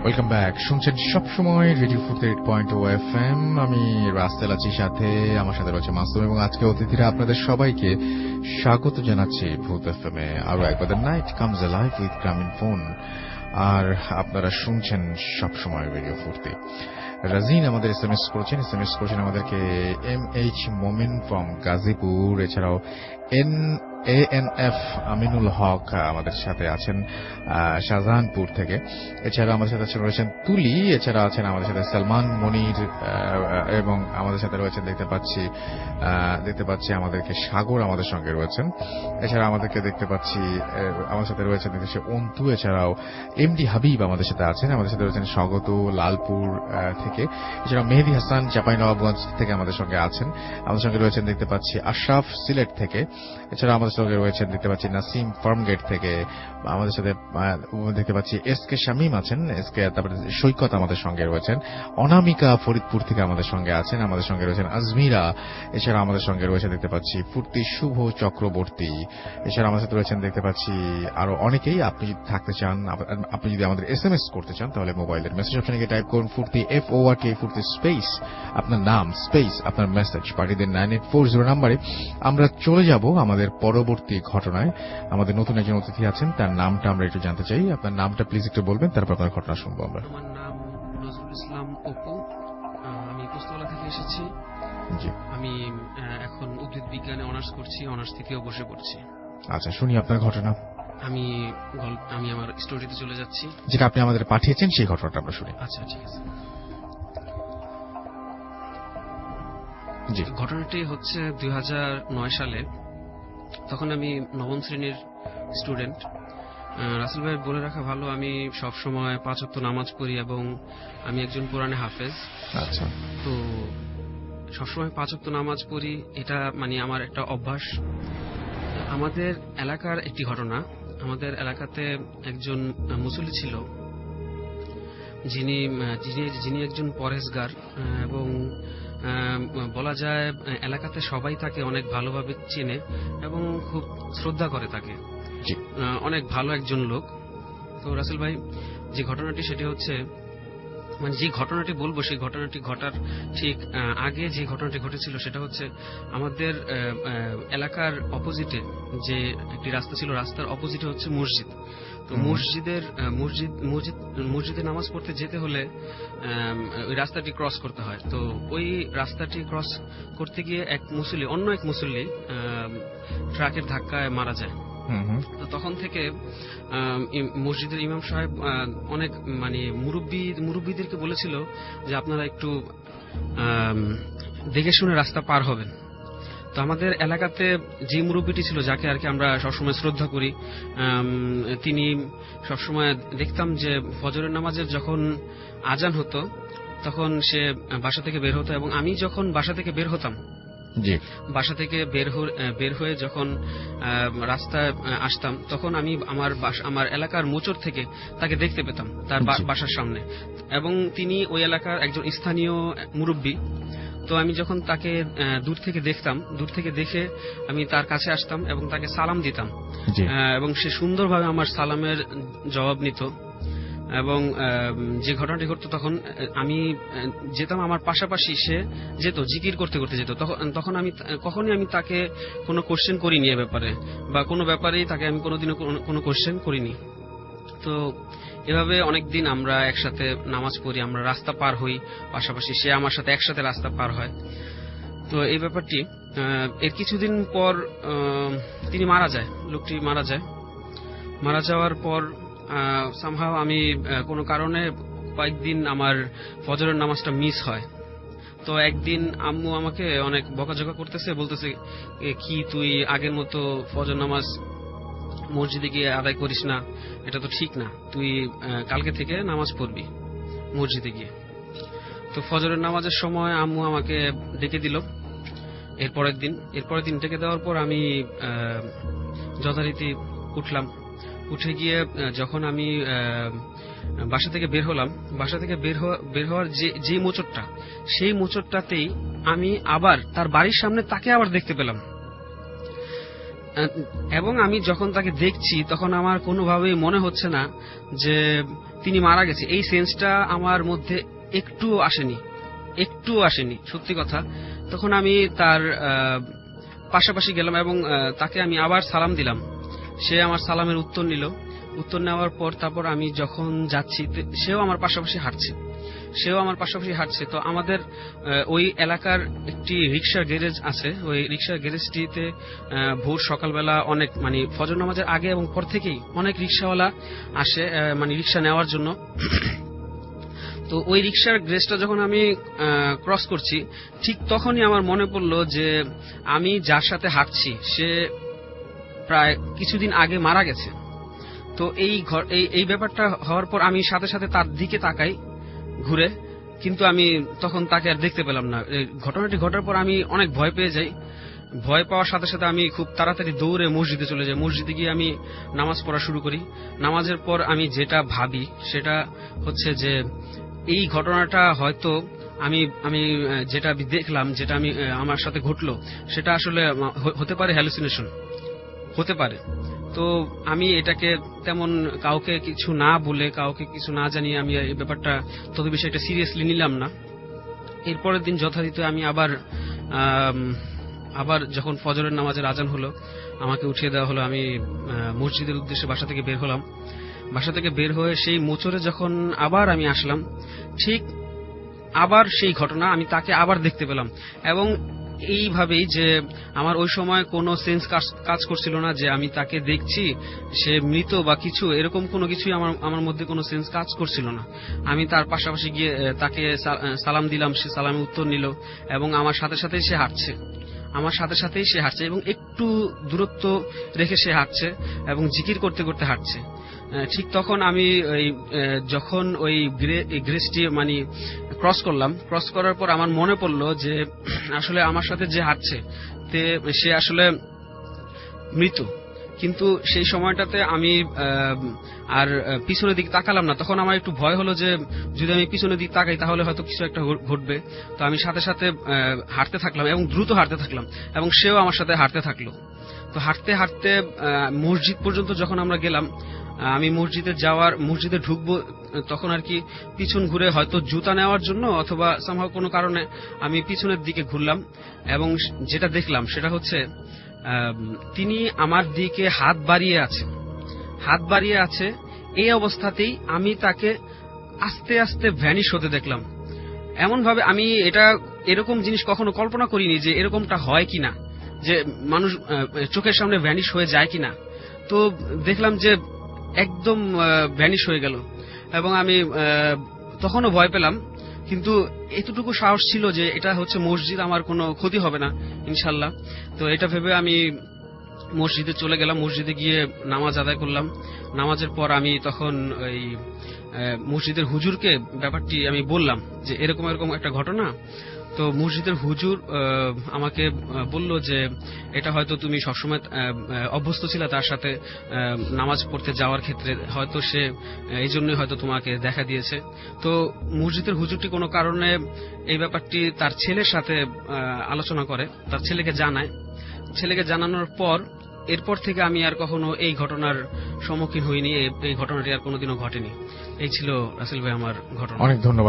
Speaker 2: Welcome back. শুনছেন সবসময় রেডিও ফুর্তি 8.0 FM। আমি রাস্তেল আছি, সাথে আমার সাথে রয়েছে মাসুম, এবং আজকে অতিথিরা আপনাদের সবাইকে স্বাগত জানাচ্ছি ভূত FM এ আরো একবার। The night comes alive with Grameenphone. আর আপনারা শুনছেন সবসময় রেডিও ফুর্তি। রাজিন আমাদের এসএমএস করেছেন আমাদেরকে MH মোমিন ফ্রম গাজীপুর। এছাড়াও ANF আমিনুল হক আমাদের সাথে আছেন শাহজাহানপুর থেকে। এছাড়া আমাদের সাথে রয়েছেন তুলি, এছাড়া আছেন আমাদের সাথে সালমান মনির, এবং আমাদের সাথে রয়েছেন দেখতে পাচ্ছি আমাদেরকে সাগর আমাদের সঙ্গে রয়েছেন। এছাড়া আমাদের সাথে রয়েছেন অন্তু, এছাড়াও MD হাবিব আমাদের সাথে আছেন। আমাদের সাথে রয়েছেন স্বাগত লালপুর থেকে। এছাড়া মেহেদি হাসান চাঁপাইনবাবগঞ্জ থেকে আমাদের সঙ্গে আছেন। আমাদের সঙ্গে রয়েছেন দেখতে পাচ্ছি আশরাফ সিলেট থেকে। এছাড়া আমাদের আমাদের সঙ্গে রয়েছেন দেখতে পাচ্ছি নাসিম ফার্মগেট থেকে, আমাদের সাথে দেখতে পাচ্ছি এসকে শামীম আছেন, এসকে তারপরে সৈকত আমাদের সঙ্গে রয়েছেন, অনামিকা ফরিদপুর থেকে আমাদের সঙ্গে আছেন, আমাদের সঙ্গে রয়েছেন আজমিরা, এছাড়া আমাদের সঙ্গে রয়েছে দেখতে পাচ্ছি ফুর্তি শুভ চক্রবর্তী, এছাড়া আমাদের সাথে রয়েছেন দেখতে পাচ্ছি আরো অনেকেই। আপনি যদি থাকতে চান, আপনি যদি আমাদের SMS করতে চান, তাহলে মোবাইলের মেসেজ অপশনে গিয়ে টাইপ করুন ফুর্তি FORT ফুর্তি স্পেস আপনার নাম স্পেস আপনার মেসেজ পাঠিয়ে দিন 9840 নাম্বারে। আমরা চলে যাব আমাদের পরবর্তী ঘটনায়। আমাদের নতুন একজন অতিথি আছেন, তার নামটা আমরা একটু জানতে চাই। আপনার নামটা প্লিজ একটু বলবেন, তারপর আপনার ঘটনা শুনবো আমরা।
Speaker 7: আমার নাম নজরুল ইসলাম অপু, আমি পোস্তলা থেকে এসেছি।
Speaker 2: জি,
Speaker 7: আমি এখন উদ্ভিদ বিজ্ঞানে অনার্স করছি, অনার্স তৃতীয় বর্ষে পড়ছি।
Speaker 2: আচ্ছা, শুনি আপনার ঘটনা।
Speaker 7: আমি আমার স্টোরিতে চলে যাচ্ছি,
Speaker 2: যেটা আপনি আমাদের পাঠিয়েছেন সেই ঘটনাটা আমরা শুনি।
Speaker 7: আচ্ছা ঠিক আছে।
Speaker 2: জি,
Speaker 7: ঘটনাটি হচ্ছে 2009 সালে। তখন আমি নবম শ্রেণীর স্টুডেন্ট। রাসেল ভাই বলে রাখা ভালো, আমি সব সময় 5 ওয়াক্ত নামাজ পড়ি এবং আমি একজন কোরআনে হাফেজ।
Speaker 2: আচ্ছা,
Speaker 7: তো সবসময় 5 ওয়াক্ত নামাজ পড়ি, এটা মানে আমার একটা অভ্যাস। আমাদের এলাকার একটি ঘটনা, আমাদের এলাকাতে একজন মুসল্লি ছিল যিনি একজন পরহেজগার, এবং বলা যায় এলাকাতে সবাই তাকে অনেক ভালোভাবে চেনে এবং খুব শ্রদ্ধা করে তাকে। অনেক ভালো একজন লোক। তো রাসেল ভাই, যে ঘটনাটি সেটি হচ্ছে, মানে যে ঘটনাটি বলবো সেই ঘটনাটি ঘটার ঠিক আগে যে ঘটনাটি ঘটেছিল সেটা হচ্ছে আমাদের এলাকার অপোজিটে যে একটি রাস্তা ছিল, রাস্তার অপোজিটে হচ্ছে মসজিদ। তো মসজিদে নামাজ পড়তে যেতে হলে ওই রাস্তাটি ক্রস করতে হয়। তো ওই রাস্তাটি ক্রস করতে গিয়ে অন্য এক মুসল্লি ট্রাকের ধাক্কায় মারা যায়। তো তখন থেকে মসজিদের ইমাম সাহেব অনেক মানে মুরব্বীদেরকে বলেছিল যে আপনারা একটু দেখে শুনে রাস্তা পার হবেন। তো আমাদের এলাকাতে যে মুরব্বীটি ছিল, যাকে আর কি আমরা সবসময় শ্রদ্ধা করি, তিনি সবসময় দেখতাম যে ফজরের নামাজের যখন আজান হতো তখন সে বাসা থেকে বের হতো, এবং আমি যখন বাসা থেকে বের হতাম, বাসা থেকে বের হয়ে যখন রাস্তায় আসতাম, তখন আমি আমার এলাকার মোচড় থেকে তাকে দেখতে পেতাম তার বাসার সামনে, এবং তিনি ওই এলাকার একজন স্থানীয় মুরব্বী। তো আমি যখন তাকে দূর থেকে দেখতাম, দূর থেকে দেখে আমি তার কাছে আসতাম এবং তাকে সালাম দিতাম, এবং সে সুন্দরভাবে আমার সালামের জবাব নিত। এবং যে ঘটনাটি ঘটতো, তখন আমি যেতাম, আমার পাশাপাশি সে যেত, জিকির করতে করতে যেত। তখন আমি কখনই আমি তাকে কোনো কোশ্চেন করিনি এ ব্যাপারে, বা কোনো ব্যাপারেই তাকে আমি কোনোদিনও কোনো কোশ্চেন করিনি। তো এভাবে অনেকদিন আমরা একসাথে নামাজ পড়ি, আমরা রাস্তা পার হই, পাশাপাশি সে আমার সাথে একসাথে রাস্তা পার হয়। তো এই ব্যাপারটি এর কিছুদিন পর তিনি মারা যায়, লোকটি মারা যায়। মারা যাওয়ার পর সামহাও আমি কোনো কারণে কয়েকদিন আমার ফজরের নামাজটা মিস হয়। তো একদিন আম্মু আমাকে অনেক বকাঝকা করতেছে, বলতেছে কি তুই আগের মতো ফজর নামাজ মসজিদে গিয়ে আদায় করিস না, এটা তো ঠিক না, তুই কালকে থেকে নামাজ পড়বি মসজিদে গিয়ে। তো ফজরের নামাজের সময় আম্মু আমাকে ডেকে দিল এরপরের দিন ডেকে দেওয়ার পর আমি যথারীতি উঠলাম। উঠে গিয়ে যখন আমি বাসা থেকে বের হলাম, বাসা থেকে বের হওয়ার যে মোচড়টা, সেই মোচড়টাতেই আমি আবার তার বাড়ির সামনে তাকে আবার দেখতে পেলাম। এবং আমি যখন তাকে দেখছি তখন আমার কোনোভাবেই মনে হচ্ছে না যে তিনি মারা গেছে। এই সেন্সটা আমার মধ্যে একটুও আসেনি, সত্যি কথা। তখন আমি তার পাশাপাশি গেলাম এবং তাকে আমি আবার সালাম দিলাম। সে আমার সালামের উত্তর নিল। উত্তর নেওয়ার পর তারপর আমি যখন যাচ্ছি, সেও আমার পাশাপাশি হাঁটছে। তো আমাদের ওই এলাকার একটি রিক্সার গ্যারেজ আছে, ওই রিক্সার গ্যারেজটিতে ভোর সকালবেলা অনেক মানে ফজর নামাজের আগে এবং পর থেকেই অনেক রিক্সাওয়ালা আসে মানে রিক্সা নেওয়ার জন্য। তো ওই রিক্সার গ্যারেজটা যখন আমি ক্রস করছি, ঠিক তখনই আমার মনে পড়লো যে আমি যার সাথে হাঁটছি সে প্রায় কিছুদিন আগে মারা গেছে। তো এই ব্যাপারটা হওয়ার পর আমি সাথে সাথে তার দিকে তাকাই ঘুরে, কিন্তু আমি তখন তাকে আর দেখতে পেলাম না। ঘটনাটি ঘটার পর আমি অনেক ভয় পেয়ে যাই ভয় পাওয়ার সাথে সাথে আমি খুব তাড়াতাড়ি দৌড়ে মসজিদে চলে যাই। মসজিদে গিয়ে আমি নামাজ পড়া শুরু করি। নামাজের পর আমি যেটা ভাবি সেটা হচ্ছে যে এই ঘটনাটা হয়তো আমি আমি যেটা দেখলাম, যেটা আমি আমার সাথে ঘটলো, সেটা আসলে হতে পারে হ্যালুসিনেশন, হতে পারে। তো আমি এটাকে তেমন কাউকে কিছু না বলে, কাউকে কিছু না জানিয়ে আমি এই ব্যাপারটা তত বেশি একটা সিরিয়াসলি নিলাম না। এরপরের দিন যথারীতি আমি আবার যখন ফজরের নামাজের আজান হলো, আমাকে উঠিয়ে দেওয়া হলো। আমি মসজিদের উদ্দেশ্যে বাসা থেকে বের হলাম। বাসা থেকে বের হয়ে সেই মোচরে যখন আবার আমি আসলাম, ঠিক আবার সেই ঘটনা, আমি তাকে আবার দেখতে পেলাম। এবং এইভাবেই যে আমার ওই সময় কোনো সেন্স কাজ করছিল না যে আমি তাকে দেখছি, সে মৃত বা কিছু, এরকম কোনো কিছুই আমার মধ্যে কোনো সেন্স কাজ করছিল না। আমি তার পাশাপাশি গিয়ে তাকে সালাম দিলাম, সে সালামে উত্তর নিল এবং আমার সাথে সাথেই সে হাঁটছে এবং একটু দূরত্ব রেখে সে হাঁটছে এবং জিকির করতে করতে হাঁটছে। ঠিক তখন আমি যখন ওই গ্রেসটি মানে ক্রস করার পর আমার মনে পড়লো যে আসলে আমার সাথে যে হাঁটছে সে আসলে মৃত। কিন্তু সেই সময়টাতে আমি আর পিছনের দিকে তাকালাম না। তখন আমার একটু ভয় হলো যে যদি আমি পিছনের দিকে তাকাই তাহলে হয়তো কিছু একটা ঘটবে। তো আমি সাথে সাথে হাঁটতে থাকলাম এবং দ্রুত হাঁটতে থাকলাম এবং সেও আমার সাথে হাঁটতে থাকলো। তো হাঁটতে হাঁটতে মসজিদ পর্যন্ত যখন আমরা গেলাম, আমি মসজিদে ঢুকবো তখন আর কি পিছন ঘুরে হয়তো জুতা নেওয়ার জন্য অথবা সামহাও কোনো কারণে আমি পিছনের দিকে ঘুরলাম এবং যেটা দেখলাম সেটা হচ্ছে তিনি আমার দিকে হাত বাড়িয়ে আছে। এই অবস্থাতেই আমি তাকে আস্তে আস্তে ভ্যানিশ হতে দেখলাম। এমন ভাবে আমি এরকম জিনিস কখনো কল্পনা করিনি যে এরকমটা হয় কিনা, যে মানুষ চোখের সামনে ভ্যানিশ হয়ে যায় কিনা। তো দেখলাম যে একদম ভ্যানিশ হয়ে গেল এবং আমি তখনও ভয় পেলাম, কিন্তু এতটুকু সাহস ছিল যে এটা হচ্ছে মসজিদ, আমার কোনো ক্ষতি হবে না ইনশাল্লাহ। তো এটা ভেবে আমি মসজিদে চলে গেলাম। মসজিদে গিয়ে নামাজ আদায় করলাম। নামাজের পর আমি তখন ওই মসজিদের হুজুরকে ব্যাপারটি আমি বললাম যে এরকম একটা ঘটনা। তো মসজিদের হুজুর আমাকে বলল যে এটা হয়তো তুমি সবসময় অভ্যস্ত ছিলে তার সাথে নামাজ পড়তে যাওয়ার ক্ষেত্রে, হয়তো সে এই জন্যই হয়তো তোমাকে দেখা দিয়েছে। তো মসজিদের হুজুরটি কোনো কারণে এই ব্যাপারটি তার ছেলের সাথে আলোচনা করে, তার ছেলেকে জানানোর পর এরপর থেকে আমি আর কখনো এই ঘটনার সম্মুখীন হইনি। এই ঘটনাটি আর কোনোদিনও ঘটেনি। এই ছিল রাসেল ভাই আমার ঘটনা।
Speaker 2: অনেক ধন্যবাদ।